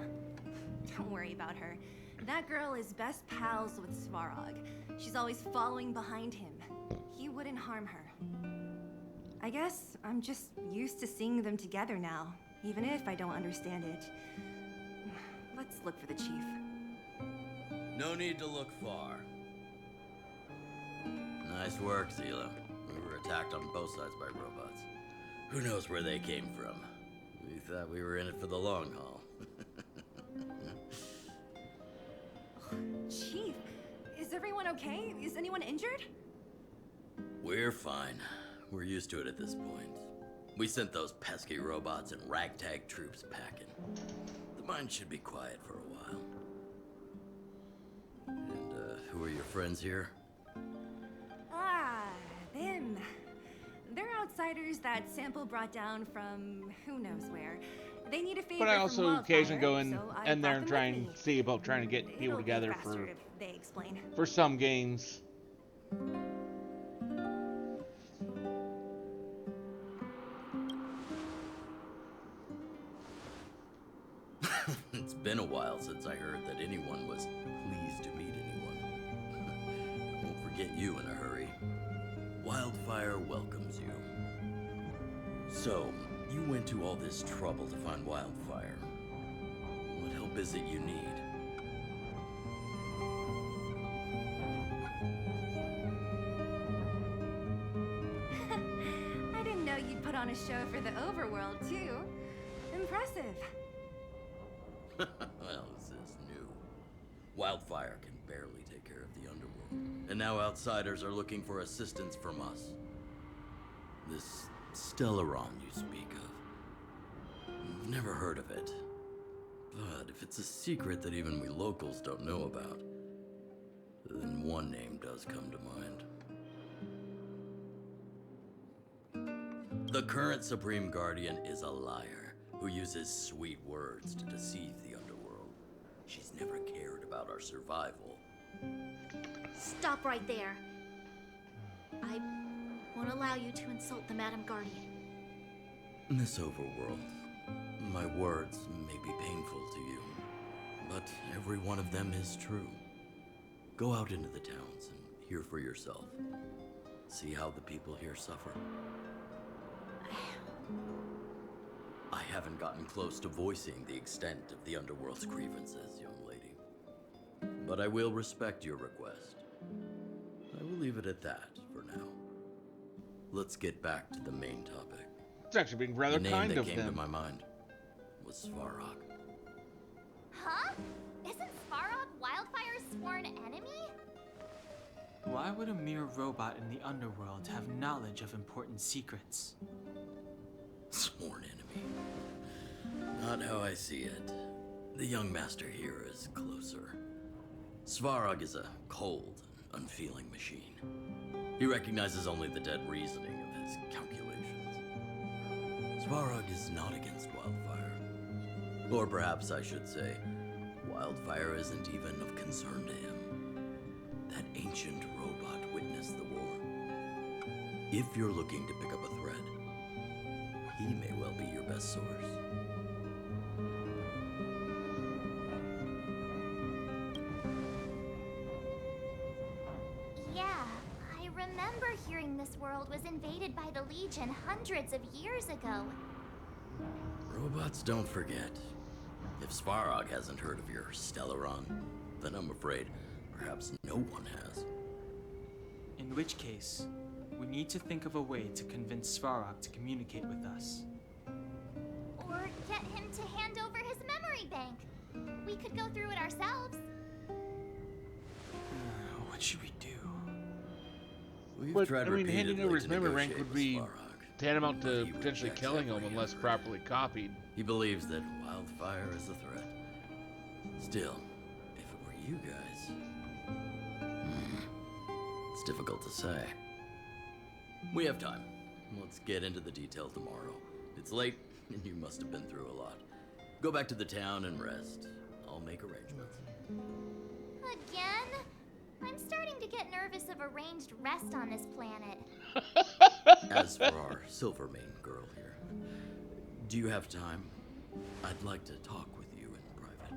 Speaker 12: Don't worry about her. That girl is best pals with Svarog. She's always following behind him. He wouldn't harm her. I guess I'm just used to seeing them together now, even if I don't understand it. Let's look for the chief.
Speaker 3: No need to look far. Nice work, Zila. We were attacked on both sides by robots. Who knows where they came from? We thought we were in it for the long haul.
Speaker 12: Chief, is everyone okay? Is anyone injured?
Speaker 3: We're fine. We're used to it at this point. We sent those pesky robots and ragtag troops packing. The mine should be quiet for a while. And, who are your friends here?
Speaker 12: Ah, them. They're outsiders that Sample brought down from who knows where. They need a favor
Speaker 1: But I
Speaker 12: from
Speaker 1: also
Speaker 12: Wildfire,
Speaker 1: occasionally go in
Speaker 12: so I
Speaker 1: there
Speaker 12: brought
Speaker 1: and
Speaker 12: them
Speaker 1: try
Speaker 12: with
Speaker 1: and
Speaker 12: me.
Speaker 1: see about trying to get people
Speaker 12: It'll be
Speaker 1: together
Speaker 12: faster if they explain.
Speaker 1: for some games.
Speaker 3: It's been a while since I heard that anyone was pleased to meet anyone. I won't forget you in a hurry. Wildfire welcomes you. So, you went to all this trouble to find Wildfire. What help is it you need?
Speaker 12: I didn't know you'd put on a show for the overworld, too. Impressive.
Speaker 3: Well, this is new. Wildfire can barely take care of the underworld. And now outsiders are looking for assistance from us. This Stellaron you speak of. I've never heard of it. But if it's a secret that even we locals don't know about, then one name does come to mind. The current Supreme Guardian is a liar who uses sweet words to deceive the underworld. She's never cared about our survival.
Speaker 2: Stop right there. I won't allow you to insult the Madam Guardian.
Speaker 3: In this overworld, my words may be painful to you, but every one of them is true. Go out into the towns and hear for yourself. See how the people here suffer. I haven't gotten close to voicing the extent of the underworld's grievances, young lady. But I will respect your request. I will leave it at that for now. Let's get back to the main topic.
Speaker 1: It's actually being rather
Speaker 3: the name
Speaker 1: kind
Speaker 3: that
Speaker 1: of
Speaker 3: came
Speaker 1: them.
Speaker 3: to my mind was Svarog.
Speaker 6: Huh? Isn't Svarog Wildfire's sworn enemy?
Speaker 8: Why would a mere robot in the underworld have knowledge of important secrets?
Speaker 3: Sworn enemy. Not how I see it. The young master here is closer. Svarog is a cold, unfeeling machine. He recognizes only the dead reasoning of his calculations. Svarog is not against Wildfire. Or perhaps I should say, Wildfire isn't even of concern to him. That ancient robot witnessed the war. If you're looking to pick up a thread, he may well be your best source.
Speaker 6: Yeah, I remember hearing this world was invaded by the Legion hundreds of years ago.
Speaker 3: Robots don't forget. If Svarog hasn't heard of your Stellaron, then I'm afraid perhaps no one has.
Speaker 8: In which case, we need to think of a way to convince Svarog to communicate with us.
Speaker 6: Or get him to hand over his memory bank. We could go through it ourselves.
Speaker 8: What should we do?
Speaker 1: But, I mean, handing over his memory rank would be tantamount to potentially killing him unless properly copied.
Speaker 3: He believes that Wildfire is a threat. Still, if it were you guys... it's difficult to say. We have time. Let's get into the details tomorrow. It's late, and you must have been through a lot. Go back to the town and rest. I'll make arrangements.
Speaker 6: Again? I'm starting to get nervous of arranged rest on this planet.
Speaker 3: As for our Silvermane girl here, do you have time? I'd like to talk with you in private.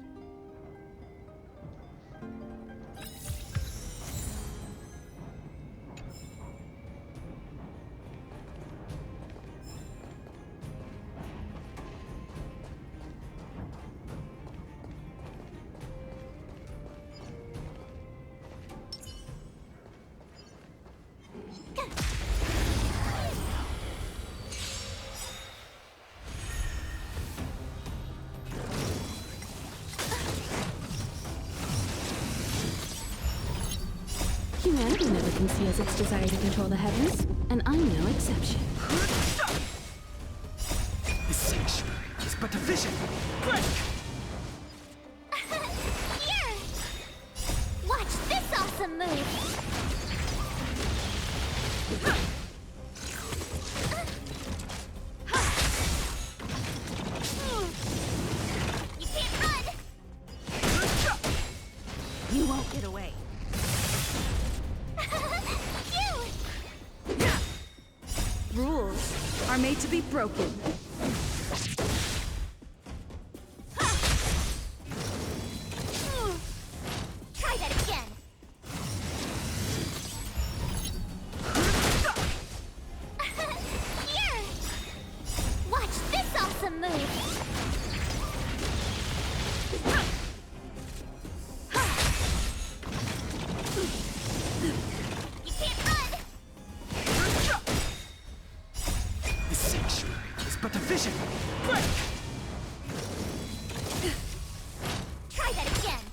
Speaker 7: Humanity never conceals its desire to control the heavens, and I'm no exception.
Speaker 15: The sanctuary is but a vision. Break!
Speaker 6: Here! Watch this awesome move! You can't run!
Speaker 12: You won't get away.
Speaker 7: Rules are made to be broken.
Speaker 6: Try that again. Here! Watch this awesome move! You can't run!
Speaker 15: The sanctuary is but a vision. Break!
Speaker 6: Try that again.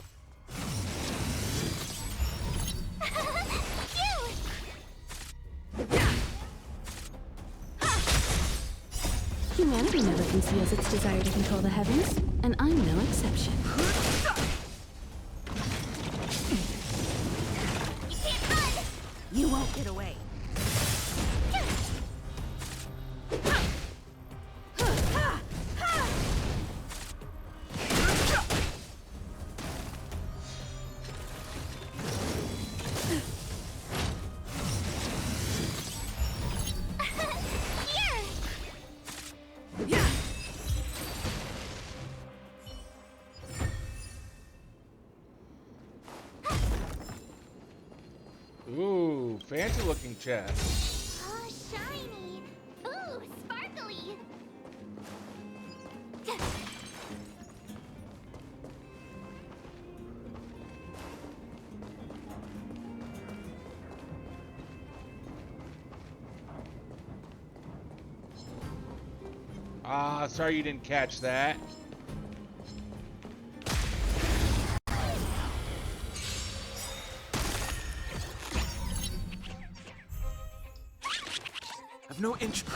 Speaker 7: Humanity never conceals its desire to control the heavens, and I'm no exception.
Speaker 6: You can't run!
Speaker 12: You won't get away.
Speaker 1: Ooh, fancy looking chest.
Speaker 6: Oh, shiny! Ooh, sparkly!
Speaker 1: Ah, sorry you didn't catch that.
Speaker 15: I've no interest.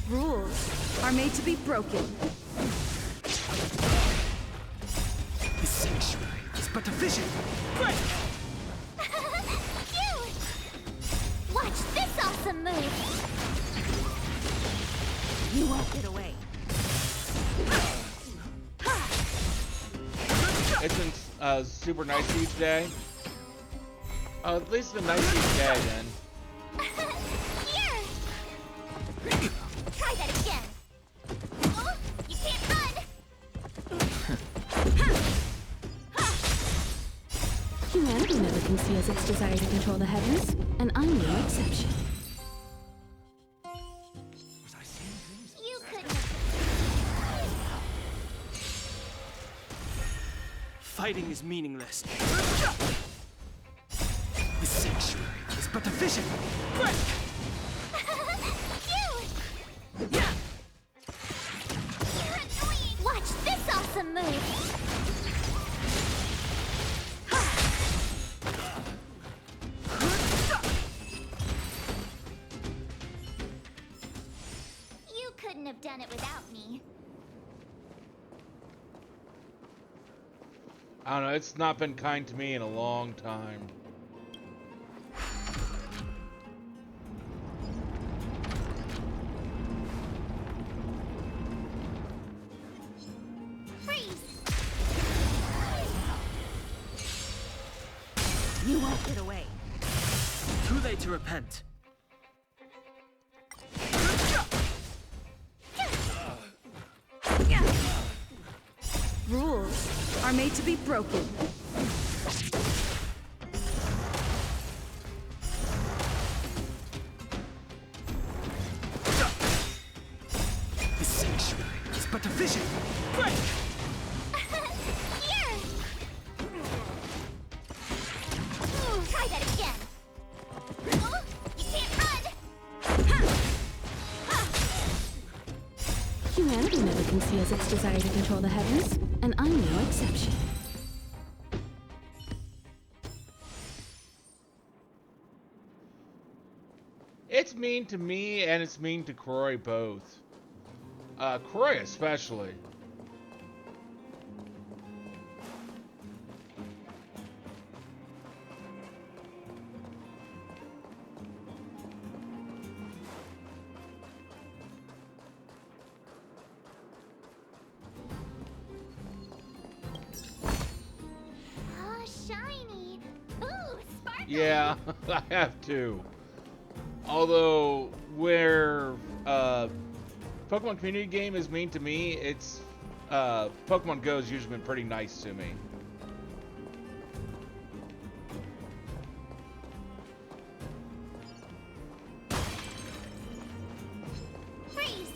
Speaker 7: Rules are made to be broken.
Speaker 15: This sanctuary is but a vision. Break!
Speaker 6: You! Watch this awesome move!
Speaker 12: You won't get away.
Speaker 1: It's been super nice to you today. Oh, at least it's been nice to you today, then.
Speaker 6: Here! Try that again! Oh, you can't run!
Speaker 7: Humanity never conceals its desire to control the heavens, and I'm no exception.
Speaker 6: You couldn't.
Speaker 15: Fighting is meaningless. This sanctuary is but a vision. Break!
Speaker 6: You're annoying! Watch this awesome move! You couldn't have done it without me.
Speaker 1: I don't know, it's not been kind to me in a long time.
Speaker 6: Freeze!
Speaker 12: You won't get away.
Speaker 15: Too late to repent.
Speaker 7: Rules are made to be broken.
Speaker 15: This sanctuary is but a vision. Break!
Speaker 6: Here! Ooh, try that again! Oh, you can't run!
Speaker 7: Humanity never conceals its desire to control the heavens, and I'm no exception.
Speaker 1: It's mean to me and it's mean to Croy both. Croy especially.
Speaker 6: Oh, shiny! Ooh, sparkly!
Speaker 1: Yeah, I have to. Although, where Pokemon community game is mean to me, it's Pokemon Go's usually been pretty nice to me.
Speaker 6: Freeze!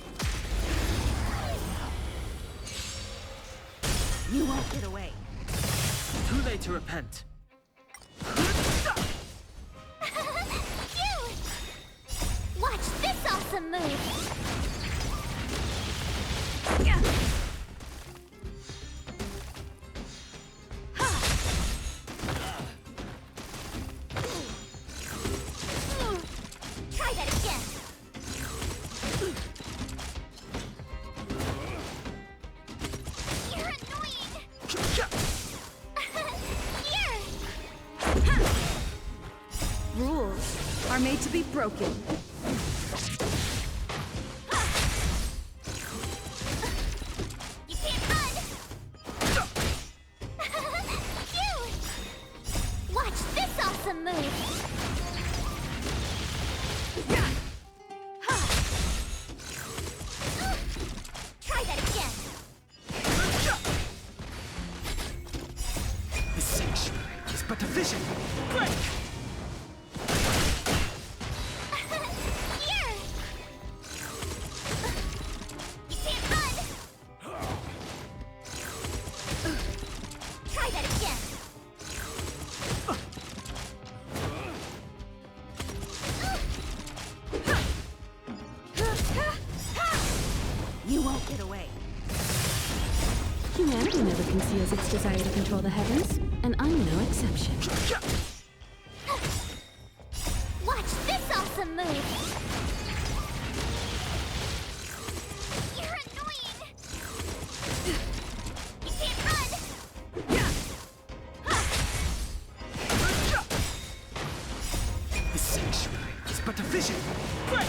Speaker 12: You won't get away.
Speaker 15: Too late to repent.
Speaker 6: You! Watch this awesome move! Try that again! You're annoying! Here!
Speaker 7: Rules are made to be broken.
Speaker 6: You can't run! You! Watch this awesome move! Try that again!
Speaker 15: This sanctuary is but a vision. Break!
Speaker 6: Here! You can't run! Try that again!
Speaker 7: conceals its desire to control the heavens, and I'm no exception.
Speaker 6: Watch this awesome move! You're annoying! You can't run!
Speaker 15: The sanctuary is but a vision. Break!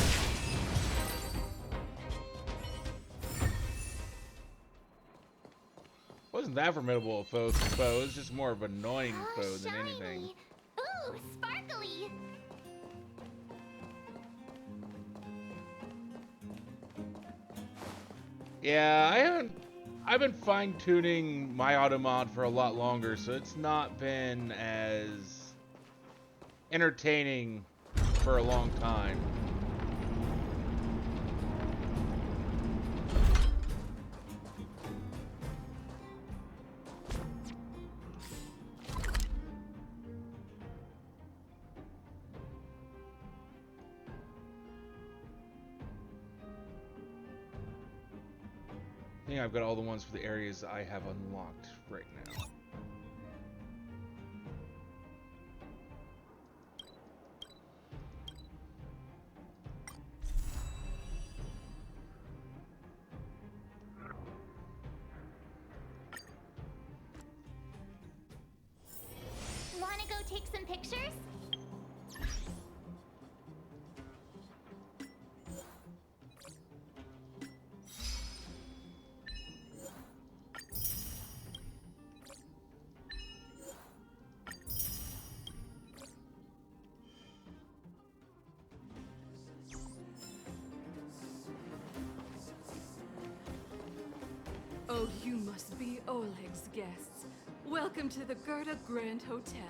Speaker 1: Wasn't that formidable a foe? It was just more of an annoying foe than anything.
Speaker 6: Ooh, sparkly!
Speaker 1: Yeah, I've been fine-tuning my automod for a lot longer, so it's not been as entertaining for a long time. I think I've got all the ones for the areas I have unlocked right now.
Speaker 6: Wanna go take some pictures?
Speaker 9: Oh, you must be Oleg's guests. Welcome to the Gerda Grand Hotel.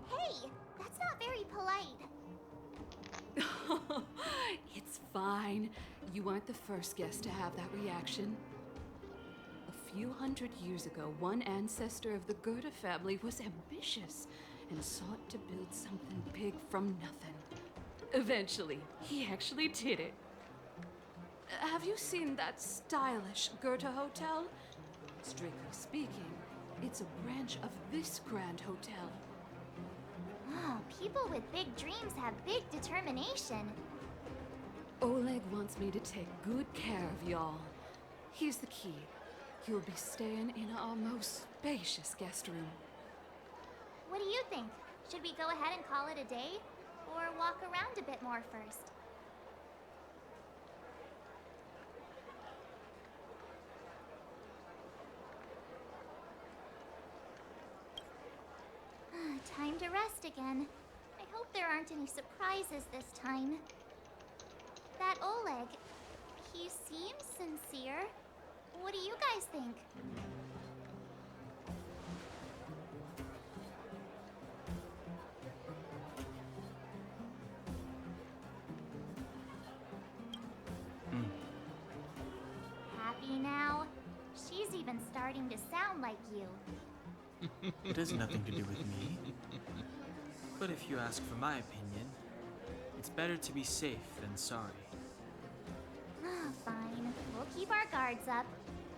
Speaker 6: Hey, that's not very polite.
Speaker 9: It's fine. You aren't the first guest to have that reaction. A few hundred years ago, one ancestor of the Gerda family was ambitious and sought to build something big from nothing. Eventually, he actually did it. Have you seen that stylish Gerda Hotel? Strictly speaking, it's a branch of this Grand Hotel.
Speaker 6: Oh, people with big dreams have big determination.
Speaker 9: Oleg wants me to take good care of y'all. Here's the key. You'll be staying in our most spacious guest room.
Speaker 6: What do you think? Should we go ahead and call it a day? Or walk around a bit more first? Time to rest again. I hope there aren't any surprises this time. That Oleg, he seems sincere. What do you guys think? Happy now? She's even starting to sound like you.
Speaker 8: It has nothing to do with me. But if you ask for my opinion, it's better to be safe than sorry.
Speaker 6: Fine. We'll keep our guards up.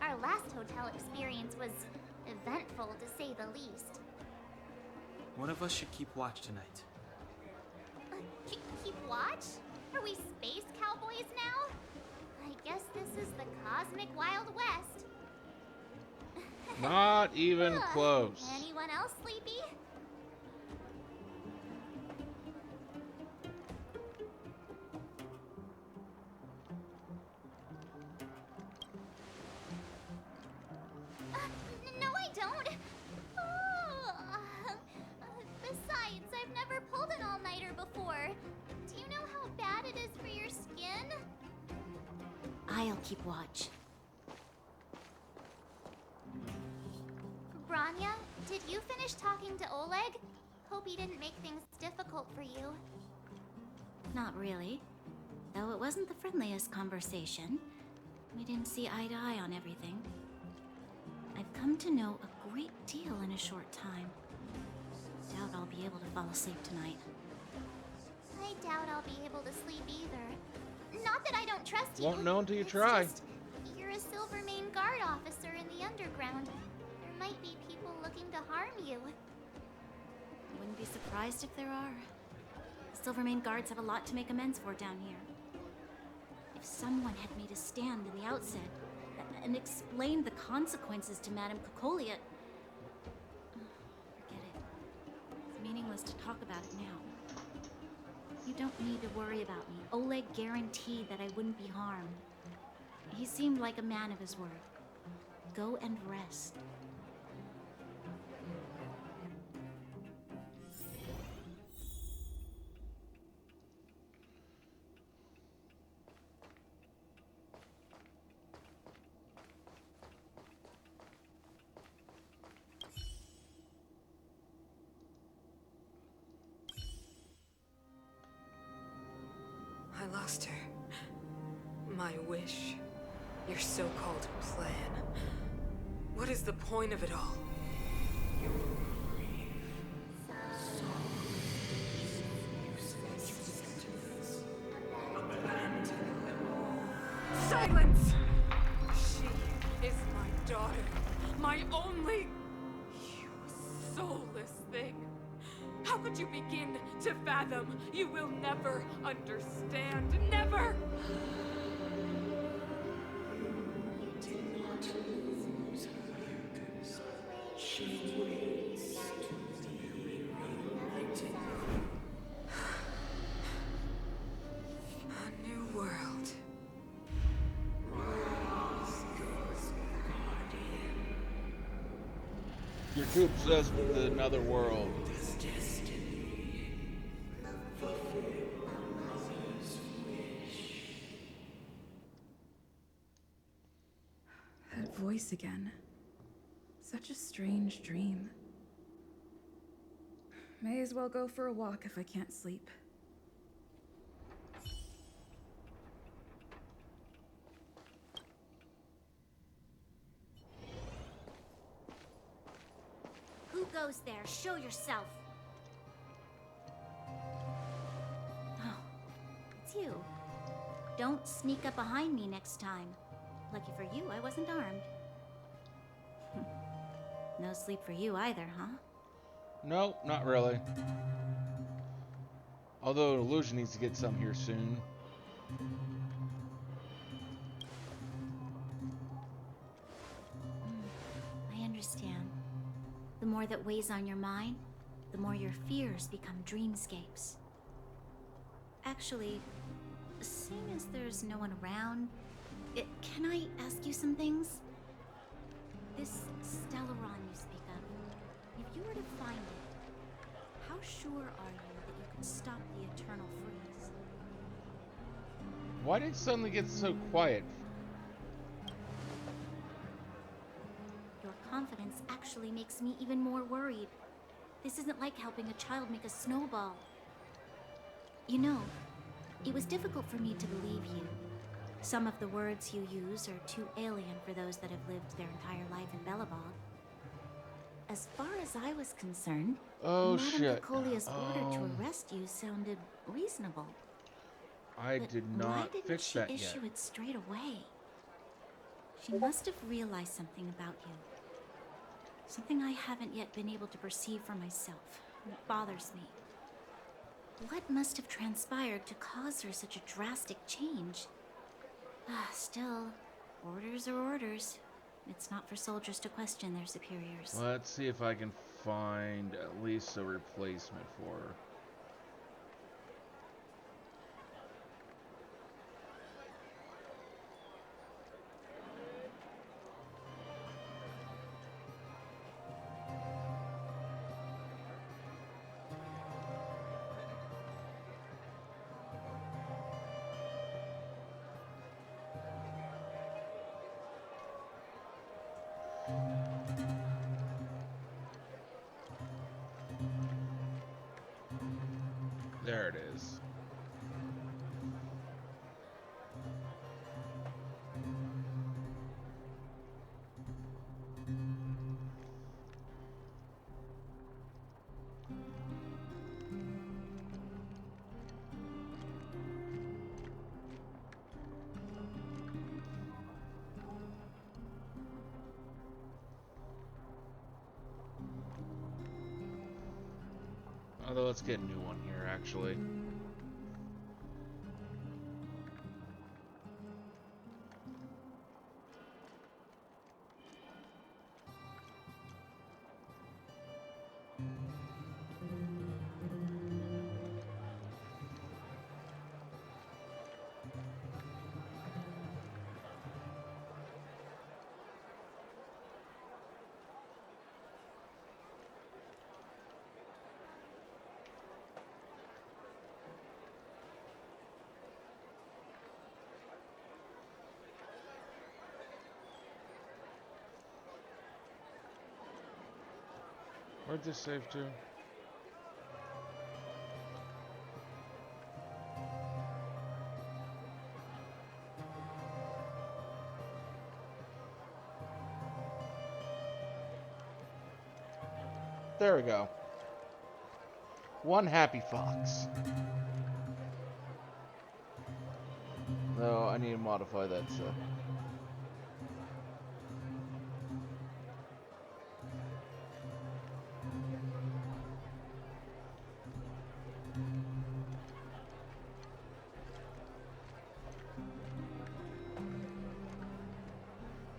Speaker 6: Our last hotel experience was eventful, to say the least.
Speaker 8: One of us should keep watch tonight.
Speaker 6: Keep watch? Are we space cowboys now? I guess this is the cosmic Wild West.
Speaker 1: Not even close.
Speaker 6: Anyone else sleepy? No, I don't. Besides, I've never pulled an all-nighter before. Do you know how bad it is for your skin?
Speaker 19: I'll keep watch.
Speaker 6: Branya, did you finish talking to Oleg? Hope he didn't make things difficult for you.
Speaker 19: Not really. Though it wasn't the friendliest conversation. We didn't see eye to eye on everything. I've come to know a great deal in a short time. Doubt I'll be able to fall asleep tonight.
Speaker 6: I doubt I'll be able to sleep either. Not that I don't trust you.
Speaker 1: Won't know until you
Speaker 6: It's
Speaker 1: try.
Speaker 6: just, you're a Silvermane Guard officer in the underground. There might be people looking to harm you.
Speaker 13: Wouldn't be surprised if there are. The Silvermane Guards have a lot to make amends for down here. If someone had made a stand in the outset and explained the consequences to Madame Cocolia... Forget it. It's meaningless to talk about it now. You don't need to worry about me. Oleg guaranteed that I wouldn't be harmed. He seemed like a man of his word. Go and rest.
Speaker 9: I lost her. My wish. Your so-called plan. What is the point of it all? Silence! She is my daughter. My only... You soulless thing. How could you begin to fathom? You will never understand. Never! A new world.
Speaker 1: You're too obsessed with another world.
Speaker 9: That voice again. Such a strange dream. May as well go for a walk if I can't sleep.
Speaker 6: Who goes there? Show yourself.
Speaker 13: Oh, it's you. Don't sneak up behind me next time. Lucky for you, I wasn't armed. No sleep for you either, huh?
Speaker 1: No, not really. Although Illusion needs to get some here soon.
Speaker 13: I understand. The more that weighs on your mind, the more your fears become dreamscapes. Actually, seeing as there's no one around, can I ask you some things? This Stellaron you speak of, if you were to find it, how sure are you that you could stop the eternal freeze?
Speaker 1: Why did it suddenly get so quiet?
Speaker 13: Your confidence actually makes me even more worried. This isn't like helping a child make a snowball. You know, it was difficult for me to believe you. Some of the words you use are too alien for those that have lived their entire life in Belobog. As far as I was concerned, Madame Cocolia's order to arrest you sounded reasonable.
Speaker 1: I did not fix that
Speaker 13: Why didn't she issue it straight away? She must have realized something about you. Something I haven't yet been able to perceive for myself. It bothers me. What must have transpired to cause her such a drastic change? Still, orders are orders. It's not for soldiers to question their superiors.
Speaker 1: Let's see if I can find at least a replacement for her. There it is. let's get a new one here, actually. Where'd this save to? There we go. One happy fox. No, I need to modify that stuff.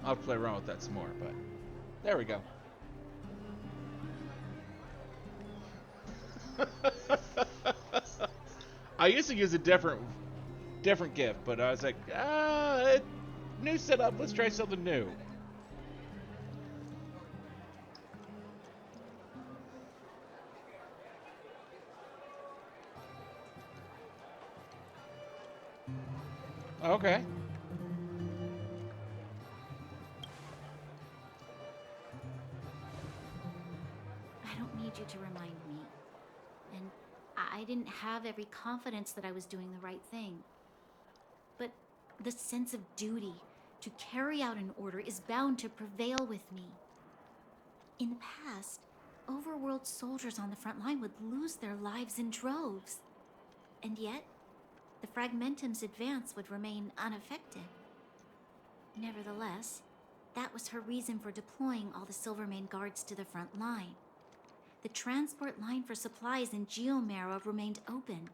Speaker 1: I'll play around with that some more, but there we go. I used to use a different gift, but I was like, new setup, let's try something new. Okay.
Speaker 13: I don't need you to remind me. And I didn't have every confidence that I was doing the right thing. But the sense of duty to carry out an order is bound to prevail with me. In the past, overworld soldiers on the front line would lose their lives in droves. And yet, the Fragmentum's advance would remain unaffected. Nevertheless, that was her reason for deploying all the Silvermane guards to the front line. The transport line for supplies in Geomarrow remained open,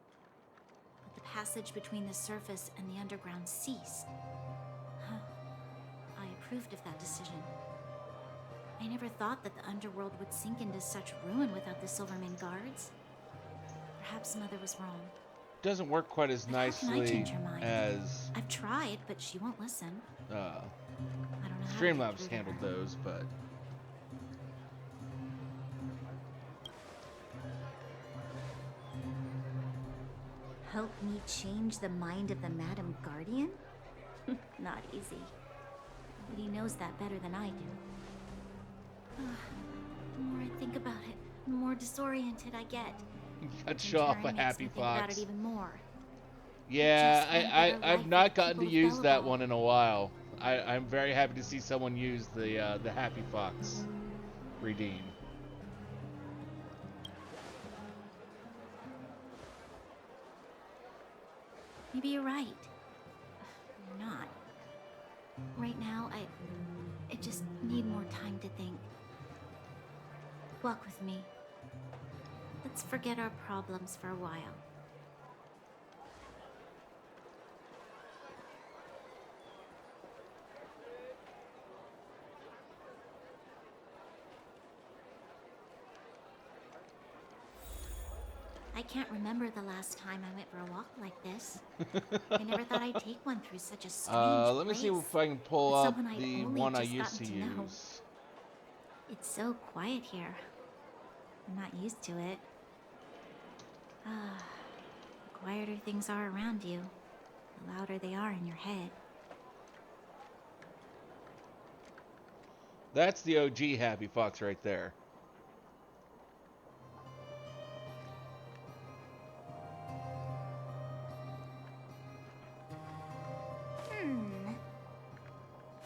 Speaker 13: but the passage between the surface and the underground ceased. I approved of that decision. I never thought that the underworld would sink into such ruin without the Silvermane guards. Perhaps Mother was wrong.
Speaker 1: Doesn't work quite as nicely as
Speaker 13: I've tried, but she won't listen. I don't know how to get
Speaker 1: Streamlabs
Speaker 13: through to
Speaker 1: handled
Speaker 13: her.
Speaker 1: those, but
Speaker 13: Help me change the mind of the Madam Guardian? Not easy. Nobody knows that better than I do. The more I think about it, the more disoriented I get.
Speaker 1: got show off a happy
Speaker 13: Think about
Speaker 1: fox.
Speaker 13: it even more.
Speaker 1: Yeah, I've not gotten to use that one in a while. I'm very happy to see someone use the happy fox redeem.
Speaker 13: Maybe you're right. You're not. Right now, I just need more time to think. Walk with me. Let's forget our problems for a while. I can't remember the last time I went for a walk like this. I never thought I'd take one through such a strange
Speaker 1: Let me see
Speaker 13: place,
Speaker 1: if I can pull
Speaker 13: with
Speaker 1: up
Speaker 13: someone I'd
Speaker 1: the
Speaker 13: only
Speaker 1: one I
Speaker 13: just
Speaker 1: used to
Speaker 13: gotten know.
Speaker 1: use.
Speaker 13: It's so quiet here. I'm not used to it. The quieter things are around you, the louder they are in your head.
Speaker 1: That's the OG happy fox right there.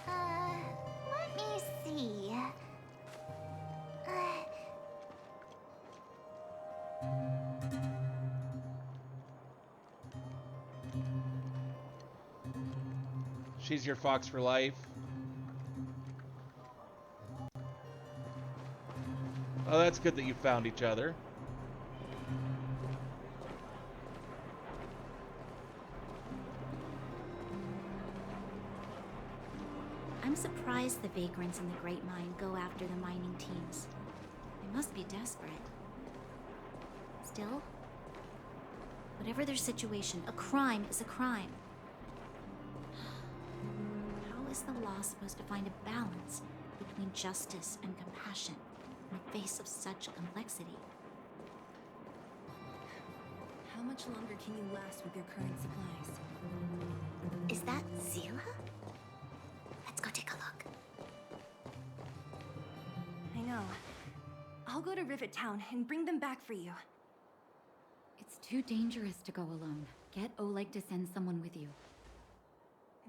Speaker 6: Let me see.
Speaker 1: She's your fox for life. Oh, that's good that you found each other.
Speaker 6: I'm surprised the vagrants in the Great Mine go after the mining teams. They must be desperate. Still, whatever their situation, a crime is a crime. How is the law supposed to find a balance between justice and compassion in the face of such complexity?
Speaker 12: How much longer can you last with your current supplies?
Speaker 6: Is that Zila? Let's go take a look.
Speaker 12: I know. I'll go to Rivet Town and bring them back for you.
Speaker 13: It's too dangerous to go alone. Get Oleg to send someone with you.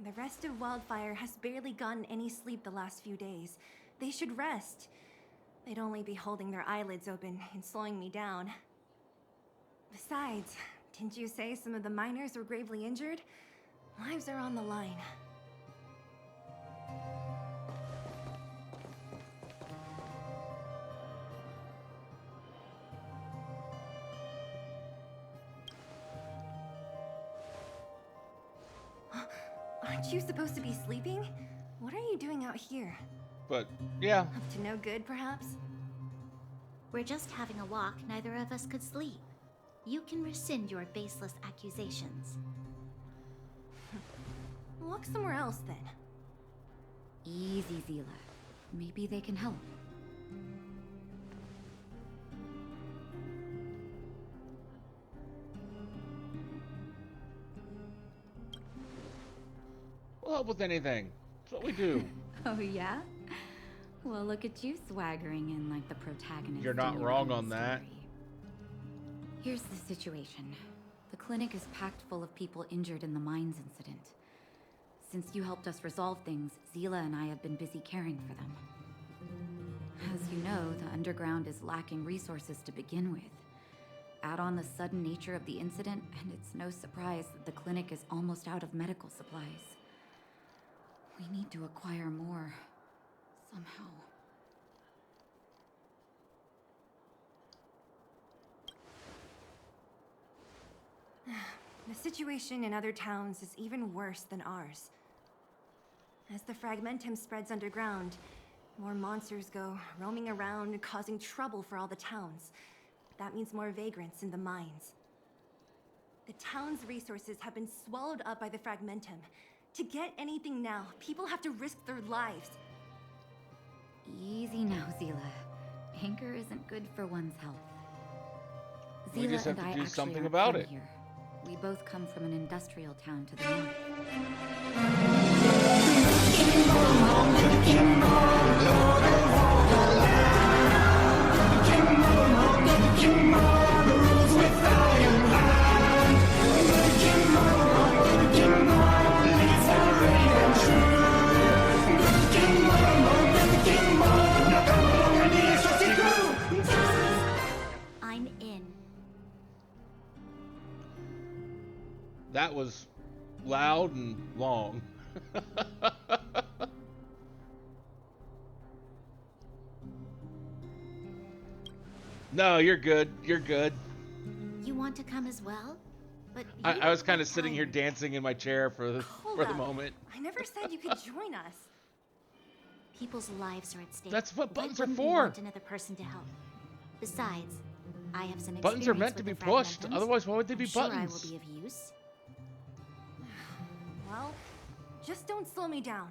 Speaker 12: The rest of Wildfire has barely gotten any sleep the last few days. They should rest. They'd only be holding their eyelids open and slowing me down. Besides, didn't you say some of the miners were gravely injured? Lives are on the line. Aren't you supposed to be sleeping? What are you doing out here?
Speaker 1: But, yeah.
Speaker 12: Up to no good, perhaps?
Speaker 6: We're just having a walk. Neither of us could sleep. You can rescind your baseless accusations.
Speaker 12: Walk somewhere else, then.
Speaker 13: Easy, Zila. Maybe they can help.
Speaker 1: We'll help with anything. That's what we do.
Speaker 13: Oh, yeah? Well, look at you swaggering in like the protagonist.
Speaker 1: You're not
Speaker 13: in your
Speaker 1: wrong
Speaker 13: own
Speaker 1: on that.
Speaker 13: story. Here's the situation. The clinic is packed full of people injured in the mines incident. Since you helped us resolve things, Zila and I have been busy caring for them. As you know, the underground is lacking resources to begin with. Add on the sudden nature of the incident, and it's no surprise that the clinic is almost out of medical supplies. We need to acquire more, somehow.
Speaker 12: The situation in other towns is even worse than ours. As the fragmentum spreads underground, more monsters go roaming around, causing trouble for all the towns. That means more vagrants in the mines. The town's resources have been swallowed up by the fragmentum. To get anything now, people have to risk their lives.
Speaker 13: Easy now, Zila. Anger isn't good for one's health.
Speaker 1: We just have
Speaker 13: and
Speaker 1: to
Speaker 13: I
Speaker 1: do
Speaker 13: actually
Speaker 1: something
Speaker 13: aren't
Speaker 1: about
Speaker 13: from
Speaker 1: it.
Speaker 13: Here. We both come from an industrial town to the north.
Speaker 6: I'm in.
Speaker 1: That was loud and long. No, you're good. You're good.
Speaker 6: You want to come as well? But
Speaker 1: I was kind of sitting here dancing in my chair for the
Speaker 12: Hold
Speaker 1: moment.
Speaker 12: I never said you could join us.
Speaker 6: People's lives are at stake.
Speaker 1: That's what buttons
Speaker 6: Why
Speaker 1: are
Speaker 6: wouldn't we
Speaker 1: for.
Speaker 6: want another person to help? Besides, I have some
Speaker 1: Buttons are
Speaker 6: experience
Speaker 1: meant to
Speaker 6: with
Speaker 1: be
Speaker 6: the
Speaker 1: pushed.
Speaker 6: fragmentums.
Speaker 1: Otherwise, why would they
Speaker 6: I'm
Speaker 1: be
Speaker 6: sure
Speaker 1: buttons?
Speaker 6: I will be of use.
Speaker 12: Well, just don't slow me down.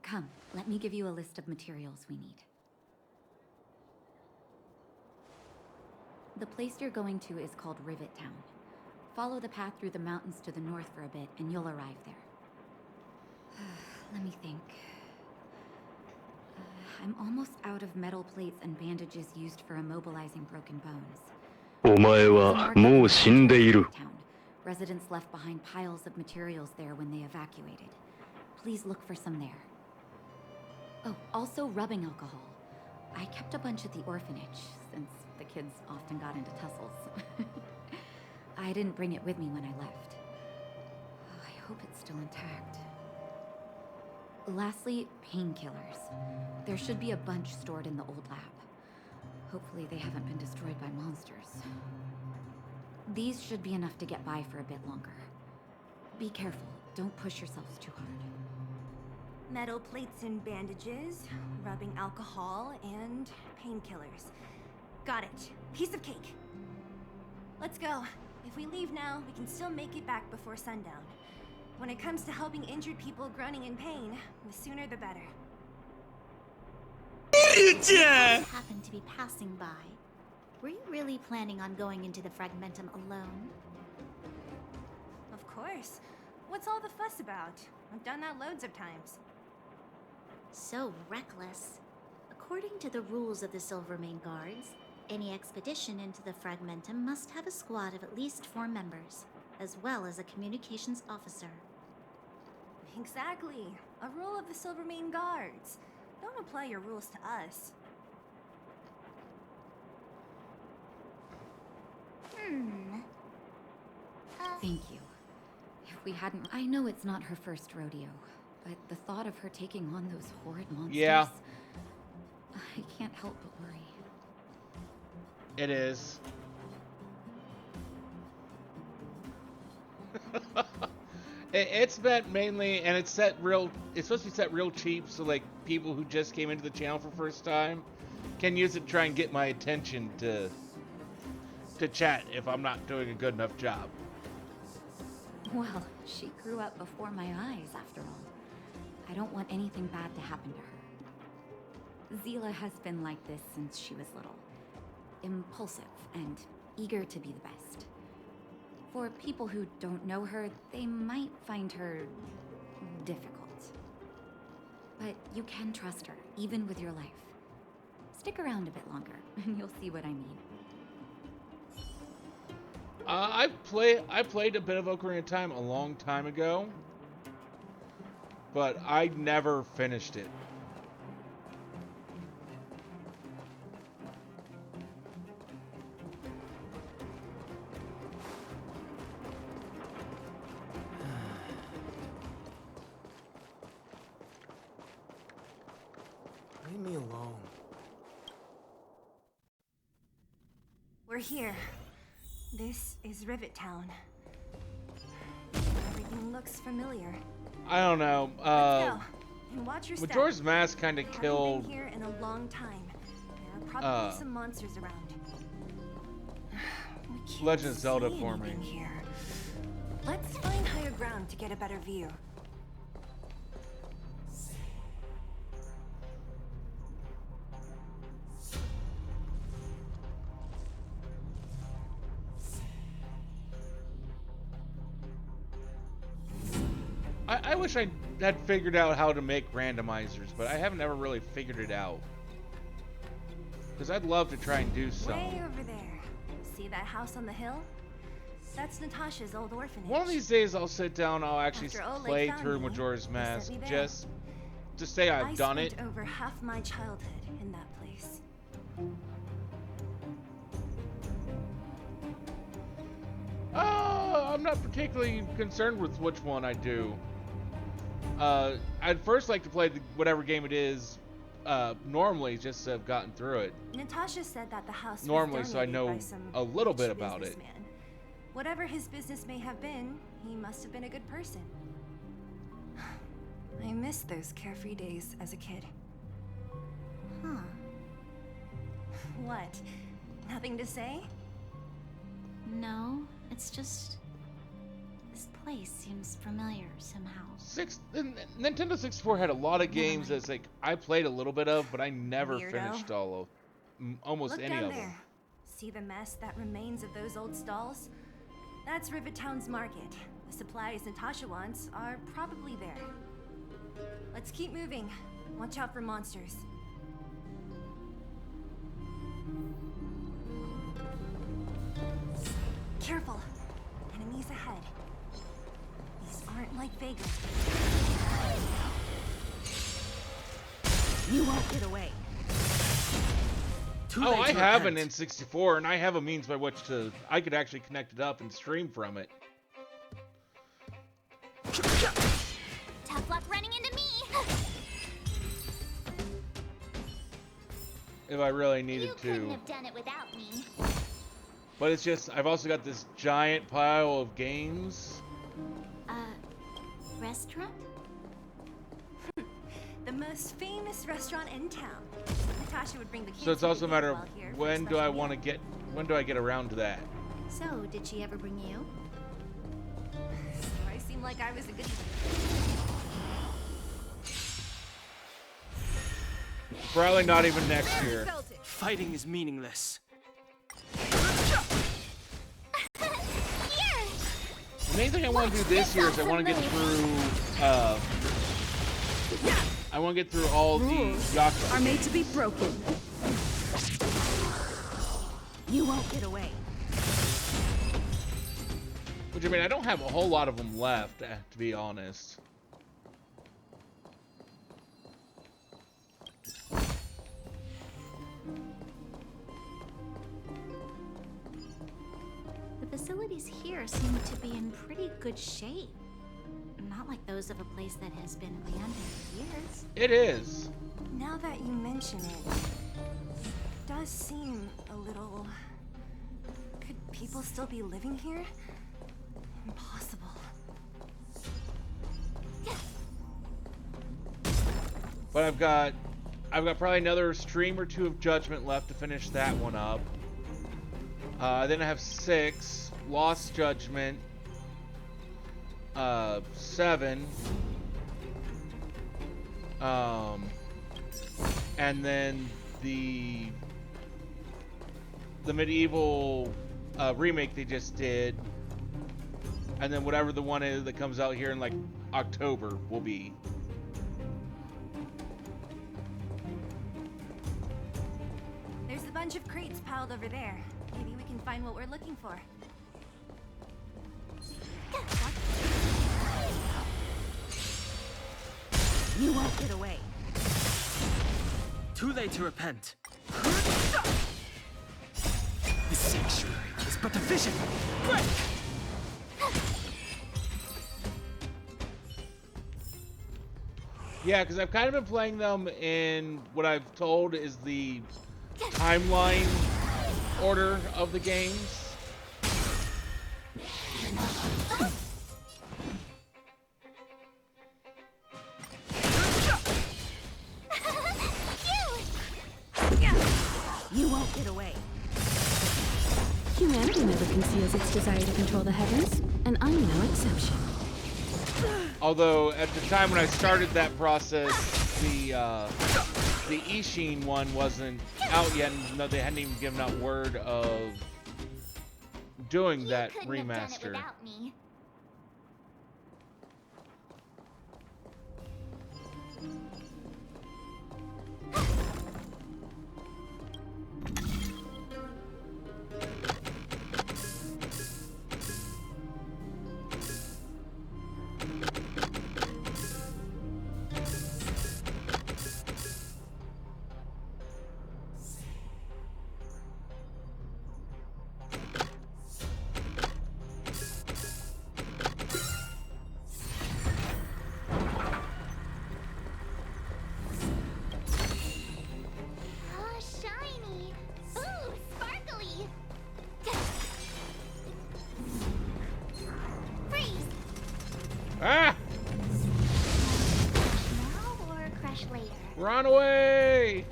Speaker 13: Come, let me give you a list of materials we need. The place you're going to is called Rivet Town. Follow the path through the mountains to the north for a bit, and you'll arrive there. Let me think. I'm almost out of metal plates and bandages used for immobilizing broken bones.
Speaker 10: お前はもう死んでいる。
Speaker 13: Residents left behind piles of materials there when they evacuated. Please look for some there. Oh, also rubbing alcohol. I kept a bunch at the orphanage, since the kids often got into tussles. I didn't bring it with me when I left. I hope it's still intact. Lastly, painkillers. There should be a bunch stored in the old lab. Hopefully they haven't been destroyed by monsters. These should be enough to get by for a bit longer. Be careful. Don't push yourselves too hard.
Speaker 12: Metal plates and bandages, rubbing alcohol, and painkillers. Got it. Piece of cake. Let's go. If we leave now, we can still make it back before sundown. When it comes to helping injured people groaning in pain, the sooner the better.
Speaker 6: Happened to be passing by. Were you really planning on going into the Fragmentum alone?
Speaker 12: Of course. What's all the fuss about? I've done that loads of times.
Speaker 6: So reckless. According to the rules of the Silvermane Guards, any expedition into the Fragmentum must have a squad of at least 4 members, as well as a communications officer.
Speaker 12: Exactly. A rule of the Silvermane Guards. Don't apply your rules to us.
Speaker 13: Thank you. If we hadn't... I know it's not her first rodeo, but the thought of her taking on those horrid monsters...
Speaker 1: Yeah.
Speaker 13: I can't help but worry.
Speaker 1: It is. It's meant mainly, and it's set real. It's supposed to be set real cheap, so like people who just came into the channel for first time can use it to try and get my attention to chat if I'm not doing a good enough job.
Speaker 13: Well, she grew up before my eyes, after all. I don't want anything bad to happen to her. Zila has been like this since she was little. Impulsive and eager to be the best. For people who don't know her, they might find her difficult. But you can trust her, even with your life. Stick around a bit longer, and you'll see what I mean.
Speaker 1: I played a bit of Ocarina of Time a long time ago, but I never finished it.
Speaker 16: Leave me alone.
Speaker 12: We're here. This is Rivet Town. Everything looks familiar.
Speaker 1: I don't know.
Speaker 12: Let's go. And watch your step.
Speaker 1: Majora's Mask kind of
Speaker 12: We haven't
Speaker 1: killed.
Speaker 12: been here in a long time. There are probably some monsters around. We can't
Speaker 1: Legend of Zelda
Speaker 12: see
Speaker 1: for me.
Speaker 12: anything here. Let's find higher ground to get a better view.
Speaker 1: I wish I had figured out how to make randomizers, but I haven't ever really figured it out. Because I'd love to try and do some.
Speaker 12: Way over there. See that house on the hill? That's Natasha's old orphanage.
Speaker 1: One of these days I'll sit down, I'll actually
Speaker 12: After Oleg
Speaker 1: play
Speaker 12: found
Speaker 1: through
Speaker 12: me,
Speaker 1: Majora's
Speaker 12: he
Speaker 1: Mask,
Speaker 12: sent me there.
Speaker 1: just to say I've done
Speaker 12: I
Speaker 1: it.
Speaker 12: spent over half my childhood in that place.
Speaker 1: I'm not particularly concerned with which one I do. I'd first like to play whatever game it is normally, just to have gotten through it.
Speaker 12: Natasha said that the house
Speaker 1: Normally,
Speaker 12: was
Speaker 1: so I
Speaker 12: donated
Speaker 1: know
Speaker 12: by some
Speaker 1: a little bit
Speaker 12: rich
Speaker 1: about it.
Speaker 12: businessman. Whatever his business may have been, he must have been a good person. I miss those carefree days as a kid.
Speaker 6: Huh.
Speaker 12: What? Nothing to say?
Speaker 6: No, it's just... this place seems familiar somehow.
Speaker 1: Nintendo 64 had a lot of games that's like I played a little bit of, but I never
Speaker 12: Weirdo.
Speaker 1: finished all of almost
Speaker 12: Look
Speaker 1: any
Speaker 12: down
Speaker 1: of
Speaker 12: there.
Speaker 1: them.
Speaker 12: See the mess that remains of those old stalls? That's Rivet Town's market. The supplies Natasha wants are probably there. Let's keep moving. Watch out for monsters. Careful. Enemies ahead. These aren't like Vegas. You won't get away.
Speaker 1: Oh, I have an N64, and I have a means by which I could actually connect it up and stream from it.
Speaker 6: Tough luck running into me!
Speaker 1: if I really needed
Speaker 6: You couldn't
Speaker 1: to.
Speaker 6: have done it without me.
Speaker 1: But it's just, I've also got this giant pile of games.
Speaker 12: Restaurant? The most famous restaurant in town. Natasha would bring the kids.
Speaker 1: So it's also a matter of
Speaker 12: while here for a
Speaker 1: when do
Speaker 12: special
Speaker 1: I
Speaker 12: meal.
Speaker 1: want to get, when do I get around to that?
Speaker 12: So, did she ever bring you? So I seem like I was a good.
Speaker 1: Probably not even next year.
Speaker 15: Fighting is meaningless.
Speaker 1: The main thing I want to do this year is I want to get through, I want to get through all the Yakuza
Speaker 9: are made
Speaker 1: games.
Speaker 9: to be broken. You won't get away.
Speaker 1: Which, I mean, I don't have a whole lot of them left, to be honest.
Speaker 6: The facilities here seem to be in pretty good shape. Not like those of a place that has been abandoned for years.
Speaker 1: It is.
Speaker 12: Now that you mention it, it does seem a little. Could people still be living here? Impossible.
Speaker 1: But I've got probably another stream or two of Judgment left to finish that one up. Then I have 6, Lost Judgment, 7, and then the medieval remake they just did, and then whatever the one is that comes out here in like October will be.
Speaker 12: There's a bunch of crates piled over there. Maybe we can find what we're looking for.
Speaker 9: You won't get away.
Speaker 15: Too late to repent. The sanctuary is but a vision. Break!
Speaker 1: Yeah, because I've kind of been playing them in what I've told is the timeline order of the games.
Speaker 9: You won't get away.
Speaker 7: Humanity never conceals its desire to control the heavens, and I'm no exception.
Speaker 1: Although at the time when I started that process, the Ishin one wasn't out yet, and no, they hadn't even given out word of doing that
Speaker 6: Couldn't have done it
Speaker 1: remaster.
Speaker 6: without me. Oh, shiny! Ooh, sparkly! Freeze!
Speaker 1: Ah!
Speaker 6: Now or crush later?
Speaker 1: Run away!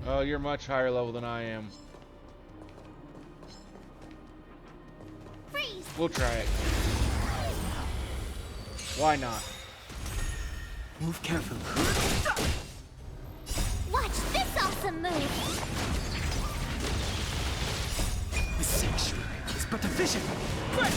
Speaker 1: Oh, you're much higher level than I am.
Speaker 6: Freeze!
Speaker 1: We'll try it. Why not?
Speaker 15: Move carefully.
Speaker 6: Watch this awesome move!
Speaker 15: The sanctuary is but a vision. Break!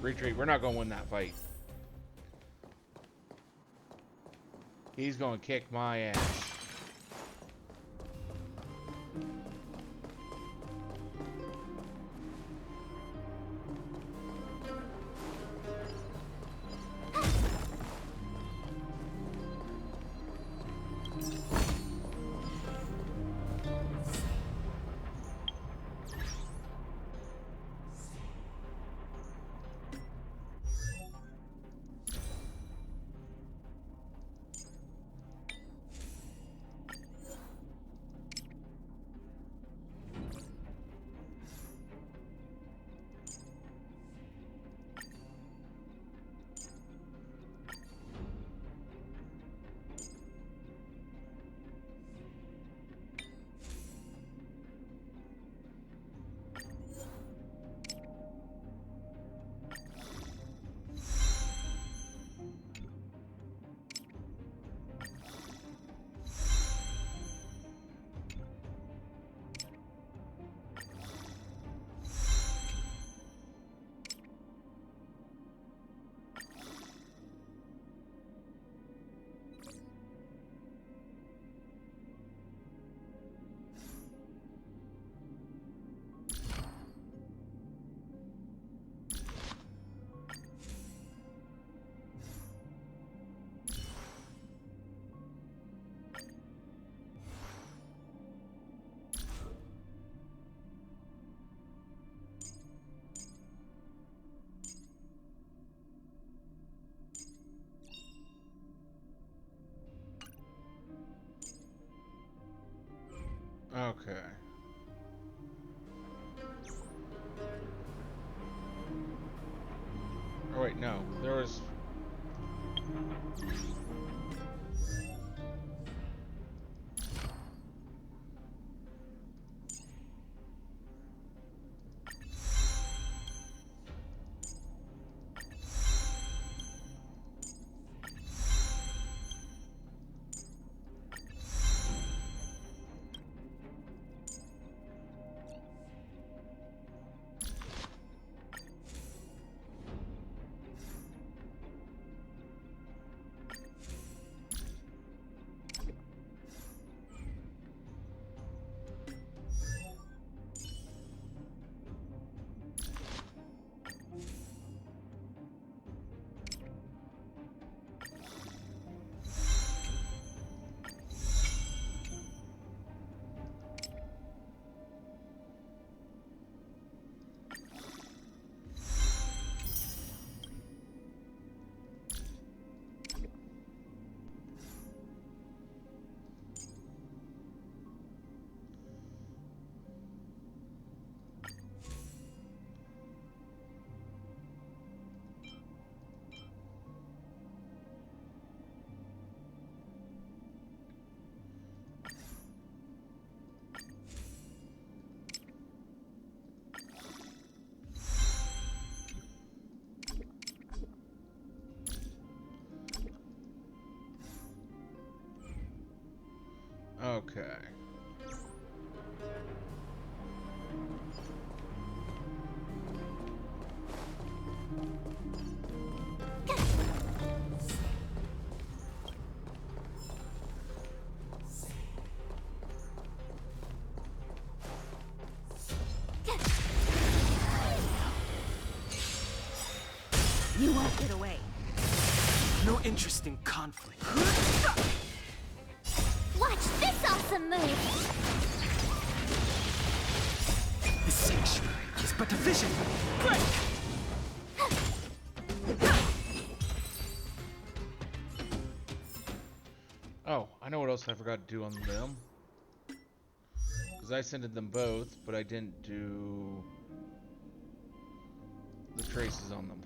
Speaker 1: Retreat. We're not going to win that fight. He's going to kick my ass. Okay. Oh wait, no. There was... Okay.
Speaker 9: You won't get away.
Speaker 15: No interest in conflict.
Speaker 6: Watch this awesome move!
Speaker 15: The sanctuary is but a vision. Break!
Speaker 1: Oh, I know what else I forgot to do on them. Because I scented them both, but I didn't do the traces on them.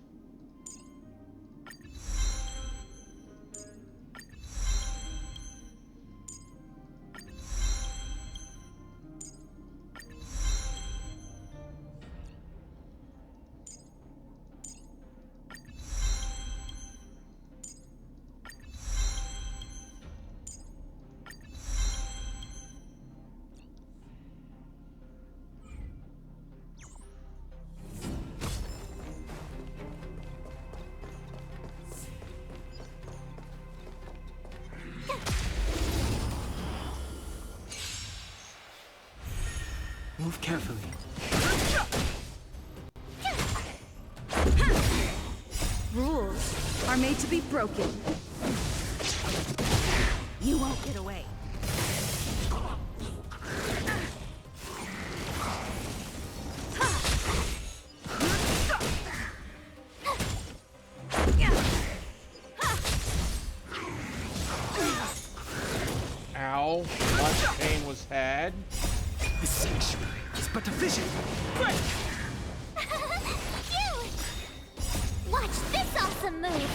Speaker 15: Move carefully.
Speaker 9: Rules are made to be broken. You won't get away.
Speaker 1: Ow, much pain was had.
Speaker 15: The sanctuary is but a vision. Break!
Speaker 6: Cute! Watch this awesome move!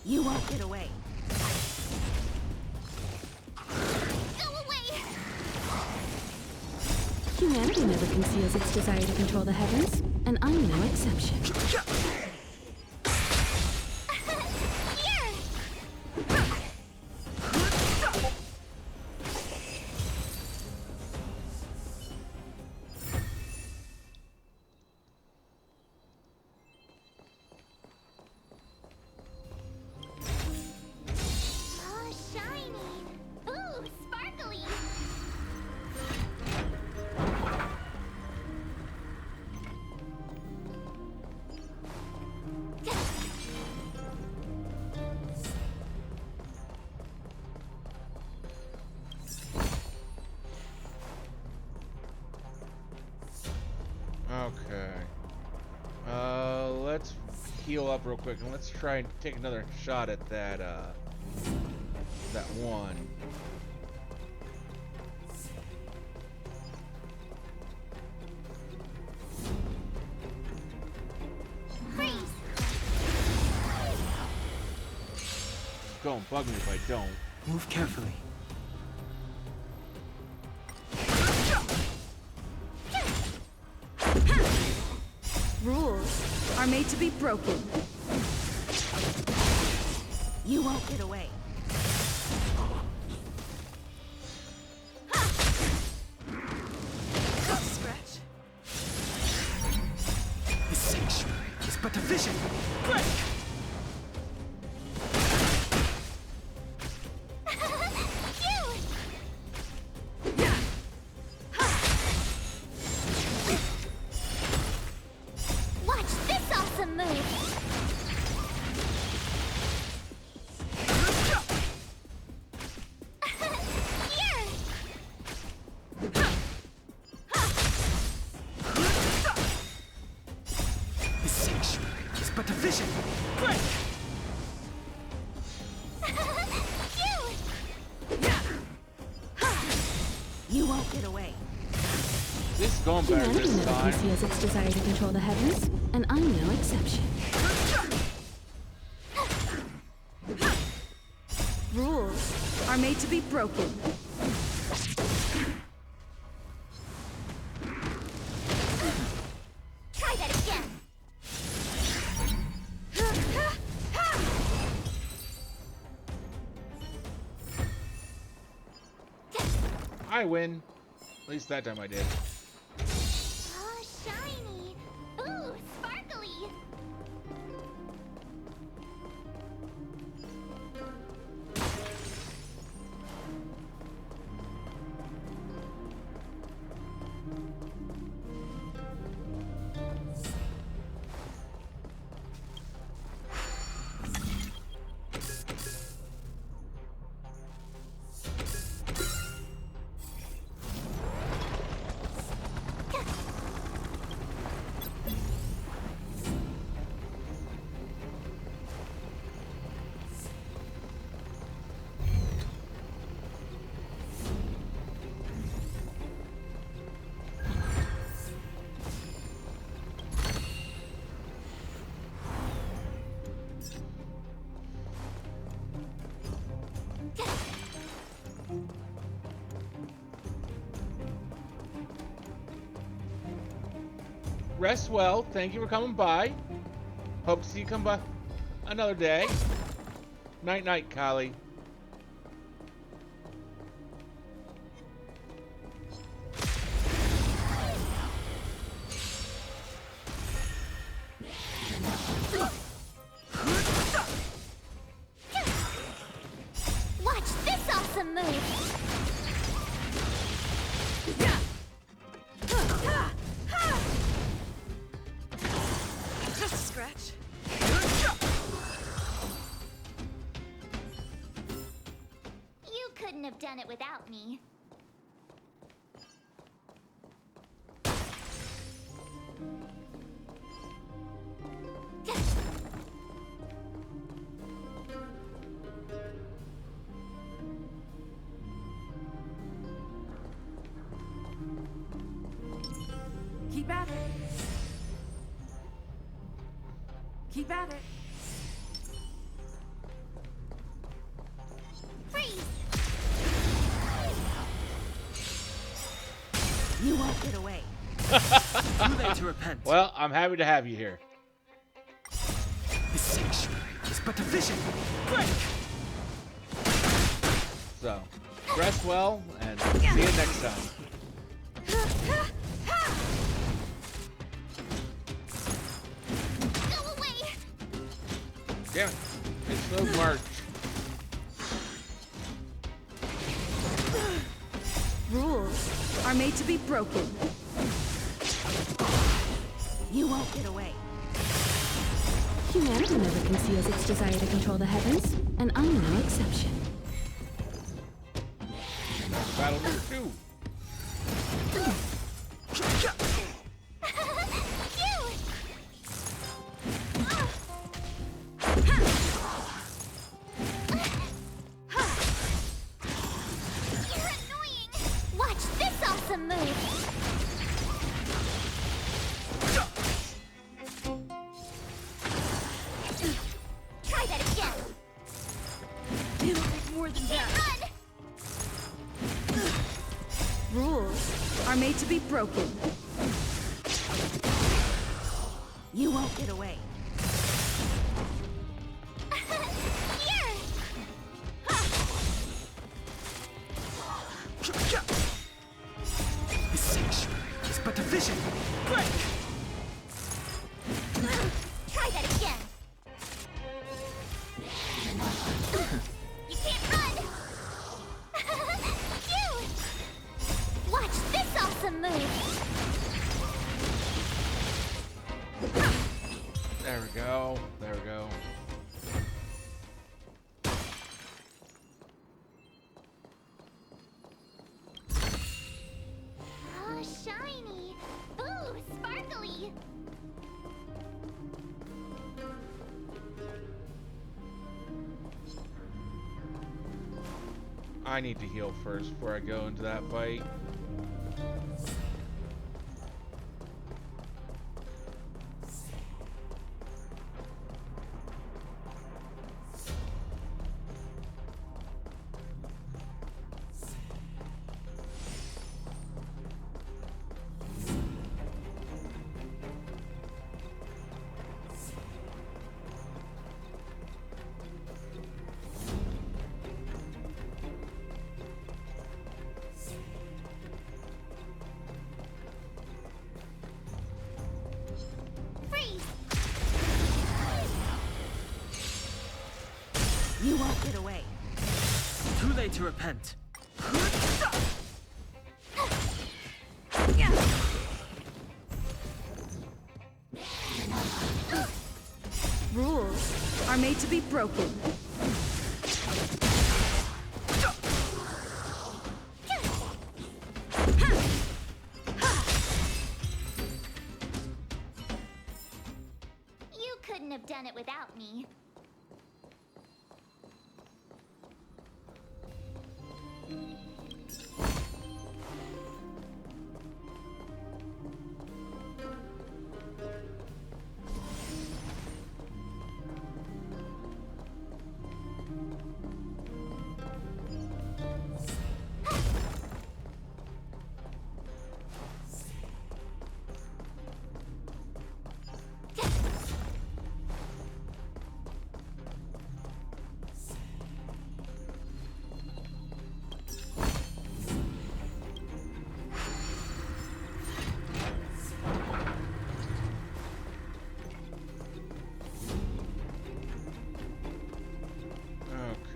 Speaker 9: You won't get away.
Speaker 6: Go away!
Speaker 7: Humanity never conceals its desire to control the heavens, and I'm no exception.
Speaker 6: Oh, shiny! Ooh, sparkly!
Speaker 1: Okay. Let's heal up real quick and let's try and take another shot at that, that one. Don't bug me if I don't.
Speaker 15: Move carefully.
Speaker 9: Rules are made to be broken.
Speaker 12: You won't get away.
Speaker 9: Scratch.
Speaker 15: The sanctuary is but a vision. Break!
Speaker 12: You won't get away.
Speaker 1: This is going better
Speaker 7: Humanity
Speaker 1: this
Speaker 7: never
Speaker 1: time.
Speaker 7: conceals its desire to control the heavens, and I'm no exception.
Speaker 9: Rules are made to be broken.
Speaker 6: Try that again.
Speaker 1: I win. At least that time I did.
Speaker 6: Oh, shiny. Ooh, sparkly.
Speaker 1: Rest well. Thank you for coming by. Hope to see you come by another day. Night night, Kali.
Speaker 6: Watch this awesome move.
Speaker 9: Just a scratch.
Speaker 6: You couldn't have done it without me.
Speaker 9: Keep at it. Keep at it.
Speaker 6: Freeze!
Speaker 12: You won't get away.
Speaker 15: Too late to repent.
Speaker 1: Well, I'm happy to have you here.
Speaker 15: The sanctuary is but a vision. Break!
Speaker 1: So, rest well, and see you next time.
Speaker 6: Go away!
Speaker 1: Damn it. It's no march.
Speaker 9: Rules are made to be broken.
Speaker 12: You won't get away.
Speaker 7: Humanity never conceals its desire to control the heavens, and I'm no exception.
Speaker 1: Battle number 2.
Speaker 9: take more than that.
Speaker 6: Run!
Speaker 9: Rules are made to be broken.
Speaker 12: You won't get away.
Speaker 6: Here!
Speaker 15: The sanctuary is but a vision. Break!
Speaker 6: Try that again. You can't run! Phew! Watch this awesome move!
Speaker 1: There we go. There we go.
Speaker 6: Oh, shiny! Ooh, sparkly!
Speaker 1: I need to heal first before I go into that fight.
Speaker 6: Freeze!
Speaker 12: You won't get away.
Speaker 15: Too late to repent.
Speaker 9: Rules are made to be broken.
Speaker 6: You couldn't have done it without me.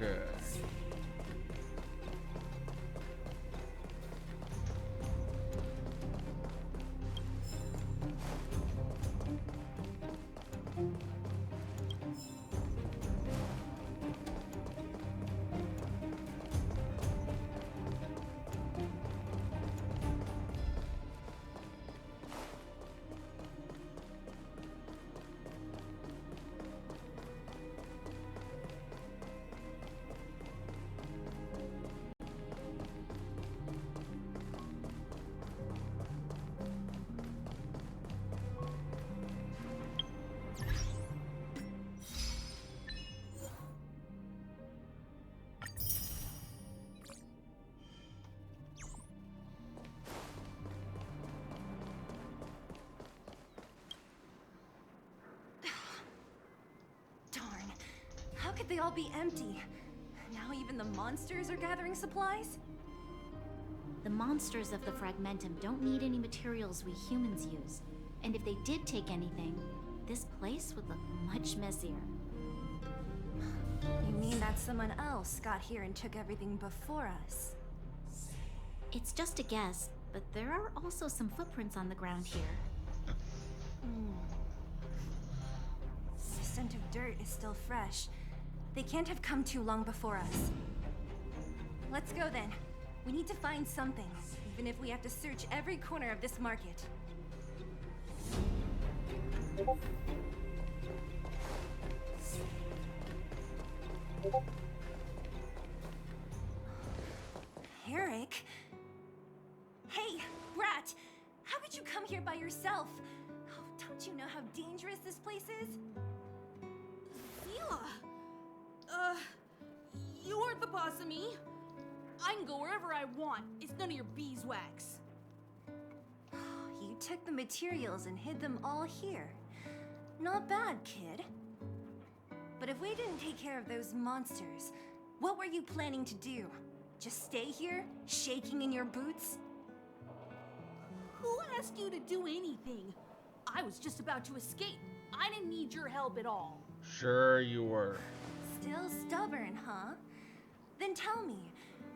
Speaker 1: Okay.
Speaker 12: Darn. How could they all be empty? Now even the monsters are gathering supplies?
Speaker 13: The monsters of the Fragmentum don't need any materials we humans use. And if they did take anything, this place would look much messier.
Speaker 12: You mean that someone else got here and took everything before us?
Speaker 13: It's just a guess, but there are also some footprints on the ground here.
Speaker 12: The scent of dirt is still fresh. They can't have come too long before us. Let's go then. We need to find something, even if we have to search every corner of this market. Eric? Hey, Brat! How could you come here by yourself? Oh, don't you know how dangerous this place is?
Speaker 11: Fila! You were aren't the boss of me. I can go wherever I want. It's none of your beeswax.
Speaker 12: You took the materials and hid them all here. Not bad, kid. But if we didn't take care of those monsters, what were you planning to do? Just stay here, shaking in your boots?
Speaker 11: Who asked you to do anything? I was just about to escape. I didn't need your help at all.
Speaker 1: Sure you were.
Speaker 12: Still stubborn, huh? Then tell me,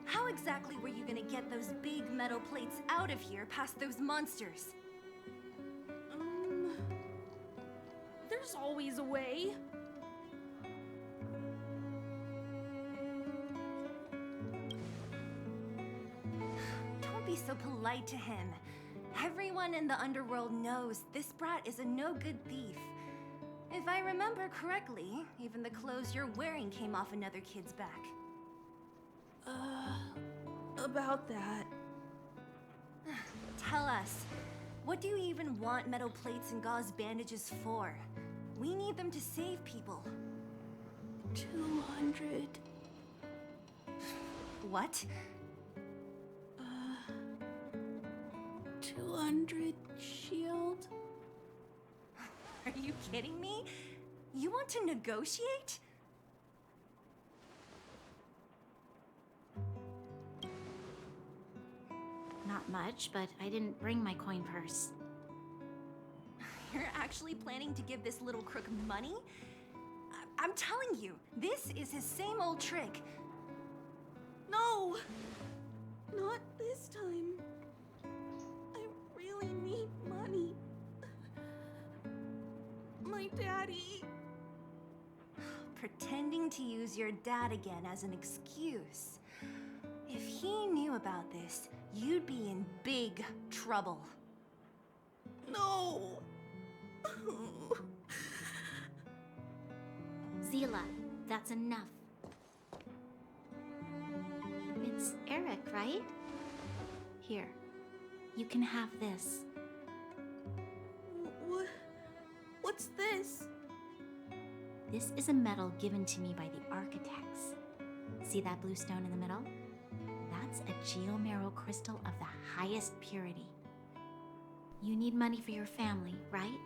Speaker 12: how exactly were you gonna get those big metal plates out of here past those monsters?
Speaker 11: There's always a way.
Speaker 12: Don't be so polite to him. Everyone in the underworld knows this brat is a no-good thief. If I remember correctly, even the clothes you're wearing came off another kid's back.
Speaker 11: About that.
Speaker 12: Tell us, what do you even want metal plates and gauze bandages for? We need them to save people.
Speaker 11: 200.
Speaker 12: What?
Speaker 11: 200 shield?
Speaker 12: Are you kidding me? You want to negotiate?
Speaker 13: Not much, but I didn't bring my coin purse.
Speaker 12: You're actually planning to give this little crook money? I'm telling you, this is his same old trick.
Speaker 11: No! Not this time. I really need money. My daddy.
Speaker 12: Pretending to use your dad again as an excuse. If he knew about this, you'd be in big trouble.
Speaker 11: No!
Speaker 13: Zila, that's enough. It's Eric, right? Here, you can have this.
Speaker 11: What's this?
Speaker 13: This is a medal given to me by the architects. See that blue stone in the middle? That's a geomarrow crystal of the highest purity. You need money for your family, right?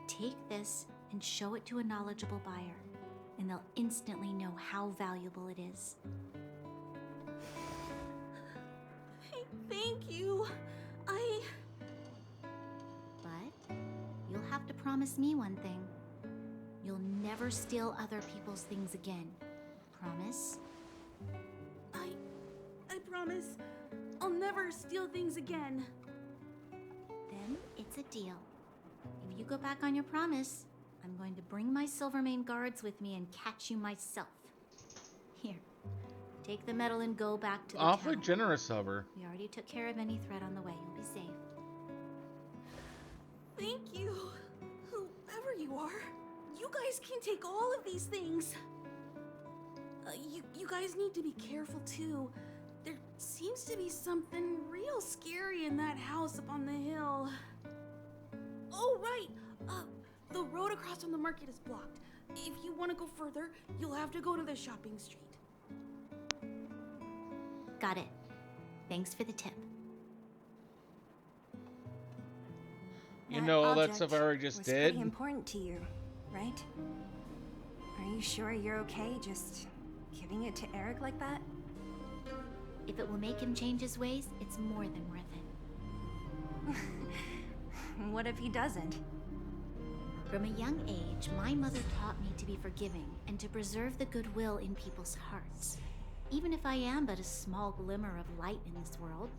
Speaker 13: Take this and show it to a knowledgeable buyer, and they'll instantly know how valuable it is.
Speaker 11: Thank you.
Speaker 13: But you'll have to promise me one thing. You'll never steal other people's things again. Promise?
Speaker 11: I promise. I'll never steal things again.
Speaker 13: Then it's a deal. If you go back on your promise, I'm going to bring my Silvermane guards with me and catch you myself. Here, take the medal and go back to the
Speaker 1: Awfully
Speaker 13: town.
Speaker 1: generous of her.
Speaker 13: We already took care of any threat on the way. You'll be safe.
Speaker 11: Thank you. Whoever you are, you guys can take all of these things. You guys need to be careful too. There seems to be something real scary in that house up on the hill. Oh, right. The road across from the market is blocked. If you want to go further, you'll have to go to the shopping street.
Speaker 13: Got it. Thanks for the tip.
Speaker 1: You know all that stuff I already just
Speaker 12: was
Speaker 1: did?
Speaker 12: pretty important to you, right? Are you sure you're okay just giving it to Eric like that?
Speaker 13: If it will make him change his ways, it's more than worth it.
Speaker 12: What if he doesn't?
Speaker 13: From a young age, my mother taught me to be forgiving and to preserve the goodwill in people's hearts. Even if I am but a small glimmer of light in this world,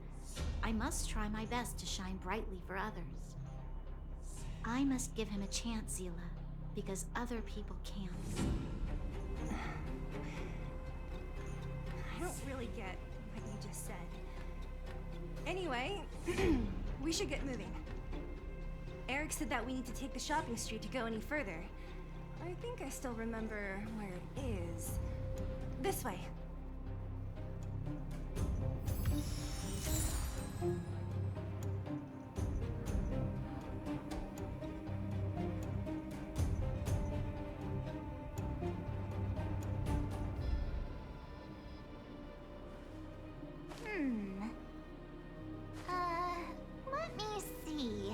Speaker 13: I must try my best to shine brightly for others. I must give him a chance, Zila, because other people can't.
Speaker 12: I don't really get what you just said. Anyway, we should get moving. Eric said that we need to take the shopping street to go any further. I think I still remember where it is. This way.
Speaker 6: Let me see.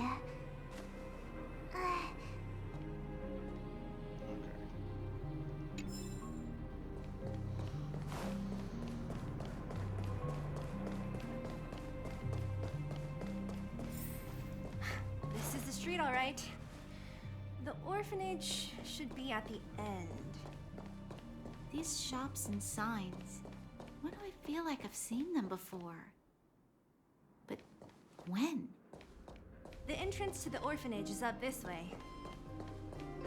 Speaker 12: This is the street, all right. The orphanage should be at the end.
Speaker 13: These shops and signs. Why do I feel like I've seen them before? But when?
Speaker 12: The entrance to the orphanage is up this way.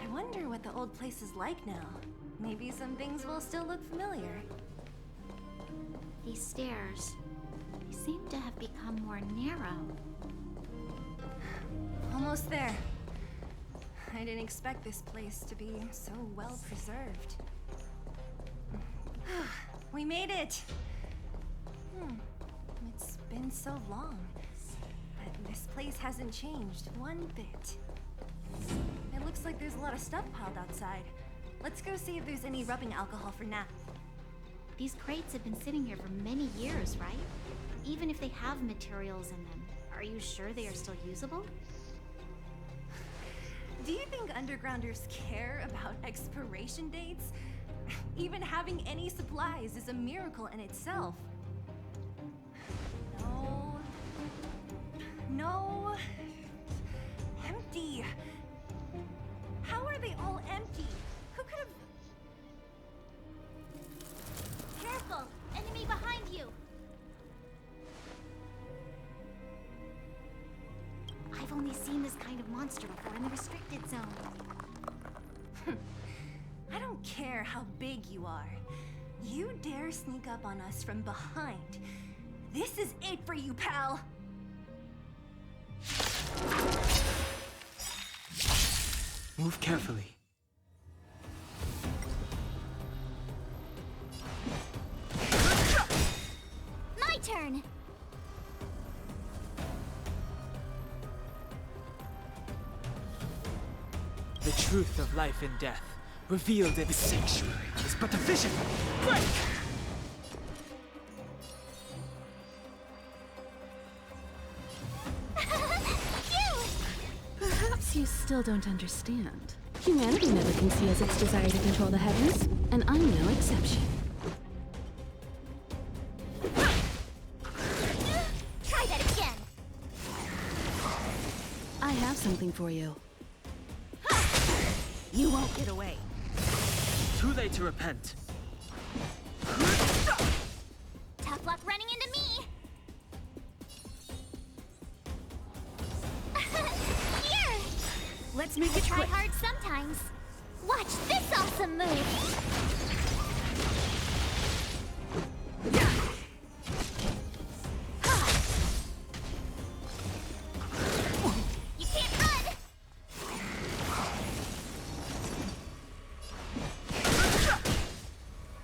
Speaker 12: I wonder what the old place is like now. Maybe some things will still look familiar.
Speaker 13: These stairs, they seem to have become more narrow.
Speaker 12: Almost there. I didn't expect this place to be so well preserved. We made it! It's been so long, but this place hasn't changed one bit. It looks like there's a lot of stuff piled outside. Let's go see if there's any rubbing alcohol for Nap.
Speaker 13: These crates have been sitting here for many years, right? Even if they have materials in them, are you sure they are still usable?
Speaker 12: Do you think undergrounders care about expiration dates? Even having any supplies is a miracle in itself. No. No. Empty. How are they all empty? Who could have...
Speaker 6: Careful! Enemy behind you!
Speaker 13: I've only seen this kind of monster before in the restricted zone.
Speaker 12: I don't care how big you are. You dare sneak up on us from behind. This is it for you, pal!
Speaker 15: Move carefully.
Speaker 6: My turn!
Speaker 15: The truth of life and death, revealed in the sanctuary, is but a vision. Break!
Speaker 7: Perhaps you still don't understand. Humanity never conceals its desire to control the heavens, and I'm no exception.
Speaker 6: Try that again!
Speaker 7: I have something for you.
Speaker 12: You won't get away.
Speaker 15: Too late to repent.
Speaker 6: Tough luck running into me! Here!
Speaker 12: Let's make it
Speaker 6: Try
Speaker 12: quick.
Speaker 6: hard sometimes. Watch this awesome move! You can't run!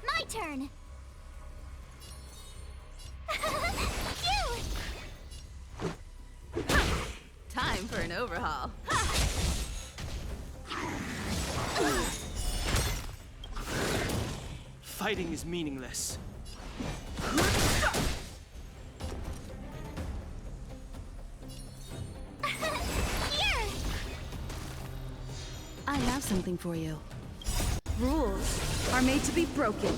Speaker 6: My turn!
Speaker 9: Time for an overhaul.
Speaker 15: Fighting is meaningless.
Speaker 6: Here!
Speaker 7: I have something for you.
Speaker 9: Rules are made to be broken.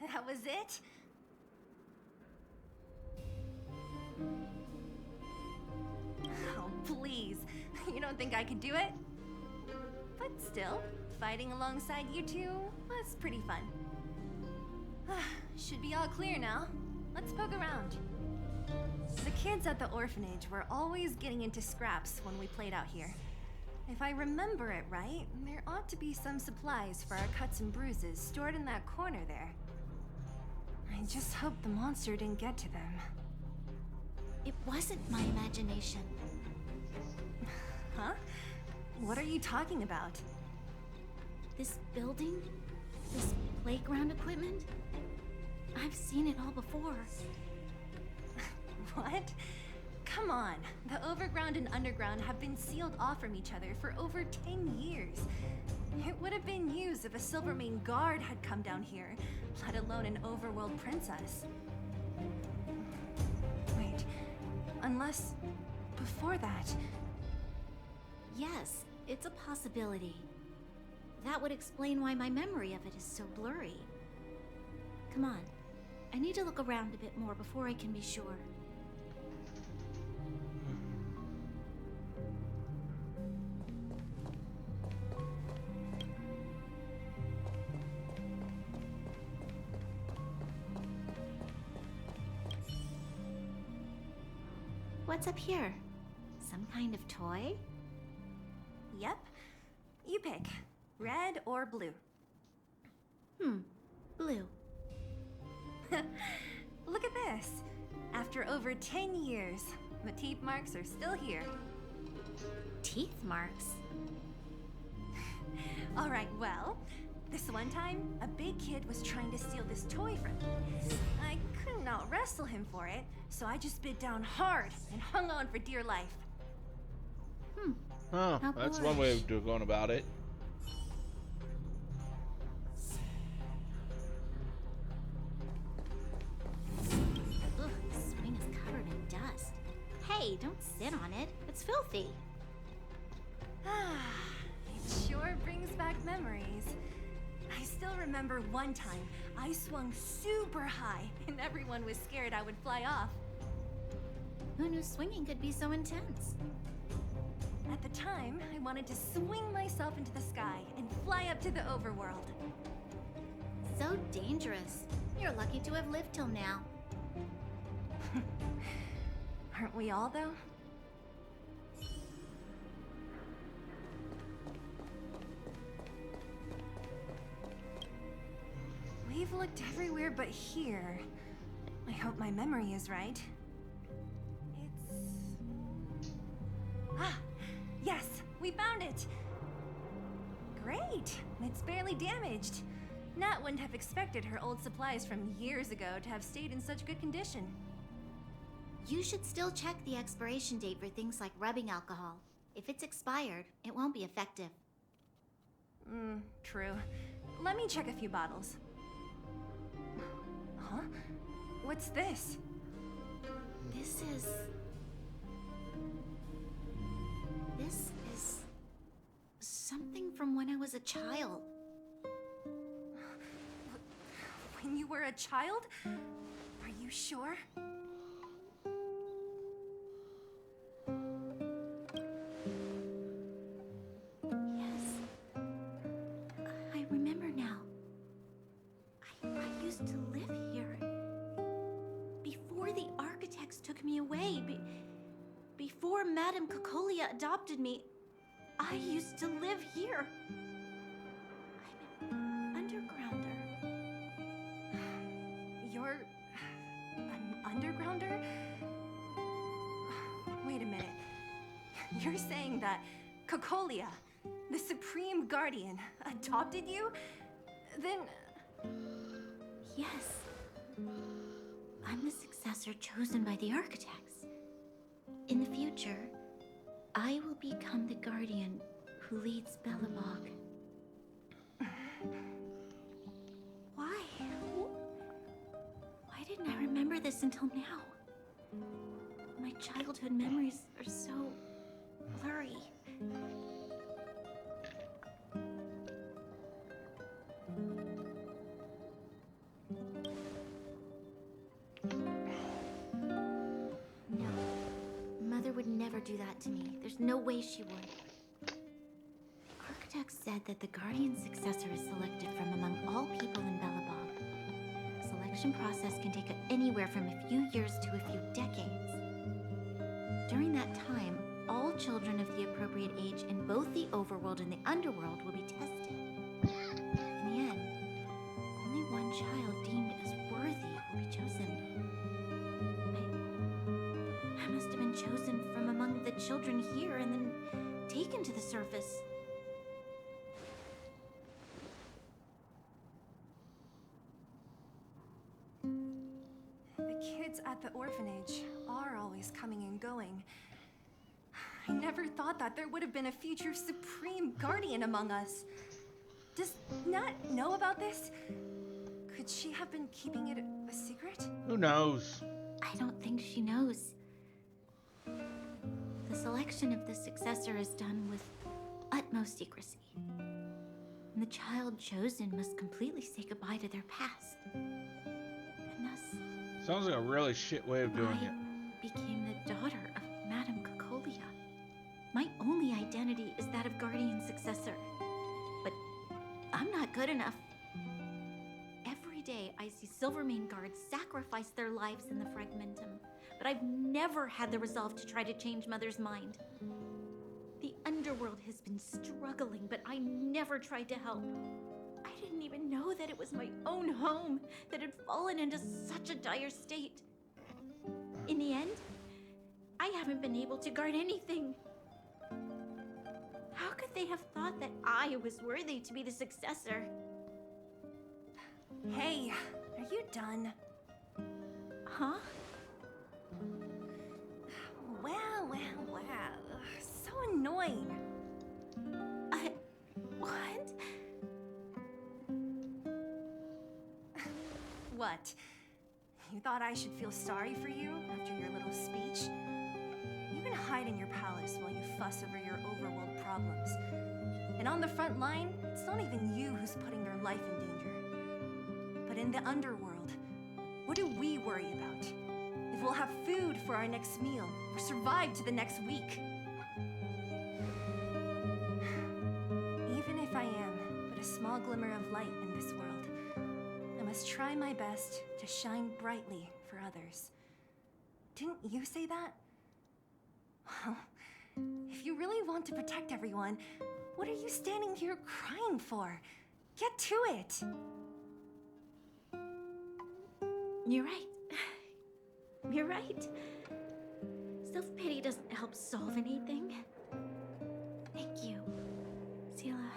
Speaker 12: That was it? Oh, please. You don't think I could do it? But still, fighting alongside you two was pretty fun. Should be all clear now. Let's poke around. The kids at the orphanage were always getting into scraps when we played out here. If I remember it right, there ought to be some supplies for our cuts and bruises stored in that corner there. I just hope the monster didn't get to them.
Speaker 13: It wasn't my imagination.
Speaker 12: Huh? What are you talking about?
Speaker 13: This building? This playground equipment? I've seen it all before.
Speaker 12: What? Come on. The overground and underground have been sealed off from each other for over 10 years. It would have been news if a Silvermane guard had come down here, let alone an overworld princess. Wait, unless before that.
Speaker 19: Yes, it's a possibility. That would explain why my memory of it is so blurry. Come on. I need to look around a bit more before I can be sure. What's up here? Some kind of toy?
Speaker 12: Yep. You pick. Red or blue?
Speaker 19: Blue.
Speaker 12: Look at this. After over 10 years, the teeth marks are still here.
Speaker 19: Teeth marks?
Speaker 12: Alright, well, this one time, a big kid was trying to steal this toy from me. I couldn't out-wrestle him for it, so I just bit down hard and hung on for dear life.
Speaker 1: Oh, that's one way of going about it.
Speaker 19: Ugh, the swing is covered in dust. Hey, don't sit on it. It's filthy.
Speaker 12: It sure brings back memories. I still remember one time I swung super high and everyone was scared I would fly off.
Speaker 19: Who knew swinging could be so intense?
Speaker 12: At the time, I wanted to swing myself into the sky and fly up to the overworld.
Speaker 19: So dangerous. You're lucky to have lived till now.
Speaker 12: Aren't we all, though? We've looked everywhere but here. I hope my memory is right. Yes, we found it! Great! It's barely damaged. Nat wouldn't have expected her old supplies from years ago to have stayed in such good condition.
Speaker 19: You should still check the expiration date for things like rubbing alcohol. If it's expired, it won't be effective.
Speaker 12: True. Let me check a few bottles. Huh? What's this?
Speaker 19: This is something from when I was a child.
Speaker 12: When you were a child? Are you sure?
Speaker 19: Yes. I remember now. I used to live here. Before the architects took me away, before Madame Cocolia adopted me, I used to live here. I'm an undergrounder.
Speaker 12: You're an undergrounder? Wait a minute. You're saying that Cocolia, the Supreme Guardian, adopted you? Then...
Speaker 19: Yes. I'm the successor chosen by the architects. In the future, I will become the guardian who leads Belobog. Why? Why didn't I remember this until now? My childhood memories are so blurry. No. Mother would never do that to me. There's no way she would. Architects said that the guardian successor is selected from among all people in Belobog. The selection process can take anywhere from a few years to a few decades. During that time, all children of the appropriate age in both the overworld and the underworld will be tested. In the end, only one child deemed as worthy will be chosen. I must have been chosen from among the children here and then taken to the surface.
Speaker 12: The kids at the orphanage are are always coming and going. I never thought that there would have been a future Supreme Guardian among us. Does Nat know about this? Could she have been keeping it a secret?
Speaker 1: Who knows?
Speaker 6: I don't think she knows. The selection of the successor is done with utmost secrecy. And the child chosen must completely say goodbye to their past. And thus,
Speaker 1: Sounds like a really shit way of doing it.
Speaker 6: became the daughter of Madame Cocolia. My only identity is that of Guardian Successor. But I'm not good enough. Every day I see Silvermane guards sacrifice their lives in the Fragmentum, but I've never had the resolve to try to change Mother's mind. The underworld has been struggling, but I never tried to help. I didn't even know that it was my own home that had fallen into such a dire state. In the end, I haven't been able to guard anything. How could they have thought that I was worthy to be the successor?
Speaker 12: Hey, are you done?
Speaker 6: Huh?
Speaker 12: Wow. So annoying.
Speaker 6: What?
Speaker 12: What? You thought I should feel sorry for you after your little speech? You can hide in your palace while you fuss over your overworld problems. And on the front line, it's not even you who's putting their life in danger. But in the underworld, what do we worry about? If we'll have food for our next meal, or survive to the next week. Even if I am but a small glimmer of light in this world, I must try my best to shine brightly for others. Didn't you say that? Well, if you really want to protect everyone, what are you standing here crying for? Get to it!
Speaker 6: You're right. You're right. Self-pity doesn't help solve anything. Thank you, Sela.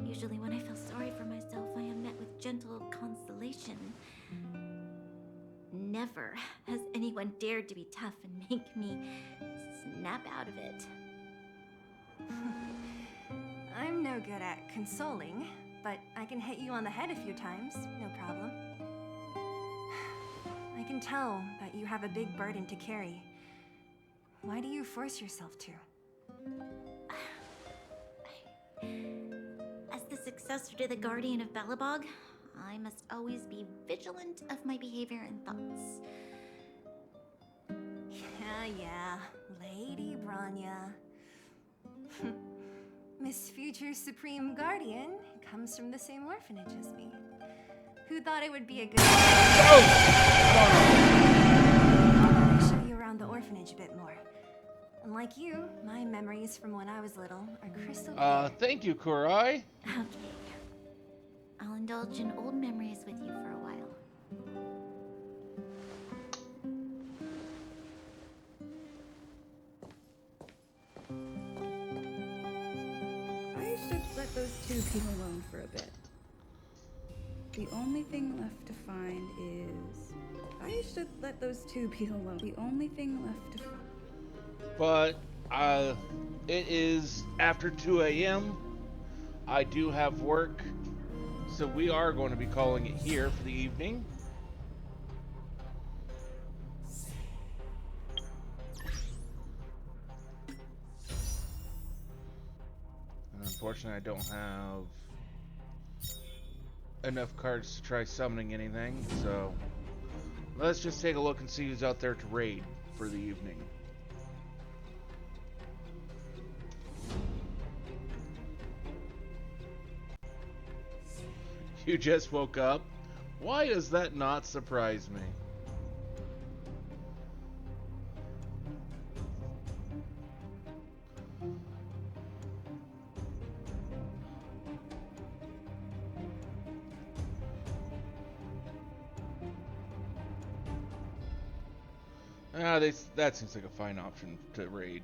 Speaker 6: Usually when I feel sorry for myself, I am met with gentle consolation. Never has anyone dared to be tough and make me snap out of it.
Speaker 12: I'm no good at consoling, but I can hit you on the head a few times, no problem. I can tell that you have a big burden to carry. Why do you force yourself to?
Speaker 6: As the successor to the Guardian of Belobog, I must always be vigilant of my behavior and thoughts.
Speaker 12: Yeah, Lady Branya. Miss Future Supreme Guardian comes from the same orphanage as me. Who thought it would be a good idea to show you around the orphanage a bit more? Unlike you, my memories from when I was little are crystal clear.
Speaker 1: Thank you, Kurai.
Speaker 6: Okay. I'll indulge in old memories with you for a while.
Speaker 14: I should let those two people alone for a bit. The only thing left to find is... I should let those two people alone. The only thing left to find...
Speaker 1: But, it is after 2 a.m. I do have work, so we are going to be calling it here for the evening. And unfortunately, I don't have enough cards to try summoning anything, so let's just take a look and see who's out there to raid for the evening. You just woke up? Why does that not surprise me? That seems like a fine option to raid.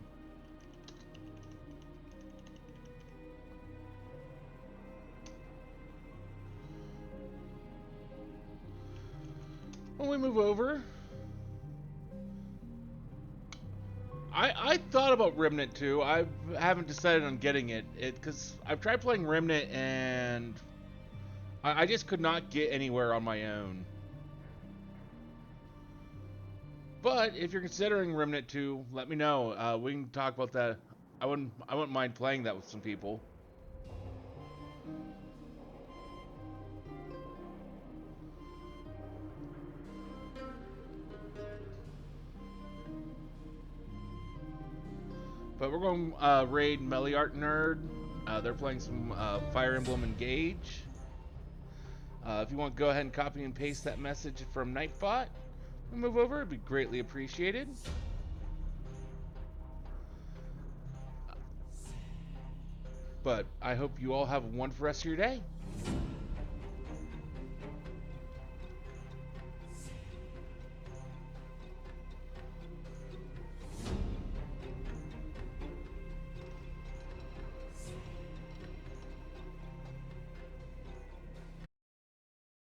Speaker 1: When we move over, I thought about Remnant 2. I haven't decided on getting it. Because I've tried playing Remnant and I just could not get anywhere on my own. But if you're considering Remnant 2, let me know. We can talk about that. I wouldn't mind playing that with some people. But we're going to raid Meliart Nerd. They're playing some Fire Emblem Engage. If you want to go ahead and copy and paste that message from Nightbot and move over, it'd be greatly appreciated. But I hope you all have a wonderful rest of your day.